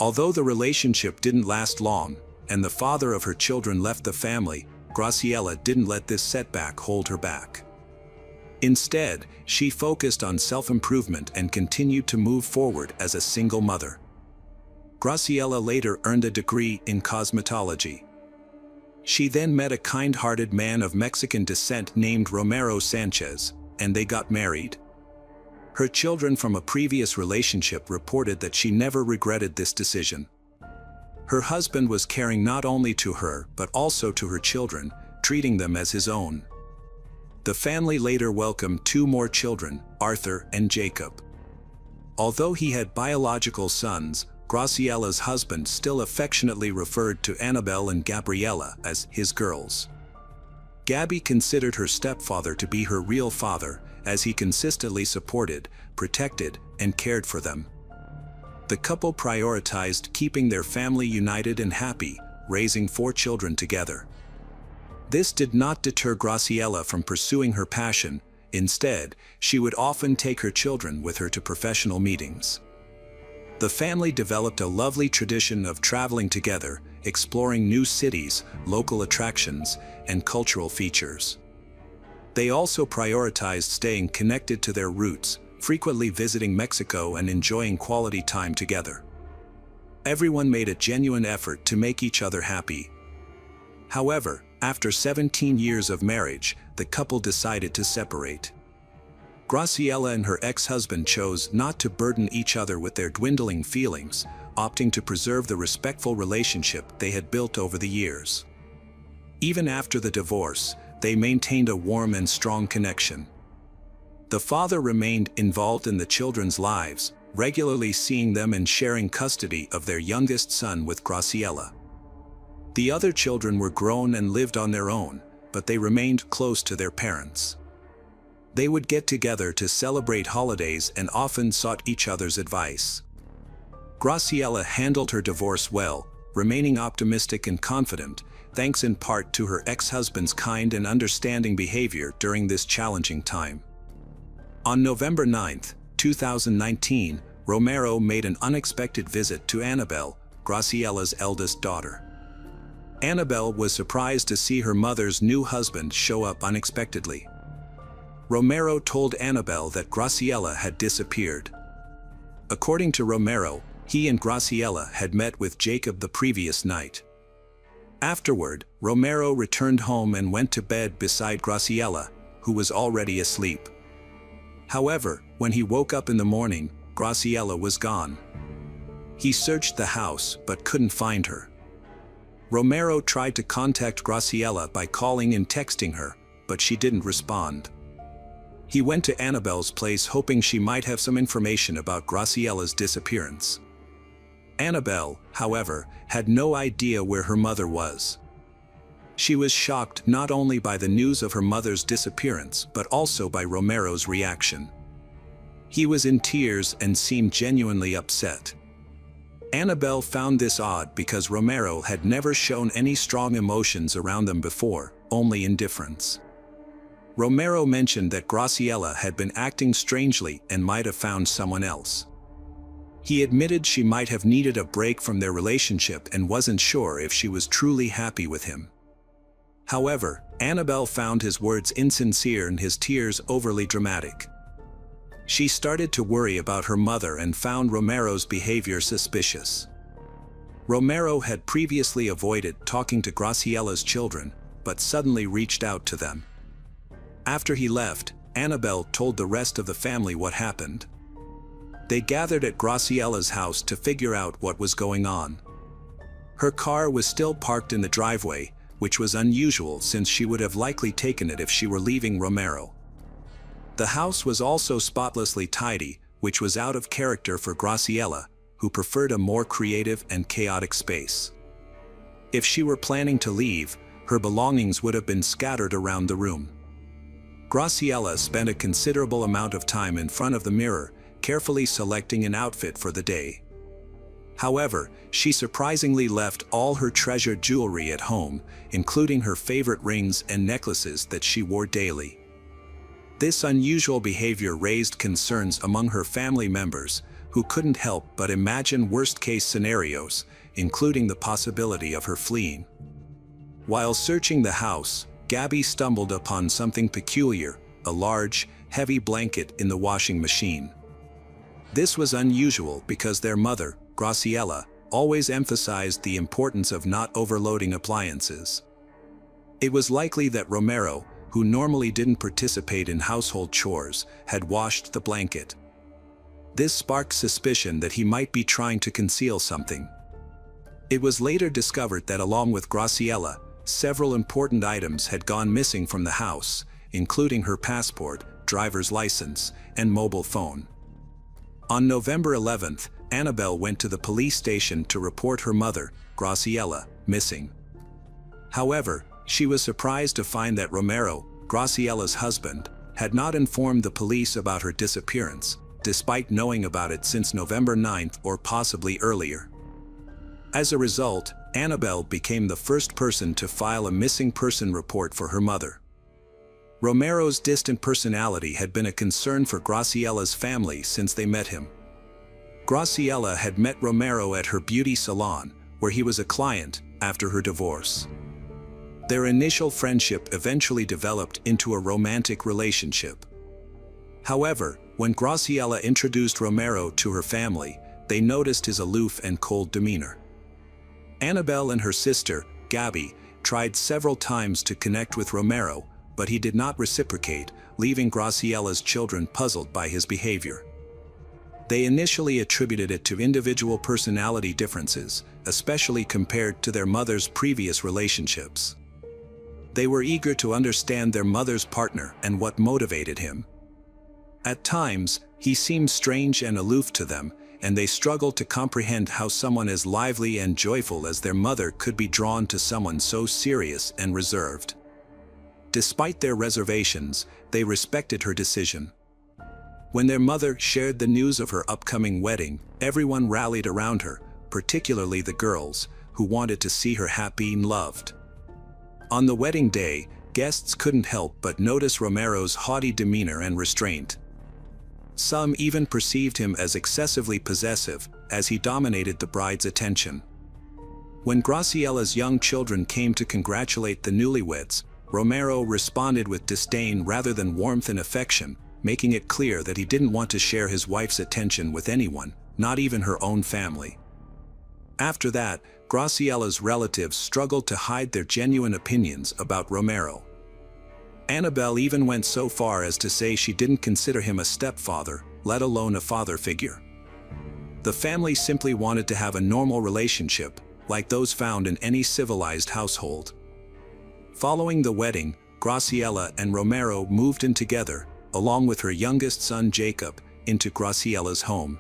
Although the relationship didn't last long, and the father of her children left the family, Graciela didn't let this setback hold her back. Instead, she focused on self-improvement and continued to move forward as a single mother. Graciela later earned a degree in cosmetology. She then met a kind-hearted man of Mexican descent named Romero Sanchez, and they got married. Her children from a previous relationship reported that she never regretted this decision. Her husband was caring not only to her but also to her children, treating them as his own. The family later welcomed 2 more children, Arthur and Jacob. Although he had biological sons, Graciela's husband still affectionately referred to Annabelle and Gabriela as his girls. Gabby considered her stepfather to be her real father, as he consistently supported, protected, and cared for them. The couple prioritized keeping their family united and happy, raising 4 children together. This did not deter Graciela from pursuing her passion. Instead, she would often take her children with her to professional meetings. The family developed a lovely tradition of traveling together, exploring new cities, local attractions, and cultural features. They also prioritized staying connected to their roots, frequently visiting Mexico and enjoying quality time together. Everyone made a genuine effort to make each other happy. However, after 17 years of marriage, the couple decided to separate. Graciela and her ex-husband chose not to burden each other with their dwindling feelings, opting to preserve the respectful relationship they had built over the years. Even after the divorce, they maintained a warm and strong connection. The father remained involved in the children's lives, regularly seeing them and sharing custody of their youngest son with Graciela. The other children were grown and lived on their own, but they remained close to their parents. They would get together to celebrate holidays and often sought each other's advice. Graciela handled her divorce well, remaining optimistic and confident, thanks in part to her ex-husband's kind and understanding behavior during this challenging time. On November 9, 2019, Romero made an unexpected visit to Annabelle, Graciela's eldest daughter. Annabelle was surprised to see her mother's new husband show up unexpectedly. Romero told Annabelle that Graciela had disappeared. According to Romero, he and Graciela had met with Jacob the previous night. Afterward, Romero returned home and went to bed beside Graciela, who was already asleep. However, when he woke up in the morning, Graciela was gone. He searched the house but couldn't find her. Romero tried to contact Graciela by calling and texting her, but she didn't respond. He went to Annabelle's place hoping she might have some information about Graciela's disappearance. Annabelle, however, had no idea where her mother was. She was shocked not only by the news of her mother's disappearance but also by Romero's reaction. He was in tears and seemed genuinely upset. Annabelle found this odd because Romero had never shown any strong emotions around them before, only indifference. Romero mentioned that Graciela had been acting strangely and might have found someone else. He admitted she might have needed a break from their relationship and wasn't sure if she was truly happy with him. However, Annabelle found his words insincere and his tears overly dramatic. She started to worry about her mother and found Romero's behavior suspicious. Romero had previously avoided talking to Graciela's children, but suddenly reached out to them. After he left, Annabelle told the rest of the family what happened. They gathered at Graciela's house to figure out what was going on. Her car was still parked in the driveway, which was unusual since she would have likely taken it if she were leaving Romero. The house was also spotlessly tidy, which was out of character for Graciela, who preferred a more creative and chaotic space. If she were planning to leave, her belongings would have been scattered around the room. Graciela spent a considerable amount of time in front of the mirror, carefully selecting an outfit for the day. However, she surprisingly left all her treasured jewelry at home, including her favorite rings and necklaces that she wore daily. This unusual behavior raised concerns among her family members, who couldn't help but imagine worst-case scenarios, including the possibility of her fleeing. While searching the house, Gabby stumbled upon something peculiar, a large, heavy blanket in the washing machine. This was unusual because their mother, Graciela, always emphasized the importance of not overloading appliances. It was likely that Romero, who normally didn't participate in household chores, had washed the blanket. This sparked suspicion that he might be trying to conceal something. It was later discovered that along with Graciela, several important items had gone missing from the house, including her passport, driver's license, and mobile phone. On November 11th, Annabelle went to the police station to report her mother, Graciela, missing. However, she was surprised to find that Romero, Graciela's husband, had not informed the police about her disappearance, despite knowing about it since November 9th or possibly earlier. As a result, Annabelle became the first person to file a missing person report for her mother. Romero's distant personality had been a concern for Graciela's family since they met him. Graciela had met Romero at her beauty salon, where he was a client, after her divorce. Their initial friendship eventually developed into a romantic relationship. However, when Graciela introduced Romero to her family, they noticed his aloof and cold demeanor. Annabelle and her sister, Gabby, tried several times to connect with Romero, but he did not reciprocate, leaving Graciela's children puzzled by his behavior. They initially attributed it to individual personality differences, especially compared to their mother's previous relationships. They were eager to understand their mother's partner and what motivated him. At times, he seemed strange and aloof to them, and they struggled to comprehend how someone as lively and joyful as their mother could be drawn to someone so serious and reserved. Despite their reservations, they respected her decision. When their mother shared the news of her upcoming wedding, everyone rallied around her, particularly the girls, who wanted to see her happy and loved. On the wedding day, guests couldn't help but notice Romero's haughty demeanor and restraint. Some even perceived him as excessively possessive, as he dominated the bride's attention. When Graciela's young children came to congratulate the newlyweds, Romero responded with disdain rather than warmth and affection, making it clear that he didn't want to share his wife's attention with anyone, not even her own family. After that, Graciela's relatives struggled to hide their genuine opinions about Romero. Annabelle even went so far as to say she didn't consider him a stepfather, let alone a father figure. The family simply wanted to have a normal relationship, like those found in any civilized household. Following the wedding, Graciela and Romero moved in together, along with her youngest son Jacob, into Graciela's home.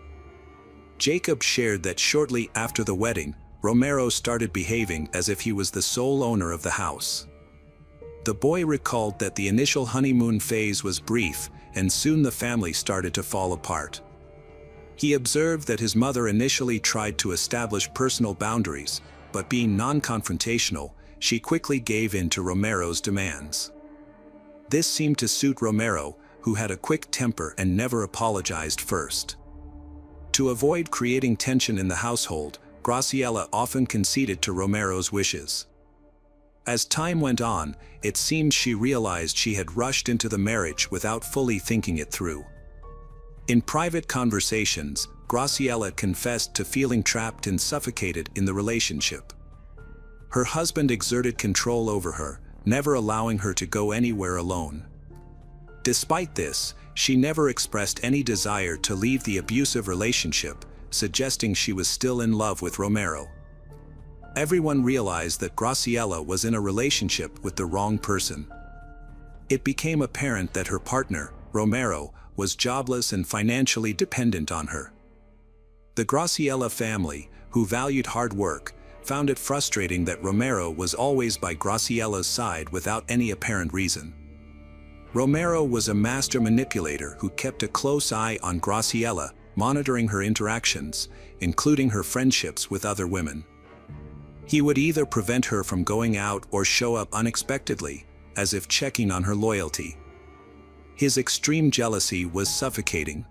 Jacob shared that shortly after the wedding, Romero started behaving as if he was the sole owner of the house. The boy recalled that the initial honeymoon phase was brief, and soon the family started to fall apart. He observed that his mother initially tried to establish personal boundaries, but being non-confrontational, she quickly gave in to Romero's demands. This seemed to suit Romero, who had a quick temper and never apologized first. To avoid creating tension in the household, Graciela often conceded to Romero's wishes. As time went on, it seemed she realized she had rushed into the marriage without fully thinking it through. In private conversations, Graciela confessed to feeling trapped and suffocated in the relationship. Her husband exerted control over her, never allowing her to go anywhere alone. Despite this, she never expressed any desire to leave the abusive relationship, suggesting she was still in love with Romero. Everyone realized that Graciela was in a relationship with the wrong person. It became apparent that her partner, Romero, was jobless and financially dependent on her. The Graciela family, who valued hard work, found it frustrating that Romero was always by Graciela's side without any apparent reason. Romero was a master manipulator who kept a close eye on Graciela, monitoring her interactions, including her friendships with other women. He would either prevent her from going out or show up unexpectedly, as if checking on her loyalty. His extreme jealousy was suffocating.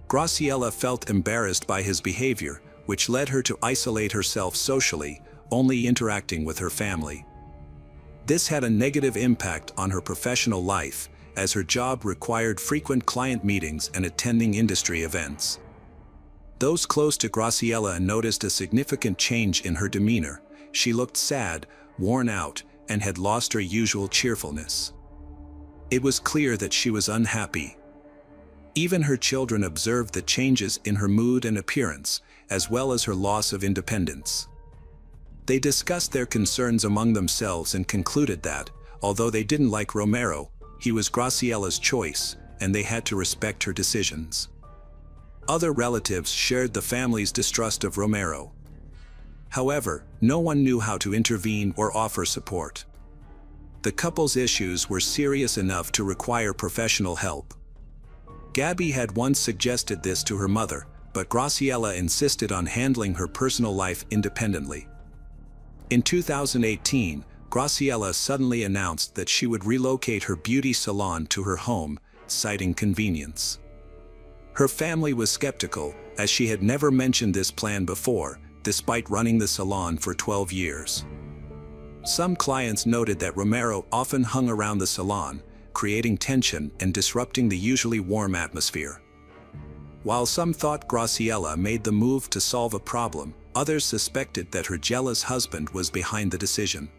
Graciela felt embarrassed by his behavior, which led her to isolate herself socially, only interacting with her family. This had a negative impact on her professional life, as her job required frequent client meetings and attending industry events. Those close to Graciela noticed a significant change in her demeanor. She looked sad, worn out, and had lost her usual cheerfulness. It was clear that she was unhappy. Even her children observed the changes in her mood and appearance, as well as her loss of independence. They discussed their concerns among themselves and concluded that, although they didn't like Romero, he was Graciela's choice, and they had to respect her decisions. Other relatives shared the family's distrust of Romero. However, no one knew how to intervene or offer support. The couple's issues were serious enough to require professional help. Gabby had once suggested this to her mother, but Graciela insisted on handling her personal life independently. In 2018, Graciela suddenly announced that she would relocate her beauty salon to her home, citing convenience. Her family was skeptical, as she had never mentioned this plan before, despite running the salon for 12 years. Some clients noted that Romero often hung around the salon, creating tension and disrupting the usually warm atmosphere. While some thought Graciela made the move to solve a problem, others suspected that her jealous husband was behind the decision.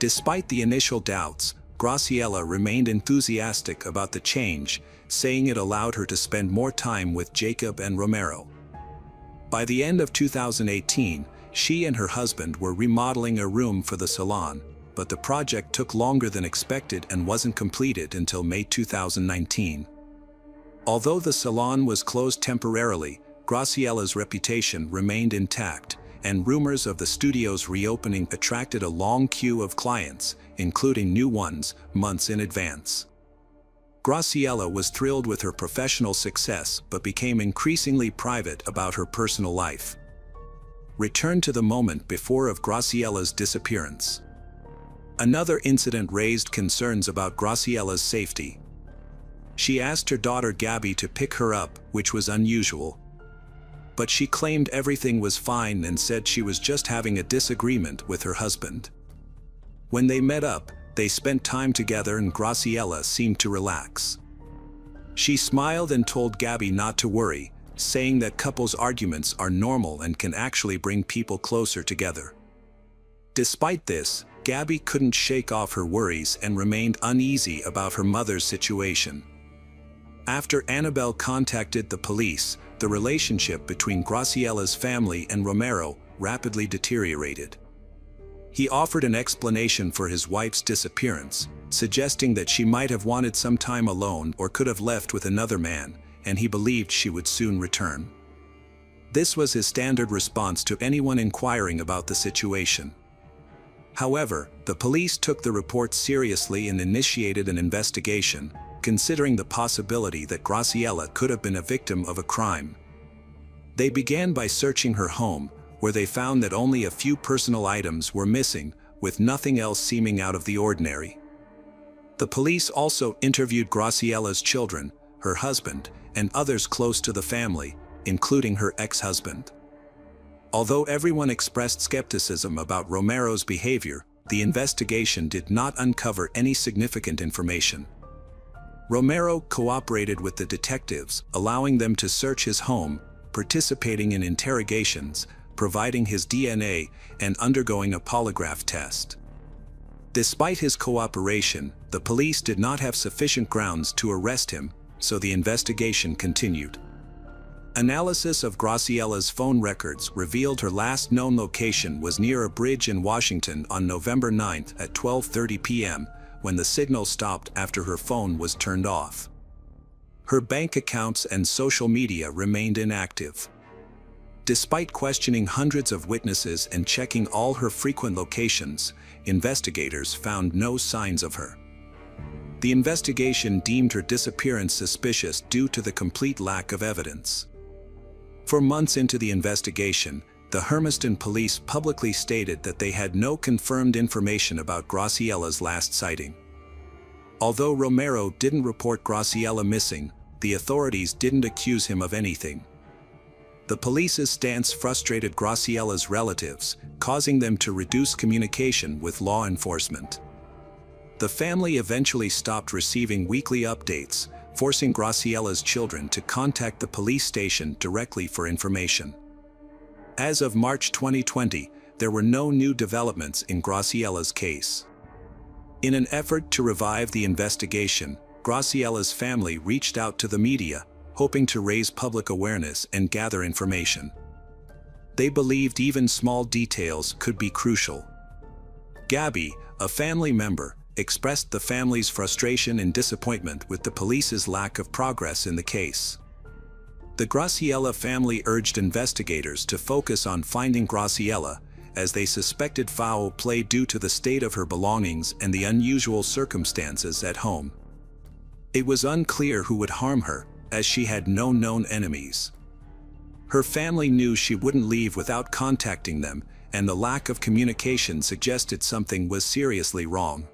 Despite the initial doubts, Graciela remained enthusiastic about the change, saying it allowed her to spend more time with Jacob and Romero. By the end of 2018, she and her husband were remodeling a room for the salon, but the project took longer than expected and wasn't completed until May 2019. Although the salon was closed temporarily, Graciela's reputation remained intact, and rumors of the studio's reopening attracted a long queue of clients, including new ones, months in advance. Graciela was thrilled with her professional success but became increasingly private about her personal life. Return to the moment before of Graciela's disappearance. Another incident raised concerns about Graciela's safety. She asked her daughter Gabby to pick her up, which was unusual. But she claimed everything was fine and said she was just having a disagreement with her husband. When they met up, they spent time together and Graciela seemed to relax. She smiled and told Gabby not to worry, saying that couples' arguments are normal and can actually bring people closer together. Despite this, Gabby couldn't shake off her worries and remained uneasy about her mother's situation. After Annabelle contacted the police, the relationship between Graciela's family and Romero rapidly deteriorated. He offered an explanation for his wife's disappearance, suggesting that she might have wanted some time alone or could have left with another man, and he believed she would soon return. This was his standard response to anyone inquiring about the situation. However, the police took the report seriously and initiated an investigation, considering the possibility that Graciela could have been a victim of a crime. They began by searching her home, where they found that only a few personal items were missing, with nothing else seeming out of the ordinary. The police also interviewed Graciela's children, her husband, and others close to the family, including her ex-husband. Although everyone expressed skepticism about Romero's behavior, the investigation did not uncover any significant information. Romero cooperated with the detectives, allowing them to search his home, participating in interrogations, providing his DNA, and undergoing a polygraph test. Despite his cooperation, the police did not have sufficient grounds to arrest him, so the investigation continued. Analysis of Graciela's phone records revealed her last known location was near a bridge in Washington on November 9 at 12:30 p.m., when the signal stopped after her phone was turned off. Her bank accounts and social media remained inactive. Despite questioning hundreds of witnesses and checking all her frequent locations, investigators found no signs of her. The investigation deemed her disappearance suspicious due to the complete lack of evidence. For months into the investigation, the Hermiston police publicly stated that they had no confirmed information about Graciela's last sighting. Although Romero didn't report Graciela missing, the authorities didn't accuse him of anything. The police's stance frustrated Graciela's relatives, causing them to reduce communication with law enforcement. The family eventually stopped receiving weekly updates, forcing Graciella's children to contact the police station directly for information. As of March 2020, there were no new developments in Graciella's case. In an effort to revive the investigation, Graciella's family reached out to the media, hoping to raise public awareness and gather information. They believed even small details could be crucial. Gabby, a family member, expressed the family's frustration and disappointment with the police's lack of progress in the case. The Graciella family urged investigators to focus on finding Graciella, as they suspected foul play due to the state of her belongings and the unusual circumstances at home. It was unclear who would harm her, as she had no known enemies. Her family knew she wouldn't leave without contacting them, and the lack of communication suggested something was seriously wrong.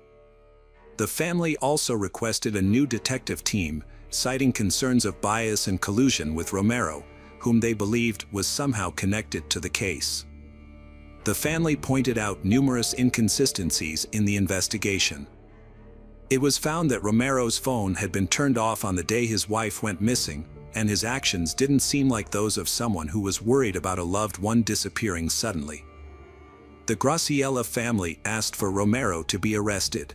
The family also requested a new detective team, citing concerns of bias and collusion with Romero, whom they believed was somehow connected to the case. The family pointed out numerous inconsistencies in the investigation. It was found that Romero's phone had been turned off on the day his wife went missing, and his actions didn't seem like those of someone who was worried about a loved one disappearing suddenly. The Graciella family asked for Romero to be arrested.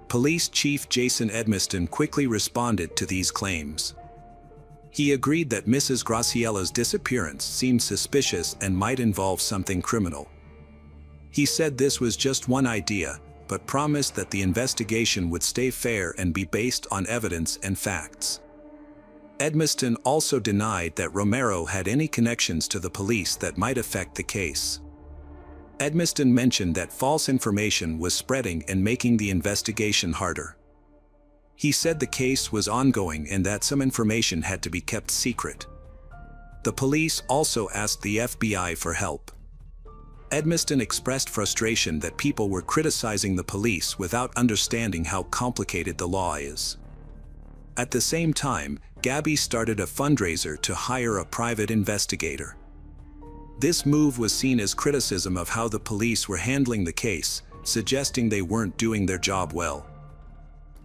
Police Chief Jason Edmiston quickly responded to these claims. He agreed that Mrs. Graciella's disappearance seemed suspicious and might involve something criminal. He said this was just one idea, but promised that the investigation would stay fair and be based on evidence and facts. Edmiston also denied that Romero had any connections to the police that might affect the case. Edmiston mentioned that false information was spreading and making the investigation harder. He said the case was ongoing and that some information had to be kept secret. The police also asked the FBI for help. Edmiston expressed frustration that people were criticizing the police without understanding how complicated the law is. At the same time, Gabby started a fundraiser to hire a private investigator. This move was seen as criticism of how the police were handling the case, suggesting they weren't doing their job well.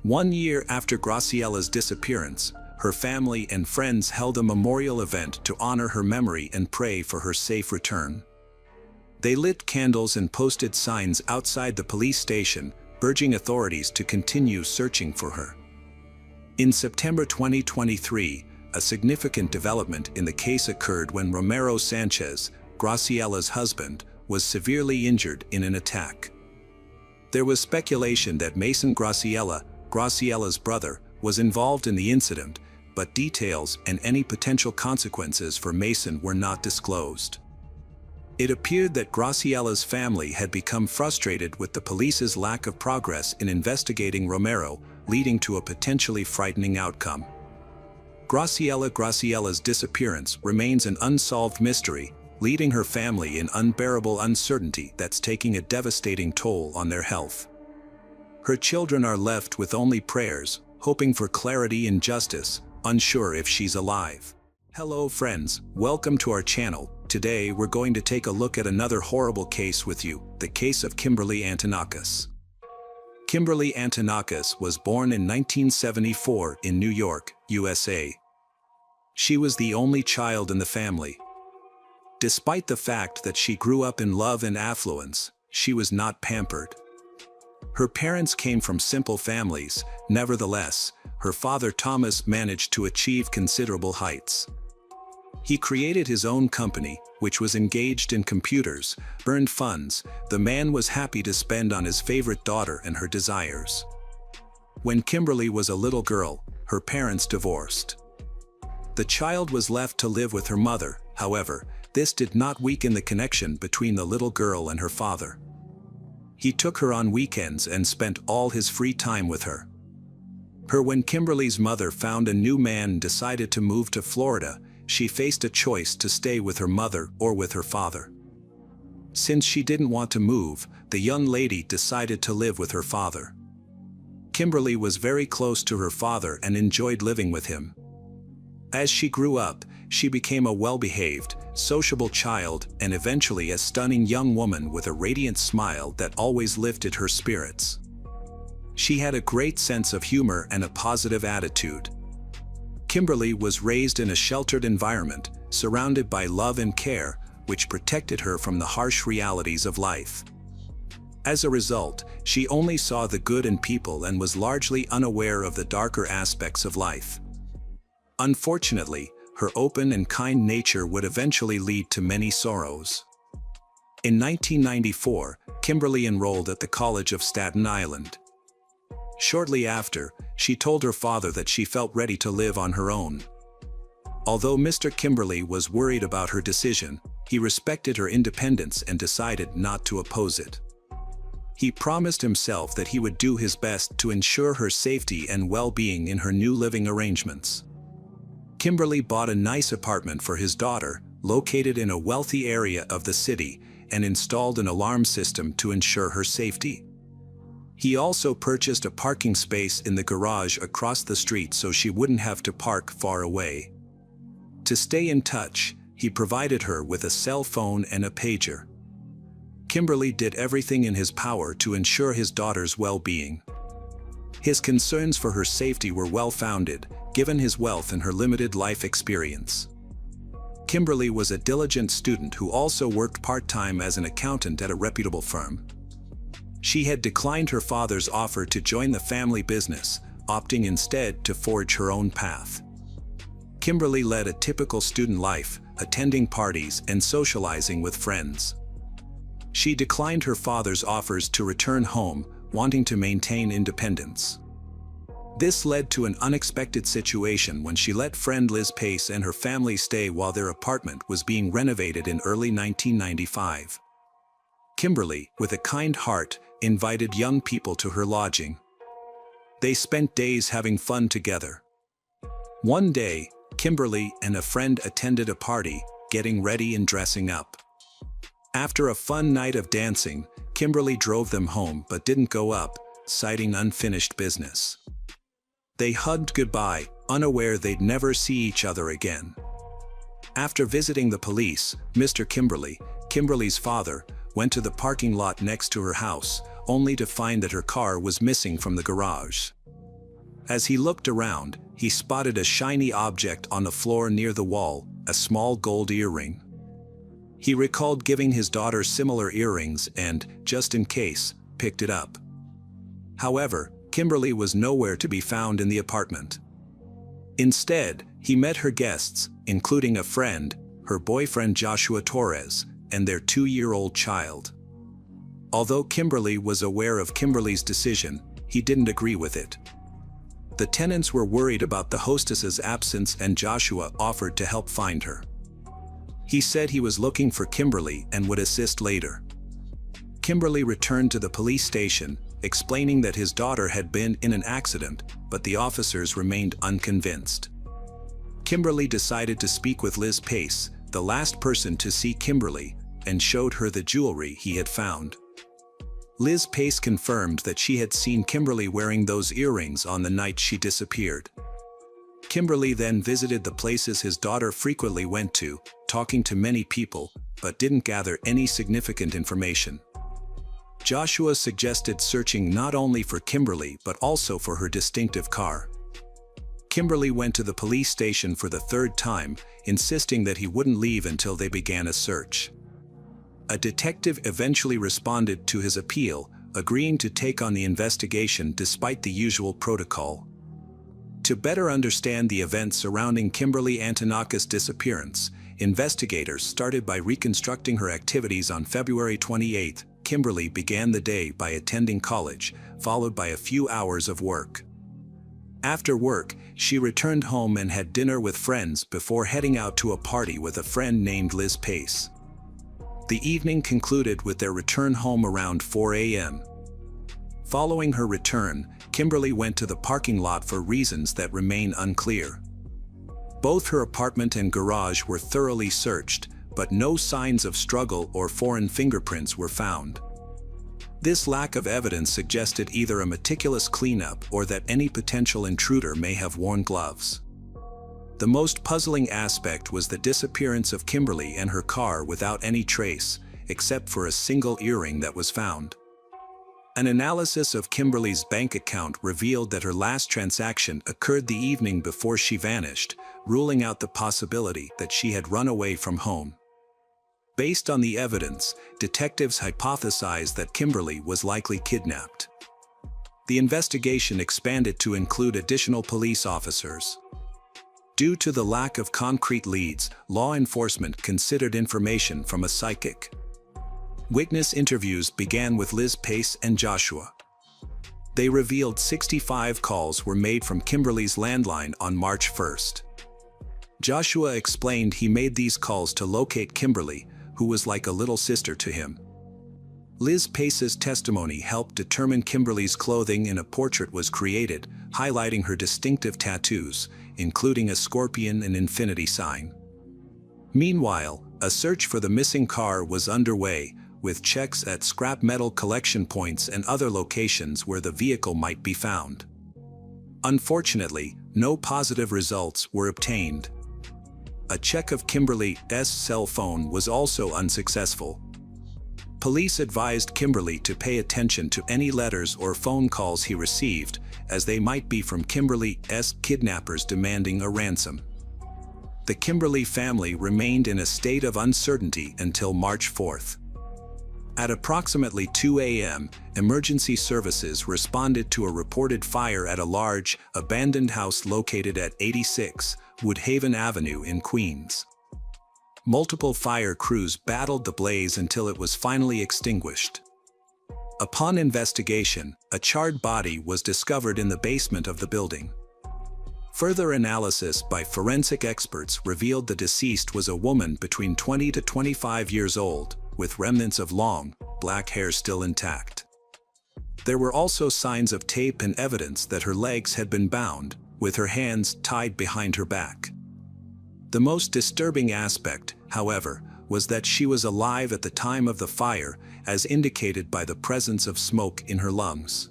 1 year after Graciella's disappearance, her family and friends held a memorial event to honor her memory and pray for her safe return. They lit candles and posted signs outside the police station, urging authorities to continue searching for her. In September 2023, a significant development in the case occurred when Romero Sanchez, Graciella's husband, was severely injured in an attack. There was speculation that Mason Graciella, Graciella's brother, was involved in the incident, but details and any potential consequences for Mason were not disclosed. It appeared that Graciella's family had become frustrated with the police's lack of progress in investigating Romero, leading to a potentially frightening outcome. Graciella's disappearance remains an unsolved mystery, leaving her family in unbearable uncertainty that's taking a devastating toll on their health. Her children are left with only prayers, hoping for clarity and justice, unsure if she's alive. Hello friends, welcome to our channel. Today we're going to take a look at another horrible case with you, the case of Kimberly Antonakis. Kimberly Antonakis was born in 1974 in New York, USA. She was the only child in the family. Despite the fact that she grew up in love and affluence, she was not pampered. Her parents came from simple families. Nevertheless, her father Thomas managed to achieve considerable heights. He created his own company, which was engaged in computers, earned funds. The man was happy to spend on his favorite daughter and her desires. When Kimberly was a little girl, her parents divorced. The child was left to live with her mother. However, this did not weaken the connection between the little girl and her father. He took her on weekends and spent all his free time with her. When Kimberly's mother found a new man and decided to move to Florida, she faced a choice to stay with her mother or with her father. Since she didn't want to move, the young lady decided to live with her father. Kimberly was very close to her father and enjoyed living with him. As she grew up, she became a well-behaved, sociable child and eventually a stunning young woman with a radiant smile that always lifted her spirits. She had a great sense of humor and a positive attitude. Kimberly was raised in a sheltered environment, surrounded by love and care, which protected her from the harsh realities of life. As a result, she only saw the good in people and was largely unaware of the darker aspects of life. Unfortunately, her open and kind nature would eventually lead to many sorrows. In 1994, Kimberly enrolled at the College of Staten Island. Shortly after, she told her father that she felt ready to live on her own. Although Mr. Kimberly was worried about her decision, he respected her independence and decided not to oppose it. He promised himself that he would do his best to ensure her safety and well-being in her new living arrangements. Kimberly bought a nice apartment for his daughter, located in a wealthy area of the city, and installed an alarm system to ensure her safety. He also purchased a parking space in the garage across the street so she wouldn't have to park far away. To stay in touch, he provided her with a cell phone and a pager. Kimberly did everything in his power to ensure his daughter's well-being. His concerns for her safety were well-founded, given his wealth and her limited life experience. Kimberly was a diligent student who also worked part-time as an accountant at a reputable firm. She had declined her father's offer to join the family business, opting instead to forge her own path. Kimberly led a typical student life, attending parties and socializing with friends. She declined her father's offers to return home, wanting to maintain independence. This led to an unexpected situation when she let friend Liz Pace and her family stay while their apartment was being renovated in early 1995. Kimberly, with a kind heart, invited young people to her lodging. They spent days having fun together. One day, Kimberly and a friend attended a party, getting ready and dressing up. After a fun night of dancing, Kimberly drove them home but didn't go up, citing unfinished business. They hugged goodbye, unaware they'd never see each other again. After visiting the police, Mr. Kimberly's father, went to the parking lot next to her house, only to find that her car was missing from the garage. As he looked around, he spotted a shiny object on the floor near the wall, a small gold earring. He recalled giving his daughter similar earrings and, just in case, picked it up. However, Kimberly was nowhere to be found in the apartment. Instead, he met her guests, including a friend, her boyfriend Joshua Torres, and their 2-year-old child. Although Kimberly was aware of Kimberly's decision, he didn't agree with it. The tenants were worried about the hostess's absence and Joshua offered to help find her. He said he was looking for Kimberly and would assist later. Kimberly returned to the police station, explaining that his daughter had been in an accident, but the officers remained unconvinced. Kimberly decided to speak with Liz Pace, the last person to see Kimberly, and showed her the jewelry he had found. Liz Pace confirmed that she had seen Kimberly wearing those earrings on the night she disappeared. Kimberly then visited the places his daughter frequently went to, talking to many people, but didn't gather any significant information. Joshua suggested searching not only for Kimberly but also for her distinctive car. Kimberly went to the police station for the 3rd time, insisting that he wouldn't leave until they began a search. A detective eventually responded to his appeal, agreeing to take on the investigation despite the usual protocol. To better understand the events surrounding Kimberly Antonakis' disappearance, investigators started by reconstructing her activities on February 28. Kimberly began the day by attending college, followed by a few hours of work. After work, she returned home and had dinner with friends before heading out to a party with a friend named Liz Pace. The evening concluded with their return home around 4 a.m. Following her return, Kimberly went to the parking lot for reasons that remain unclear. Both her apartment and garage were thoroughly searched, but no signs of struggle or foreign fingerprints were found. This lack of evidence suggested either a meticulous cleanup or that any potential intruder may have worn gloves. The most puzzling aspect was the disappearance of Kimberly and her car without any trace, except for a single earring that was found. An analysis of Kimberly's bank account revealed that her last transaction occurred the evening before she vanished, ruling out the possibility that she had run away from home. Based on the evidence, detectives hypothesized that Kimberly was likely kidnapped. The investigation expanded to include additional police officers. Due to the lack of concrete leads, law enforcement considered information from a psychic. Witness interviews began with Liz Pace and Joshua. They revealed 65 calls were made from Kimberly's landline on March 1st. Joshua explained he made these calls to locate Kimberly, who was like a little sister to him. Liz Pace's testimony helped determine Kimberly's clothing in a portrait was created, highlighting her distinctive tattoos, including a scorpion and infinity sign. Meanwhile, a search for the missing car was underway, with checks at scrap metal collection points and other locations where the vehicle might be found. Unfortunately, no positive results were obtained. A check of Kimberly's cell phone was also unsuccessful. Police advised Kimberly to pay attention to any letters or phone calls he received, as they might be from Kimberly's kidnappers demanding a ransom. The Kimberly family remained in a state of uncertainty until March 4th. At approximately 2 a.m., emergency services responded to a reported fire at a large, abandoned house located at 86 Woodhaven Avenue in Queens. Multiple fire crews battled the blaze until it was finally extinguished. Upon investigation, a charred body was discovered in the basement of the building. Further analysis by forensic experts revealed the deceased was a woman between 20 to 25 years old, with remnants of long, black hair still intact. There were also signs of tape and evidence that her legs had been bound, with her hands tied behind her back. The most disturbing aspect, however, was that she was alive at the time of the fire, as indicated by the presence of smoke in her lungs.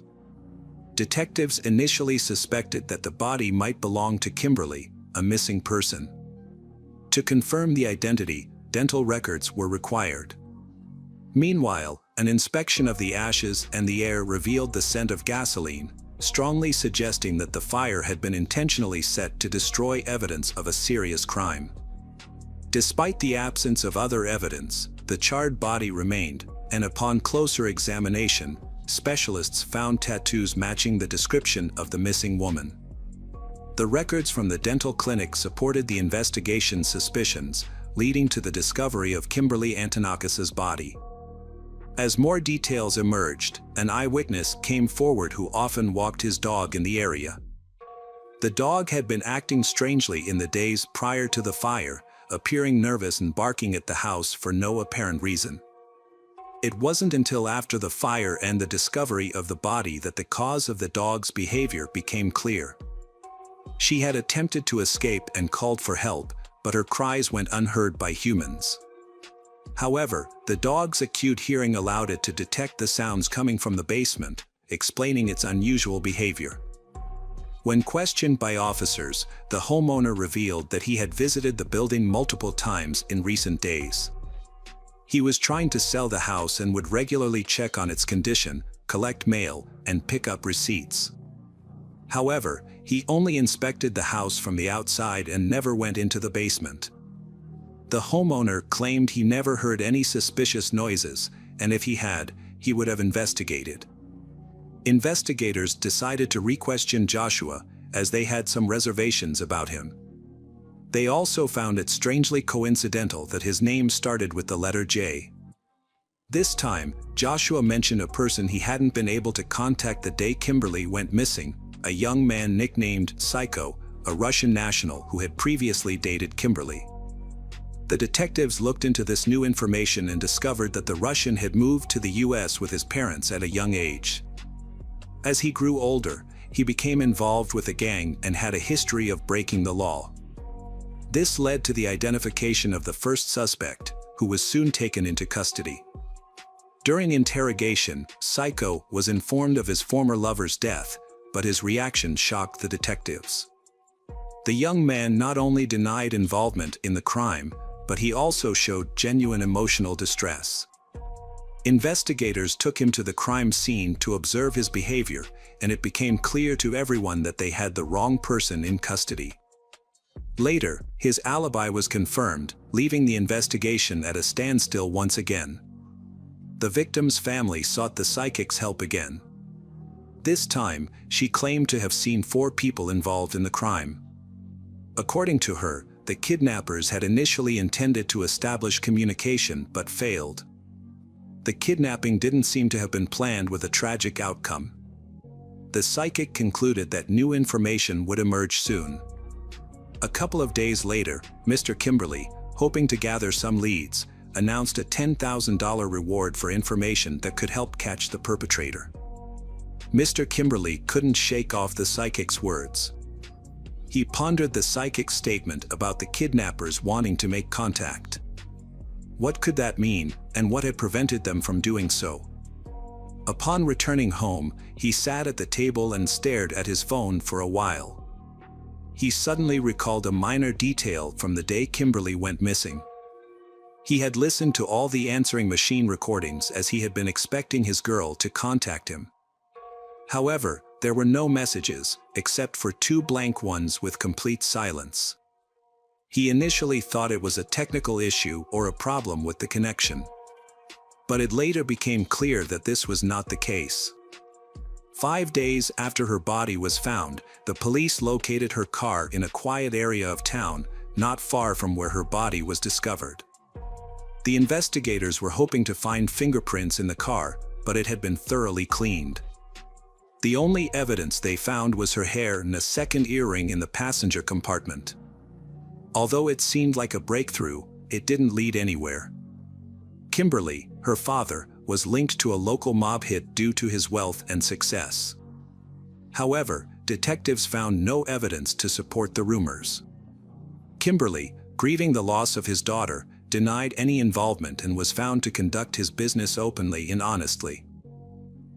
Detectives initially suspected that the body might belong to Kimberly, a missing person. To confirm the identity, dental records were required. Meanwhile, an inspection of the ashes and the air revealed the scent of gasoline, strongly suggesting that the fire had been intentionally set to destroy evidence of a serious crime. Despite the absence of other evidence, the charred body remained, and upon closer examination, specialists found tattoos matching the description of the missing woman. The records from the dental clinic supported the investigation's suspicions, leading to the discovery of Kimberly Antonakis's body. As more details emerged, an eyewitness came forward who often walked his dog in the area. The dog had been acting strangely in the days prior to the fire, appearing nervous and barking at the house for no apparent reason. It wasn't until after the fire and the discovery of the body that the cause of the dog's behavior became clear. She had attempted to escape and called for help, but her cries went unheard by humans. However, the dog's acute hearing allowed it to detect the sounds coming from the basement, explaining its unusual behavior. When questioned by officers, the homeowner revealed that he had visited the building multiple times in recent days. He was trying to sell the house and would regularly check on its condition, collect mail, and pick up receipts. However, he only inspected the house from the outside and never went into the basement. The homeowner claimed he never heard any suspicious noises, and if he had, he would have investigated. Investigators decided to re-question Joshua, as they had some reservations about him. They also found it strangely coincidental that his name started with the letter J. This time, Joshua mentioned a person he hadn't been able to contact the day Kimberly went missing, a young man nicknamed Psycho, a Russian national who had previously dated Kimberly. The detectives looked into this new information and discovered that the Russian had moved to the US with his parents at a young age. As he grew older, he became involved with a gang and had a history of breaking the law. This led to the identification of the first suspect, who was soon taken into custody. During interrogation, Psycho was informed of his former lover's death, but his reaction shocked the detectives. The young man not only denied involvement in the crime, but he also showed genuine emotional distress. Investigators took him to the crime scene to observe his behavior, and it became clear to everyone that they had the wrong person in custody. Later, his alibi was confirmed, leaving the investigation at a standstill once again. The victim's family sought the psychic's help again. This time, she claimed to have seen 4 people involved in the crime. According to her, the kidnappers had initially intended to establish communication but failed. The kidnapping didn't seem to have been planned with a tragic outcome. The psychic concluded that new information would emerge soon. A couple of days later, Mr. Kimberly, hoping to gather some leads, announced a $10,000 reward for information that could help catch the perpetrator. Mr. Kimberly couldn't shake off the psychic's words. He pondered the psychic's statement about the kidnappers wanting to make contact. What could that mean, and what had prevented them from doing so? Upon returning home, he sat at the table and stared at his phone for a while. He suddenly recalled a minor detail from the day Kimberly went missing. He had listened to all the answering machine recordings as he had been expecting his girl to contact him. However, there were no messages, except for 2 blank ones with complete silence. He initially thought it was a technical issue or a problem with the connection. But it later became clear that this was not the case. 5 days after her body was found, the police located her car in a quiet area of town, not far from where her body was discovered. The investigators were hoping to find fingerprints in the car, but it had been thoroughly cleaned. The only evidence they found was her hair and a second earring in the passenger compartment. Although it seemed like a breakthrough, it didn't lead anywhere. Kimberly, her father, was linked to a local mob hit due to his wealth and success. However, detectives found no evidence to support the rumors. Kimberly, grieving the loss of his daughter, denied any involvement and was found to conduct his business openly and honestly.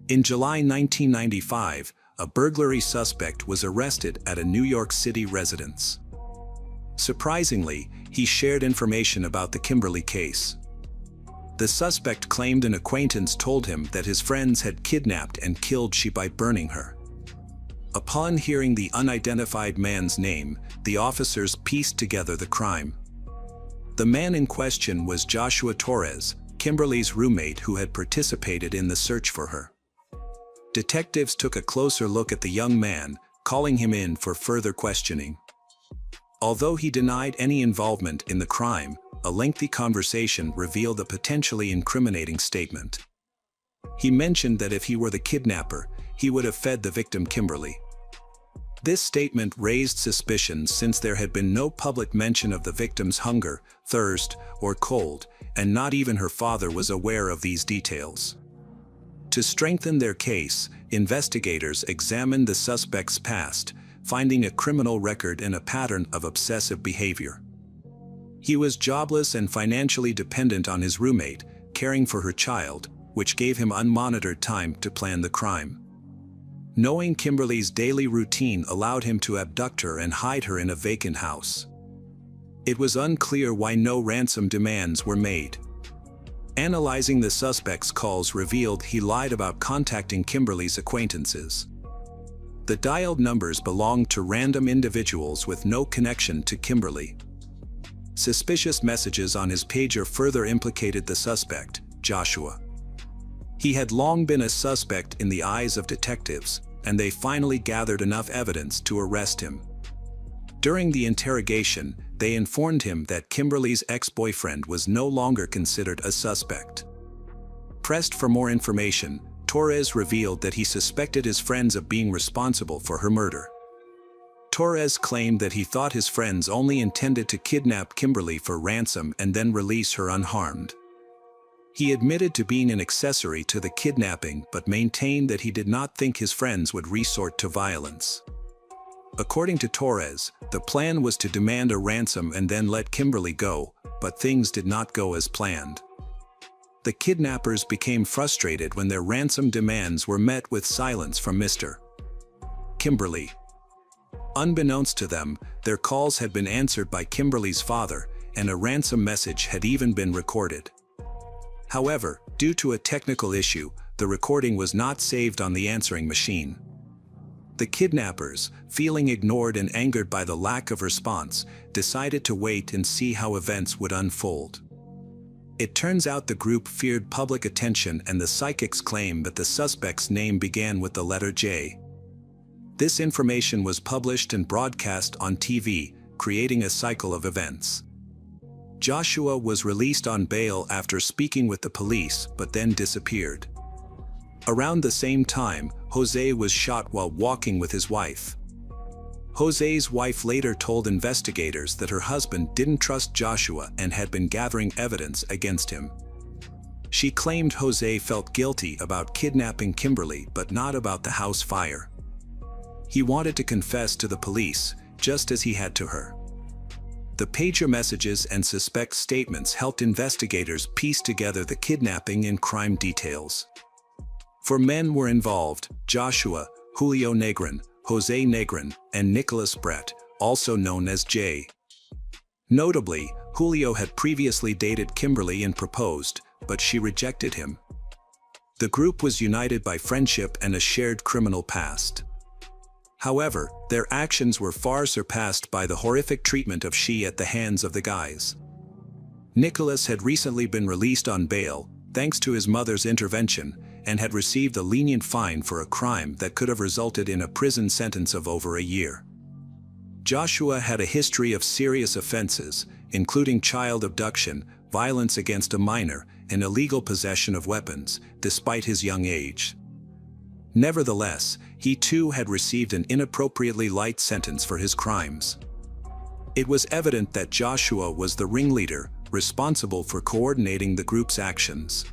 In July 1995, a burglary suspect was arrested at a New York City residence. Surprisingly, he shared information about the Kimberly case. The suspect claimed an acquaintance told him that his friends had kidnapped and killed she by burning her. Upon hearing the unidentified man's name, the officers pieced together the crime. The man in question was Joshua Torres, Kimberly's roommate who had participated in the search for her. Detectives took a closer look at the young man, calling him in for further questioning. Although he denied any involvement in the crime, a lengthy conversation revealed a potentially incriminating statement. He mentioned that if he were the kidnapper, he would have fed the victim Kimberly. This statement raised suspicions since there had been no public mention of the victim's hunger, thirst, or cold, and not even her father was aware of these details. To strengthen their case, investigators examined the suspect's past, finding a criminal record and a pattern of obsessive behavior. He was jobless and financially dependent on his roommate, caring for her child, which gave him unmonitored time to plan the crime. Knowing Kimberly's daily routine allowed him to abduct her and hide her in a vacant house. It was unclear why no ransom demands were made. Analyzing the suspect's calls revealed he lied about contacting Kimberly's acquaintances. The dialed numbers belonged to random individuals with no connection to Kimberly. Suspicious messages on his pager further implicated the suspect, Joshua. He had long been a suspect in the eyes of detectives, and they finally gathered enough evidence to arrest him. During the interrogation, they informed him that Kimberly's ex-boyfriend was no longer considered a suspect. Pressed for more information, Torres revealed that he suspected his friends of being responsible for her murder. Torres claimed that he thought his friends only intended to kidnap Kimberly for ransom and then release her unharmed. He admitted to being an accessory to the kidnapping but maintained that he did not think his friends would resort to violence. According to Torres, the plan was to demand a ransom and then let Kimberly go, but things did not go as planned. The kidnappers became frustrated when their ransom demands were met with silence from Mr. Kimberly. Unbeknownst to them, their calls had been answered by Kimberly's father, and a ransom message had even been recorded. However, Due to a technical issue, the recording was not saved on the answering machine. The kidnappers, feeling ignored and angered by the lack of response, decided to wait and see how events would unfold. It turns out the group feared public attention, and the psychics claim that the suspect's name began with the letter J. This information was published and broadcast on TV, creating a cycle of events. Joshua was released on bail after speaking with the police, but then disappeared. Around the same time, Jose was shot while walking with his wife. Jose's wife later told investigators that her husband didn't trust Joshua and had been gathering evidence against him. She claimed Jose felt guilty about kidnapping Kimberly but not about the house fire. He wanted to confess to the police, just as he had to her. The pager messages and suspect statements helped investigators piece together the kidnapping and crime details. 4 men were involved: Joshua, Julio Negrin, Jose Negrin, and Nicholas Brett, also known as Jay. Notably, Julio had previously dated Kimberly and proposed, but she rejected him. The group was united by friendship and a shared criminal past. However, their actions were far surpassed by the horrific treatment of she at the hands of the guys. Nicholas had recently been released on bail, thanks to his mother's intervention, and had received a lenient fine for a crime that could have resulted in a prison sentence of over a year. Joshua had a history of serious offenses, including child abduction, violence against a minor, and illegal possession of weapons, despite his young age. Nevertheless, he too had received an inappropriately light sentence for his crimes. It was evident that Joshua was the ringleader, responsible for coordinating the group's actions.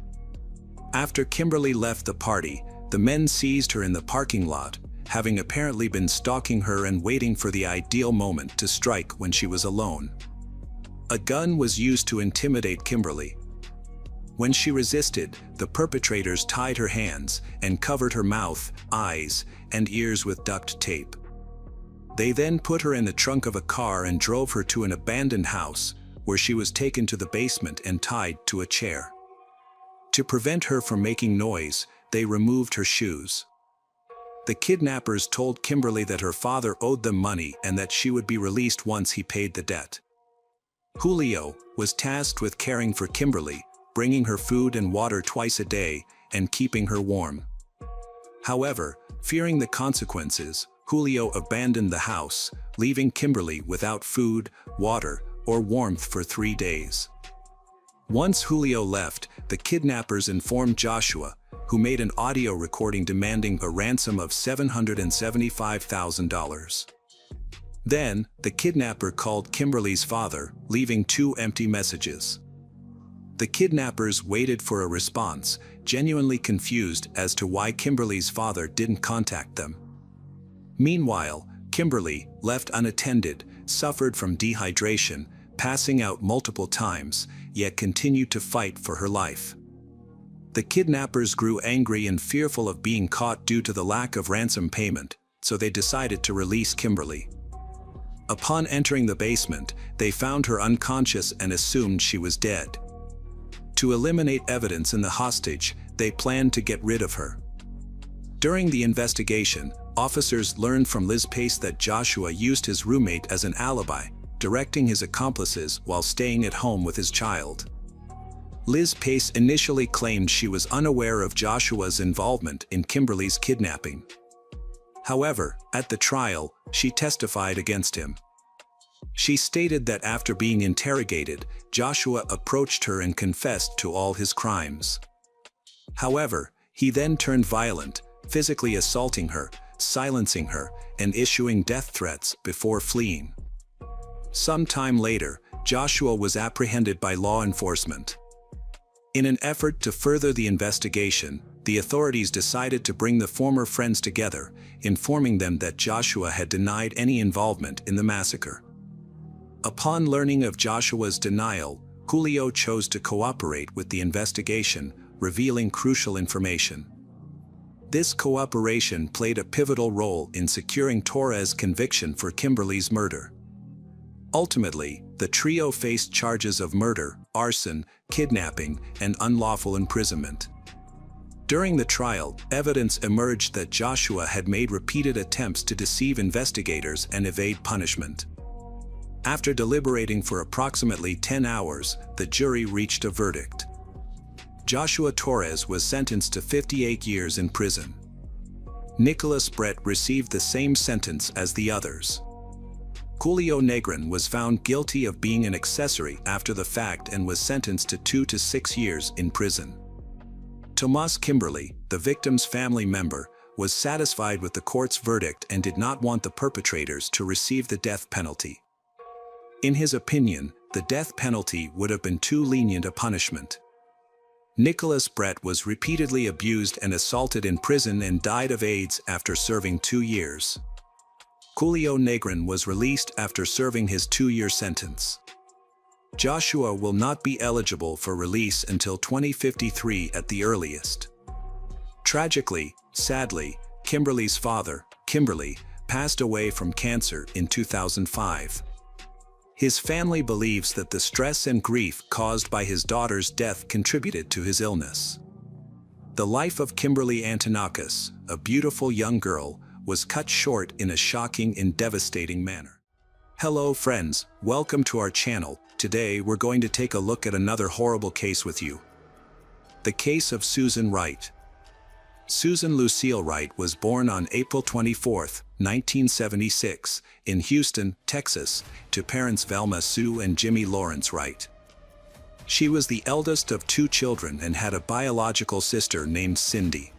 After Kimberly left the party, the men seized her in the parking lot, having apparently been stalking her and waiting for the ideal moment to strike when she was alone. A gun was used to intimidate Kimberly. When she resisted, the perpetrators tied her hands and covered her mouth, eyes, and ears with duct tape. They then put her in the trunk of a car and drove her to an abandoned house, where she was taken to the basement and tied to a chair. To prevent her from making noise, they removed her shoes. The kidnappers told Kimberly that her father owed them money and that she would be released once he paid the debt. Julio was tasked with caring for Kimberly, bringing her food and water twice a day, and keeping her warm. However, fearing the consequences, Julio abandoned the house, leaving Kimberly without food, water, or warmth for 3 days. Once Julio left, the kidnappers informed Joshua, who made an audio recording demanding a ransom of $775,000. Then, the kidnapper called Kimberly's father, leaving 2 empty messages. The kidnappers waited for a response, genuinely confused as to why Kimberly's father didn't contact them. Meanwhile, Kimberly, left unattended, suffered from dehydration, passing out multiple times, yet continued to fight for her life. The kidnappers grew angry and fearful of being caught due to the lack of ransom payment, so they decided to release Kimberly. Upon entering the basement, they found her unconscious and assumed she was dead. To eliminate evidence in the hostage, they planned to get rid of her. During the investigation, officers learned from Liz Pace that Joshua used his roommate as an alibi, directing his accomplices while staying at home with his child. Liz Pace initially claimed she was unaware of Joshua's involvement in Kimberly's kidnapping. However, at the trial, she testified against him. She stated that after being interrogated, Joshua approached her and confessed to all his crimes. However, he then turned violent, physically assaulting her, silencing her, and issuing death threats before fleeing. Some time later, Joshua was apprehended by law enforcement. In an effort to further the investigation, the authorities decided to bring the former friends together, informing them that Joshua had denied any involvement in the massacre. Upon learning of Joshua's denial, Julio chose to cooperate with the investigation, revealing crucial information. This cooperation played a pivotal role in securing Torres' conviction for Kimberly's murder. Ultimately, the trio faced charges of murder, arson, kidnapping, and unlawful imprisonment. During the trial, evidence emerged that Joshua had made repeated attempts to deceive investigators and evade punishment. After deliberating for approximately 10 hours, the jury reached a verdict. Joshua Torres was sentenced to 58 years in prison. Nicholas Brett received the same sentence as the others. Julio Negrin was found guilty of being an accessory after the fact and was sentenced to 2 to 6 years in prison. Tomas Kimberly, the victim's family member, was satisfied with the court's verdict and did not want the perpetrators to receive the death penalty. In his opinion, the death penalty would have been too lenient a punishment. Nicholas Brett was repeatedly abused and assaulted in prison and died of AIDS after serving 2 years. Julio Negrin was released after serving his 2-year sentence. Joshua will not be eligible for release until 2053 at the earliest. Tragically, sadly, Kimberly's father, Kimberly, passed away from cancer in 2005. His family believes that the stress and grief caused by his daughter's death contributed to his illness. The life of Kimberly Antonakis, a beautiful young girl, was cut short in a shocking and devastating manner. Hello friends, welcome to our channel. Today we're going to take a look at another horrible case with you. The case of Susan Wright. Susan Lucille Wright was born on April 24, 1976, in Houston, Texas, to parents Velma Sue and Jimmy Lawrence Wright. She was the eldest of 2 children and had a biological sister named Cindy.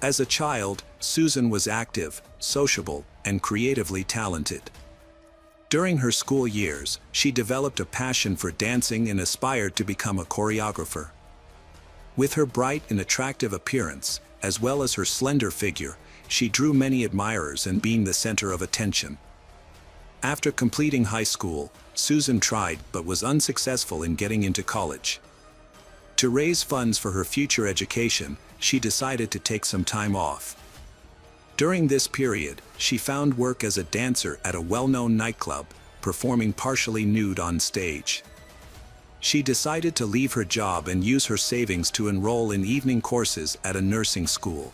As a child, Susan was active, sociable, and creatively talented. During her school years, she developed a passion for dancing and aspired to become a choreographer. With her bright and attractive appearance, as well as her slender figure, she drew many admirers and being the center of attention. After completing high school, Susan tried but was unsuccessful in getting into college. To raise funds for her future education, she decided to take some time off. During this period, she found work as a dancer at a well-known nightclub, performing partially nude on stage. She decided to leave her job and use her savings to enroll in evening courses at a nursing school.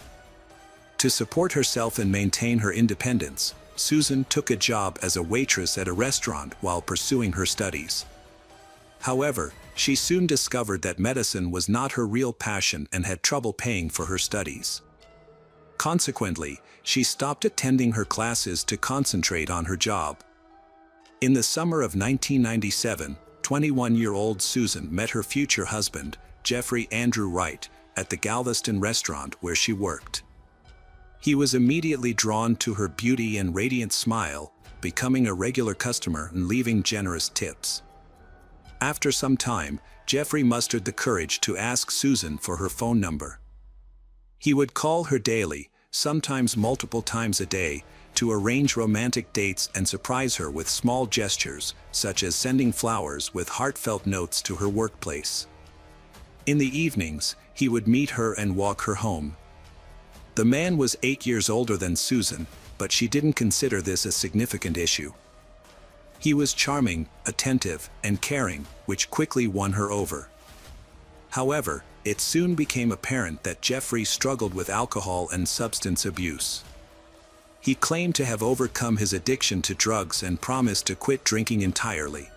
To support herself and maintain her independence, Susan took a job as a waitress at a restaurant while pursuing her studies. However, she soon discovered that medicine was not her real passion and had trouble paying for her studies. Consequently, she stopped attending her classes to concentrate on her job. In the summer of 1997, 21-year-old Susan met her future husband, Jeffrey Andrew Wright, at the Galveston restaurant where she worked. He was immediately drawn to her beauty and radiant smile, becoming a regular customer and leaving generous tips. After some time, Jeffrey mustered the courage to ask Susan for her phone number. He would call her daily, sometimes multiple times a day, to arrange romantic dates and surprise her with small gestures, such as sending flowers with heartfelt notes to her workplace. In the evenings, he would meet her and walk her home. The man was 8 years older than Susan, but she didn't consider this a significant issue. He was charming, attentive, and caring, which quickly won her over. However, it soon became apparent that Jeffrey struggled with alcohol and substance abuse. He claimed to have overcome his addiction to drugs and promised to quit drinking entirely.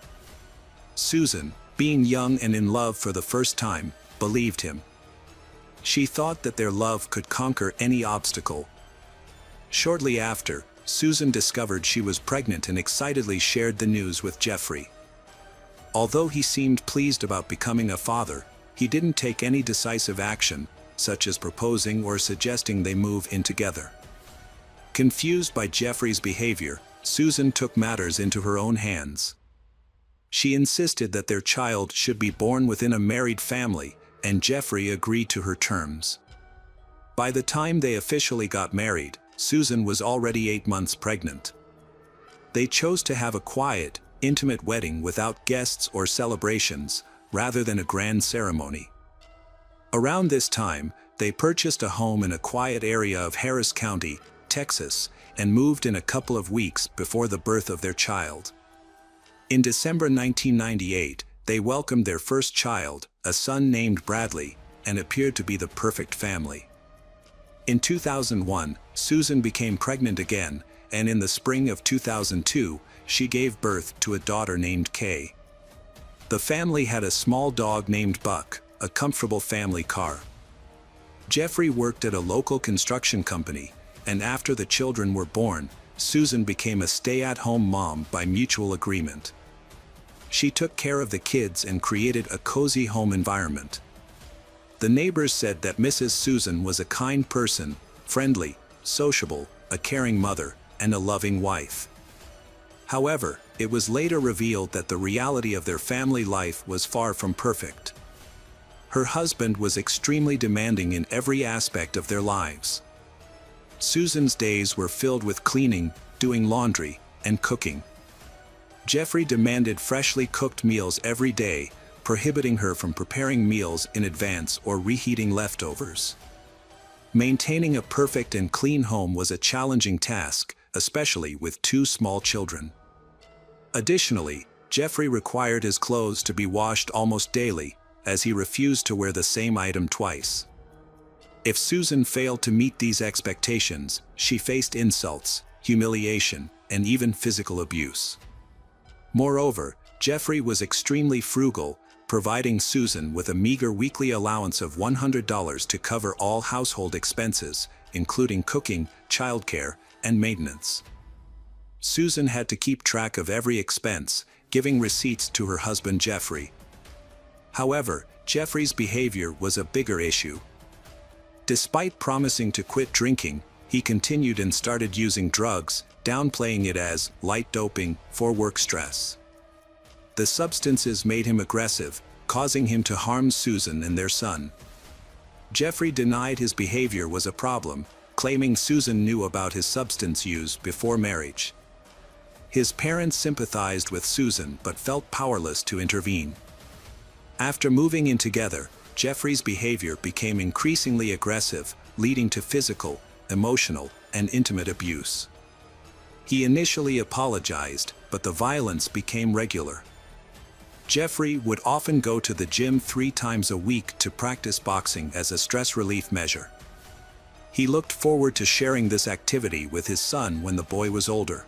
Susan, being young and in love for the first time, believed him. She thought that their love could conquer any obstacle. Shortly after, Susan discovered she was pregnant and excitedly shared the news with Jeffrey. Although he seemed pleased about becoming a father, he didn't take any decisive action, such as proposing or suggesting they move in together. Confused by Jeffrey's behavior, Susan took matters into her own hands. She insisted that their child should be born within a married family, and Jeffrey agreed to her terms. By the time they officially got married, Susan was already 8 months pregnant. They chose to have a quiet, intimate wedding without guests or celebrations, rather than a grand ceremony. Around this time, they purchased a home in a quiet area of Harris County, Texas, and moved in a couple of weeks before the birth of their child. In December 1998, They welcomed their first child, a son named Bradley, and appeared to be the perfect family. In 2001, Susan became pregnant again, and in the spring of 2002, she gave birth to a daughter named Kay. The family had a small dog named Buck, a comfortable family car. Jeffrey worked at a local construction company, and after the children were born, Susan became a stay-at-home mom by mutual agreement. She took care of the kids and created a cozy home environment. The neighbors said that Mrs. Susan was a kind person, friendly, sociable, a caring mother, and a loving wife. However, it was later revealed that the reality of their family life was far from perfect. Her husband was extremely demanding in every aspect of their lives. Susan's days were filled with cleaning, doing laundry, and cooking. Jeffrey demanded freshly cooked meals every day, prohibiting her from preparing meals in advance or reheating leftovers. Maintaining a perfect and clean home was a challenging task, especially with two small children. Additionally, Jeffrey required his clothes to be washed almost daily, as he refused to wear the same item twice. If Susan failed to meet these expectations, she faced insults, humiliation, and even physical abuse. Moreover, Jeffrey was extremely frugal, providing Susan with a meager weekly allowance of $100 to cover all household expenses, including cooking, childcare, and maintenance. Susan had to keep track of every expense, giving receipts to her husband Jeffrey. However, Jeffrey's behavior was a bigger issue. Despite promising to quit drinking, he continued and started using drugs, downplaying it as light doping for work stress. The substances made him aggressive, causing him to harm Susan and their son. Jeffrey denied his behavior was a problem, claiming Susan knew about his substance use before marriage. His parents sympathized with Susan but felt powerless to intervene. After moving in together, Jeffrey's behavior became increasingly aggressive, leading to physical, emotional, and intimate abuse. He initially apologized, but the violence became regular. Jeffrey would often go to the gym 3 times a week to practice boxing as a stress relief measure. He looked forward to sharing this activity with his son when the boy was older.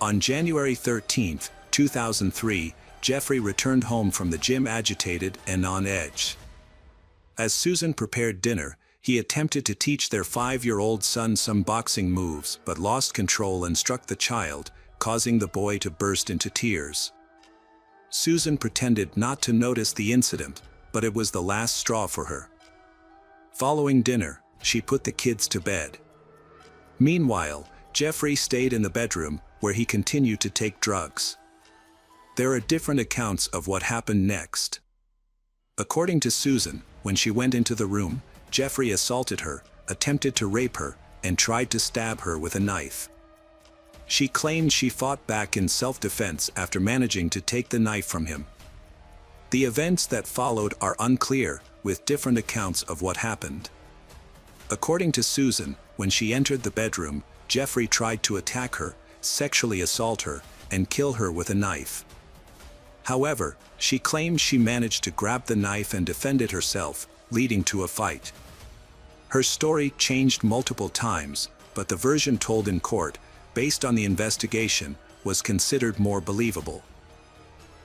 On January 13, 2003, Jeffrey returned home from the gym agitated and on edge. As Susan prepared dinner, he attempted to teach their 5-year-old son some boxing moves but lost control and struck the child, causing the boy to burst into tears. Susan pretended not to notice the incident, but it was the last straw for her. Following dinner, she put the kids to bed. Meanwhile, Jeffrey stayed in the bedroom, where he continued to take drugs. There are different accounts of what happened next. According to Susan, when she went into the room, Jeffrey assaulted her, attempted to rape her, and tried to stab her with a knife. She claimed she fought back in self-defense after managing to take the knife from him. The events that followed are unclear, with different accounts of what happened. According to Susan, when she entered the bedroom, Jeffrey tried to attack her, sexually assault her, and kill her with a knife. However, she claims she managed to grab the knife and defended herself, leading to a fight. Her story changed multiple times, but the version told in court, based on the investigation, was considered more believable.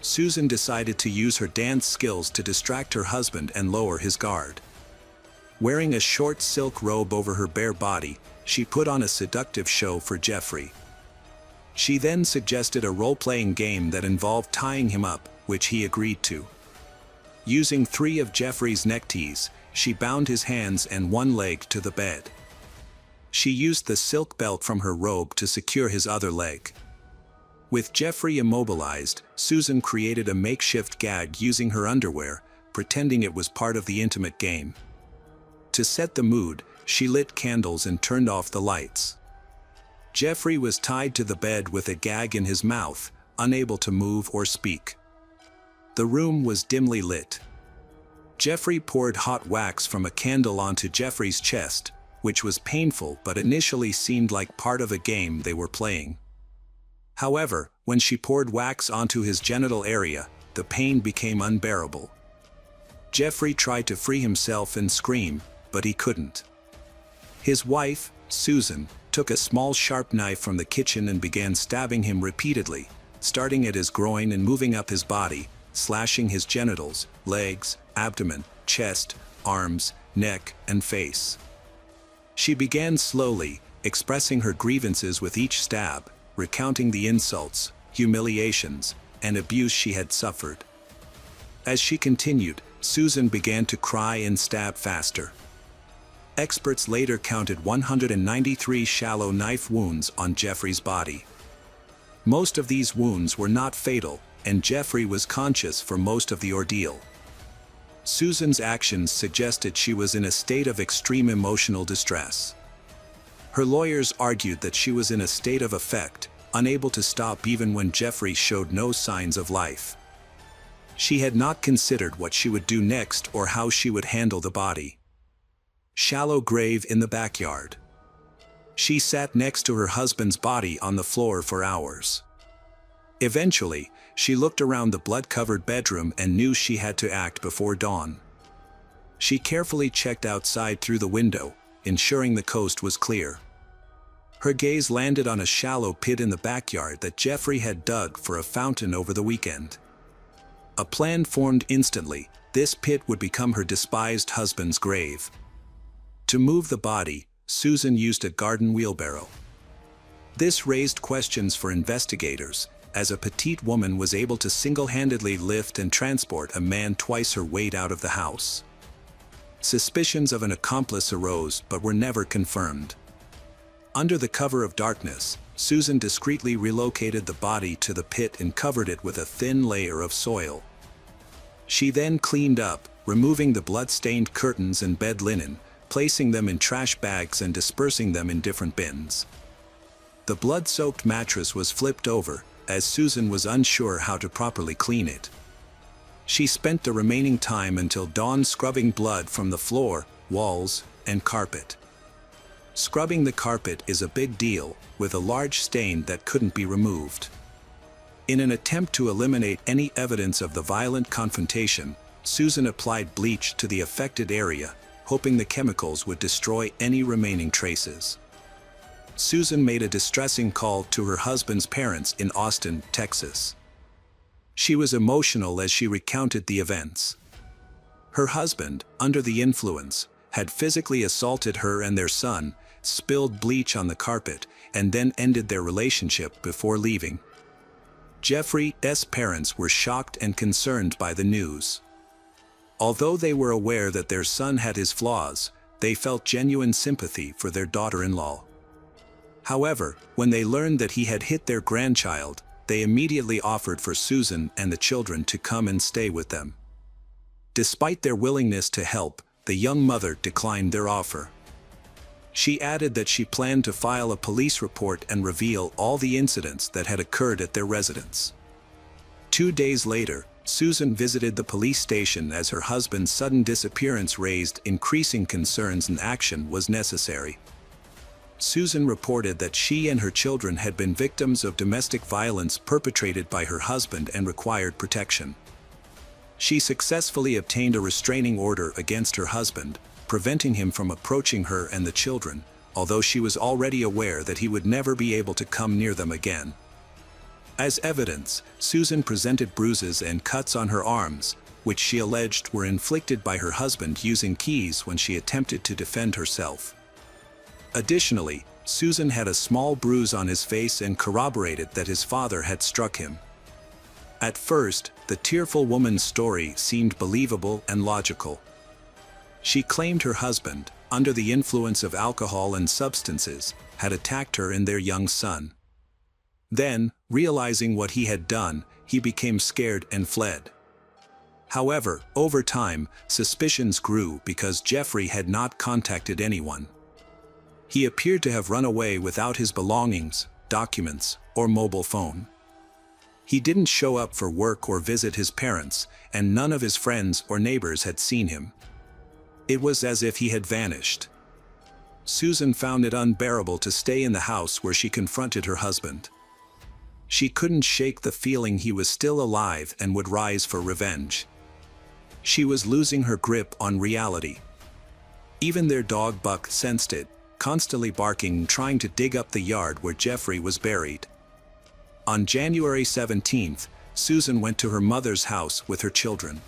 Susan decided to use her dance skills to distract her husband and lower his guard. Wearing a short silk robe over her bare body, she put on a seductive show for Jeffrey. She then suggested a role-playing game that involved tying him up, which he agreed to. Using 3 of Jeffrey's neckties, she bound his hands and one leg to the bed. She used the silk belt from her robe to secure his other leg. With Jeffrey immobilized, Susan created a makeshift gag using her underwear, pretending it was part of the intimate game. To set the mood, she lit candles and turned off the lights. Jeffrey was tied to the bed with a gag in his mouth, unable to move or speak. The room was dimly lit. Jeffrey poured hot wax from a candle onto Jeffrey's chest, which was painful but initially seemed like part of a game they were playing. However, when she poured wax onto his genital area, the pain became unbearable. Jeffrey tried to free himself and scream, but he couldn't. His wife, Susan, took a small sharp knife from the kitchen and began stabbing him repeatedly, starting at his groin and moving up his body, slashing his genitals, legs, abdomen, chest, arms, neck, and face. She began slowly, expressing her grievances with each stab, recounting the insults, humiliations, and abuse she had suffered. As she continued, Susan began to cry and stab faster. Experts later counted 193 shallow knife wounds on Jeffrey's body. Most of these wounds were not fatal, and Jeffrey was conscious for most of the ordeal. Susan's actions suggested she was in a state of extreme emotional distress. Her lawyers argued that she was in a state of affect, unable to stop even when Jeffrey showed no signs of life. She had not considered what she would do next or how she would handle the body. Shallow grave in the backyard. She sat next to her husband's body on the floor for hours. Eventually, she looked around the blood-covered bedroom and knew she had to act before dawn. She carefully checked outside through the window, ensuring the coast was clear. Her gaze landed on a shallow pit in the backyard that Jeffrey had dug for a fountain over the weekend. A plan formed instantly. This pit would become her despised husband's grave. To move the body, Susan used a garden wheelbarrow. This raised questions for investigators, as a petite woman was able to single-handedly lift and transport a man twice her weight out of the house. Suspicions of an accomplice arose but were never confirmed. Under the cover of darkness, Susan discreetly relocated the body to the pit and covered it with a thin layer of soil. She then cleaned up, removing the blood-stained curtains and bed linen, placing them in trash bags and dispersing them in different bins. The blood-soaked mattress was flipped over, as Susan was unsure how to properly clean it. She spent the remaining time until dawn scrubbing blood from the floor, walls, and carpet. Scrubbing the carpet is a big deal, with a large stain that couldn't be removed. In an attempt to eliminate any evidence of the violent confrontation, Susan applied bleach to the affected area, hoping the chemicals would destroy any remaining traces. Susan made a distressing call to her husband's parents in Austin, Texas. She was emotional as she recounted the events. Her husband, under the influence, had physically assaulted her and their son, spilled bleach on the carpet, and then ended their relationship before leaving. Jeffrey's parents were shocked and concerned by the news. Although they were aware that their son had his flaws, they felt genuine sympathy for their daughter-in-law. However, when they learned that he had hit their grandchild, they immediately offered for Susan and the children to come and stay with them. Despite their willingness to help, the young mother declined their offer. She added that she planned to file a police report and reveal all the incidents that had occurred at their residence. 2 days later, Susan visited the police station as her husband's sudden disappearance raised increasing concerns and action was necessary. Susan reported that she and her children had been victims of domestic violence perpetrated by her husband and required protection. She successfully obtained a restraining order against her husband, preventing him from approaching her and the children, although she was already aware that he would never be able to come near them again. As evidence, Susan presented bruises and cuts on her arms, which she alleged were inflicted by her husband using keys when she attempted to defend herself. Additionally, Susan had a small bruise on his face and corroborated that his father had struck him. At first, the tearful woman's story seemed believable and logical. She claimed her husband, under the influence of alcohol and substances, had attacked her and their young son. Then, realizing what he had done, he became scared and fled. However, over time, suspicions grew because Jeffrey had not contacted anyone. He appeared to have run away without his belongings, documents, or mobile phone. He didn't show up for work or visit his parents, and none of his friends or neighbors had seen him. It was as if he had vanished. Susan found it unbearable to stay in the house where she confronted her husband. She couldn't shake the feeling he was still alive and would rise for revenge. She was losing her grip on reality. Even their dog Buck sensed it, constantly barking, trying to dig up the yard where Jeffrey was buried. On January 17th, Susan went to her mother's house with her children.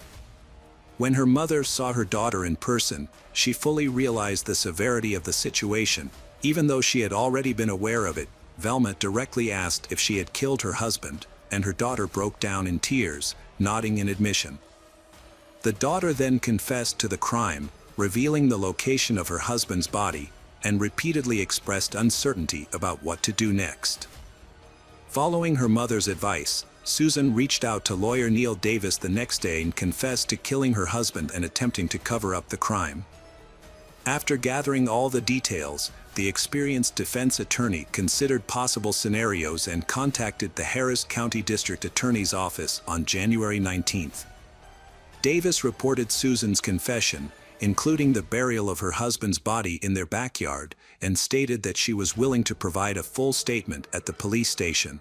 When her mother saw her daughter in person, she fully realized the severity of the situation. Even though she had already been aware of it, Velma directly asked if she had killed her husband, and her daughter broke down in tears, nodding in admission. The daughter then confessed to the crime, revealing the location of her husband's body, and repeatedly expressed uncertainty about what to do next. Following her mother's advice, Susan reached out to lawyer Neil Davis the next day and confessed to killing her husband and attempting to cover up the crime. After gathering all the details, the experienced defense attorney considered possible scenarios and contacted the Harris County District Attorney's Office on January 19th. Davis reported Susan's confession, including the burial of her husband's body in their backyard, and stated that she was willing to provide a full statement at the police station.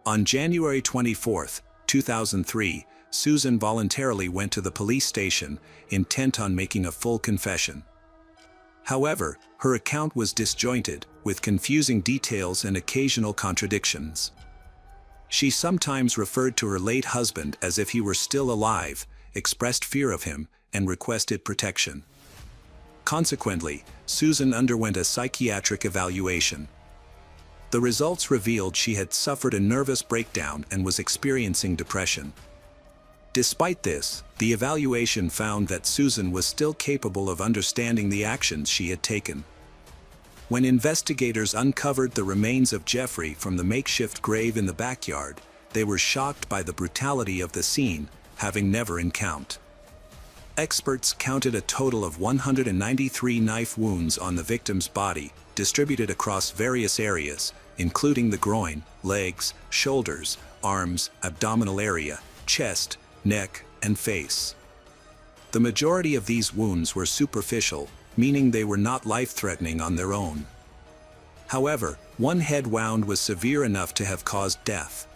On January 24, 2003, Susan voluntarily went to the police station, intent on making a full confession. However, her account was disjointed, with confusing details and occasional contradictions. She sometimes referred to her late husband as if he were still alive, expressed fear of him, and requested protection. Consequently, Susan underwent a psychiatric evaluation. The results revealed she had suffered a nervous breakdown and was experiencing depression. Despite this, the evaluation found that Susan was still capable of understanding the actions she had taken. When investigators uncovered the remains of Jeffrey from the makeshift grave in the backyard, they were shocked by the brutality of the scene, having never encountered. Experts counted a total of 193 knife wounds on the victim's body, distributed across various areas, including the groin, legs, shoulders, arms, abdominal area, chest, neck, and face. The majority of these wounds were superficial, meaning they were not life-threatening on their own. However, one head wound was severe enough to have caused death.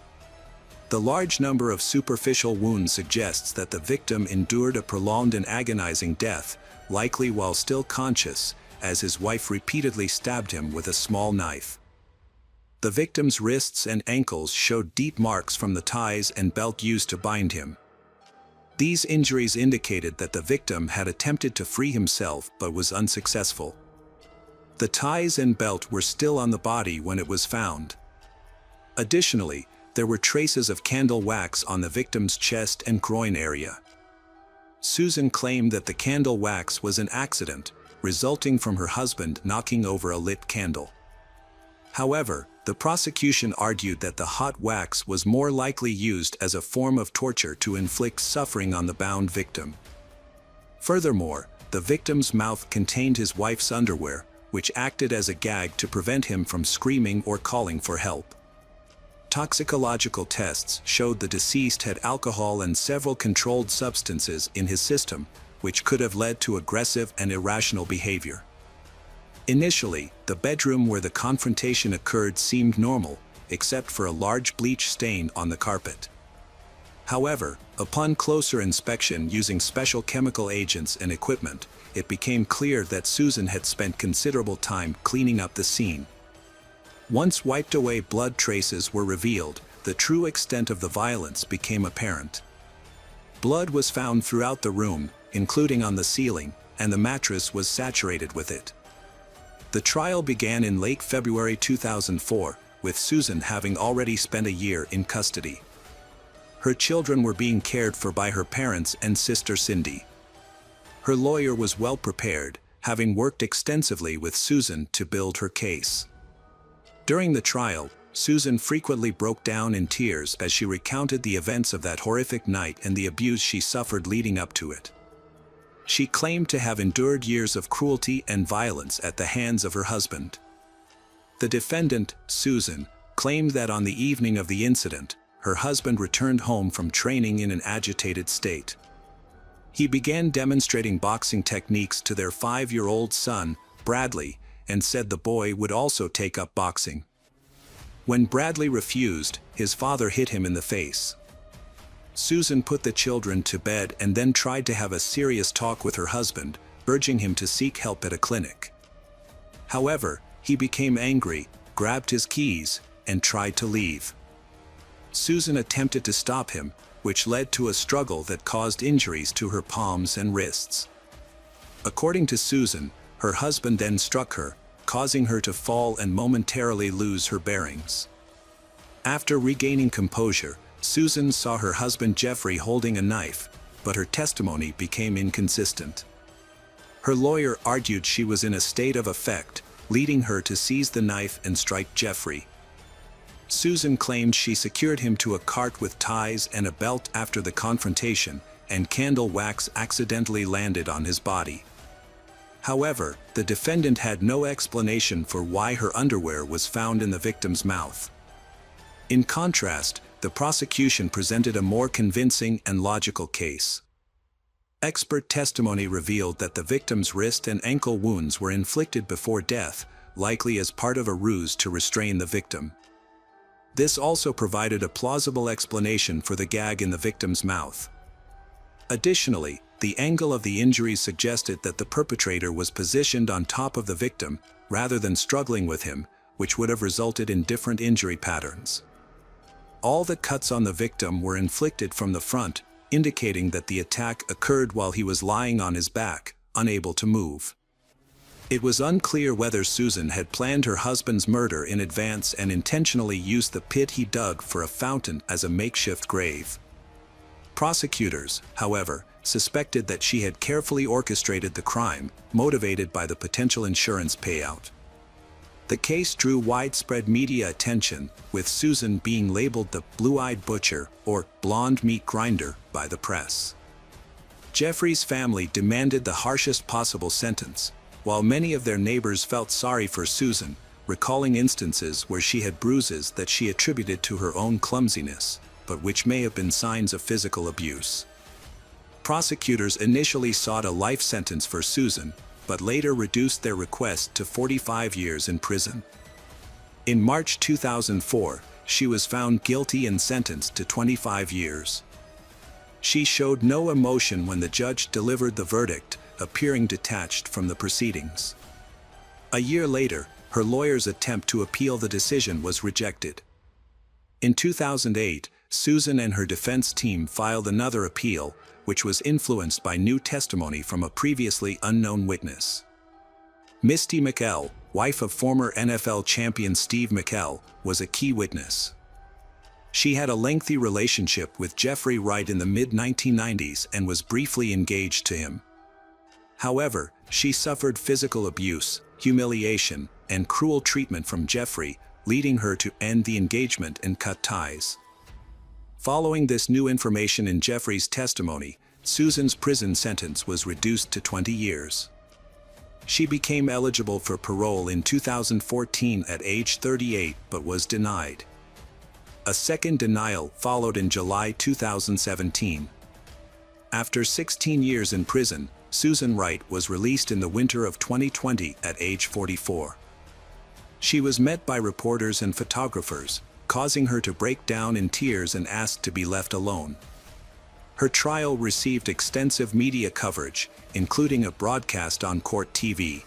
The large number of superficial wounds suggests that the victim endured a prolonged and agonizing death, likely while still conscious, as his wife repeatedly stabbed him with a small knife. The victim's wrists and ankles showed deep marks from the ties and belt used to bind him. These injuries indicated that the victim had attempted to free himself but was unsuccessful. The ties and belt were still on the body when it was found. Additionally, there were traces of candle wax on the victim's chest and groin area. Susan claimed that the candle wax was an accident, resulting from her husband knocking over a lit candle. However, the prosecution argued that the hot wax was more likely used as a form of torture to inflict suffering on the bound victim. Furthermore, the victim's mouth contained his wife's underwear, which acted as a gag to prevent him from screaming or calling for help. Toxicological tests showed the deceased had alcohol and several controlled substances in his system, which could have led to aggressive and irrational behavior. Initially, the bedroom where the confrontation occurred seemed normal, except for a large bleach stain on the carpet. However, upon closer inspection using special chemical agents and equipment, it became clear that Susan had spent considerable time cleaning up the scene. Once wiped away blood traces were revealed, the true extent of the violence became apparent. Blood was found throughout the room, including on the ceiling, and the mattress was saturated with it. The trial began in late February 2004, with Susan having already spent a year in custody. Her children were being cared for by her parents and sister Cindy. Her lawyer was well prepared, having worked extensively with Susan to build her case. During the trial, Susan frequently broke down in tears as she recounted the events of that horrific night and the abuse she suffered leading up to it. She claimed to have endured years of cruelty and violence at the hands of her husband. The defendant, Susan, claimed that on the evening of the incident, her husband returned home from training in an agitated state. He began demonstrating boxing techniques to their 5-year-old son, Bradley, and said the boy would also take up boxing. When Bradley refused, his father hit him in the face. Susan put the children to bed and then tried to have a serious talk with her husband, urging him to seek help at a clinic. However, he became angry, grabbed his keys, and tried to leave. Susan attempted to stop him, which led to a struggle that caused injuries to her palms and wrists. According to Susan, her husband then struck her, causing her to fall and momentarily lose her bearings. After regaining composure, Susan saw her husband Jeffrey holding a knife, but her testimony became inconsistent. Her lawyer argued she was in a state of affect, leading her to seize the knife and strike Jeffrey. Susan claimed she secured him to a cart with ties and a belt after the confrontation, and candle wax accidentally landed on his body. However, the defendant had no explanation for why her underwear was found in the victim's mouth. In contrast, the prosecution presented a more convincing and logical case. Expert testimony revealed that the victim's wrist and ankle wounds were inflicted before death, likely as part of a ruse to restrain the victim. This also provided a plausible explanation for the gag in the victim's mouth. Additionally, the angle of the injuries suggested that the perpetrator was positioned on top of the victim, rather than struggling with him, which would have resulted in different injury patterns. All the cuts on the victim were inflicted from the front, indicating that the attack occurred while he was lying on his back, unable to move. It was unclear whether Susan had planned her husband's murder in advance and intentionally used the pit he dug for a fountain as a makeshift grave. Prosecutors, however, suspected that she had carefully orchestrated the crime, motivated by the potential insurance payout. The case drew widespread media attention, with Susan being labeled the blue-eyed butcher or blonde meat grinder by the press. Jeffrey's family demanded the harshest possible sentence, while many of their neighbors felt sorry for Susan, recalling instances where she had bruises that she attributed to her own clumsiness, but which may have been signs of physical abuse. Prosecutors initially sought a life sentence for Susan, but later reduced their request to 45 years in prison. In March 2004, she was found guilty and sentenced to 25 years. She showed no emotion when the judge delivered the verdict, appearing detached from the proceedings. A year later, her lawyer's attempt to appeal the decision was rejected. In 2008, Susan and her defense team filed another appeal, which was influenced by new testimony from a previously unknown witness. Misty McKell, wife of former NFL champion Steve McKell, was a key witness. She had a lengthy relationship with Jeffrey Wright in the mid-1990s and was briefly engaged to him. However, she suffered physical abuse, humiliation, and cruel treatment from Jeffrey, leading her to end the engagement and cut ties. Following this new information in Jeffrey's testimony, Susan's prison sentence was reduced to 20 years. She became eligible for parole in 2014 at age 38 but was denied. A second denial followed in July 2017. After 16 years in prison, Susan Wright was released in the winter of 2020 at age 44. She was met by reporters and photographers, causing her to break down in tears and asked to be left alone. Her trial received extensive media coverage, including a broadcast on Court TV,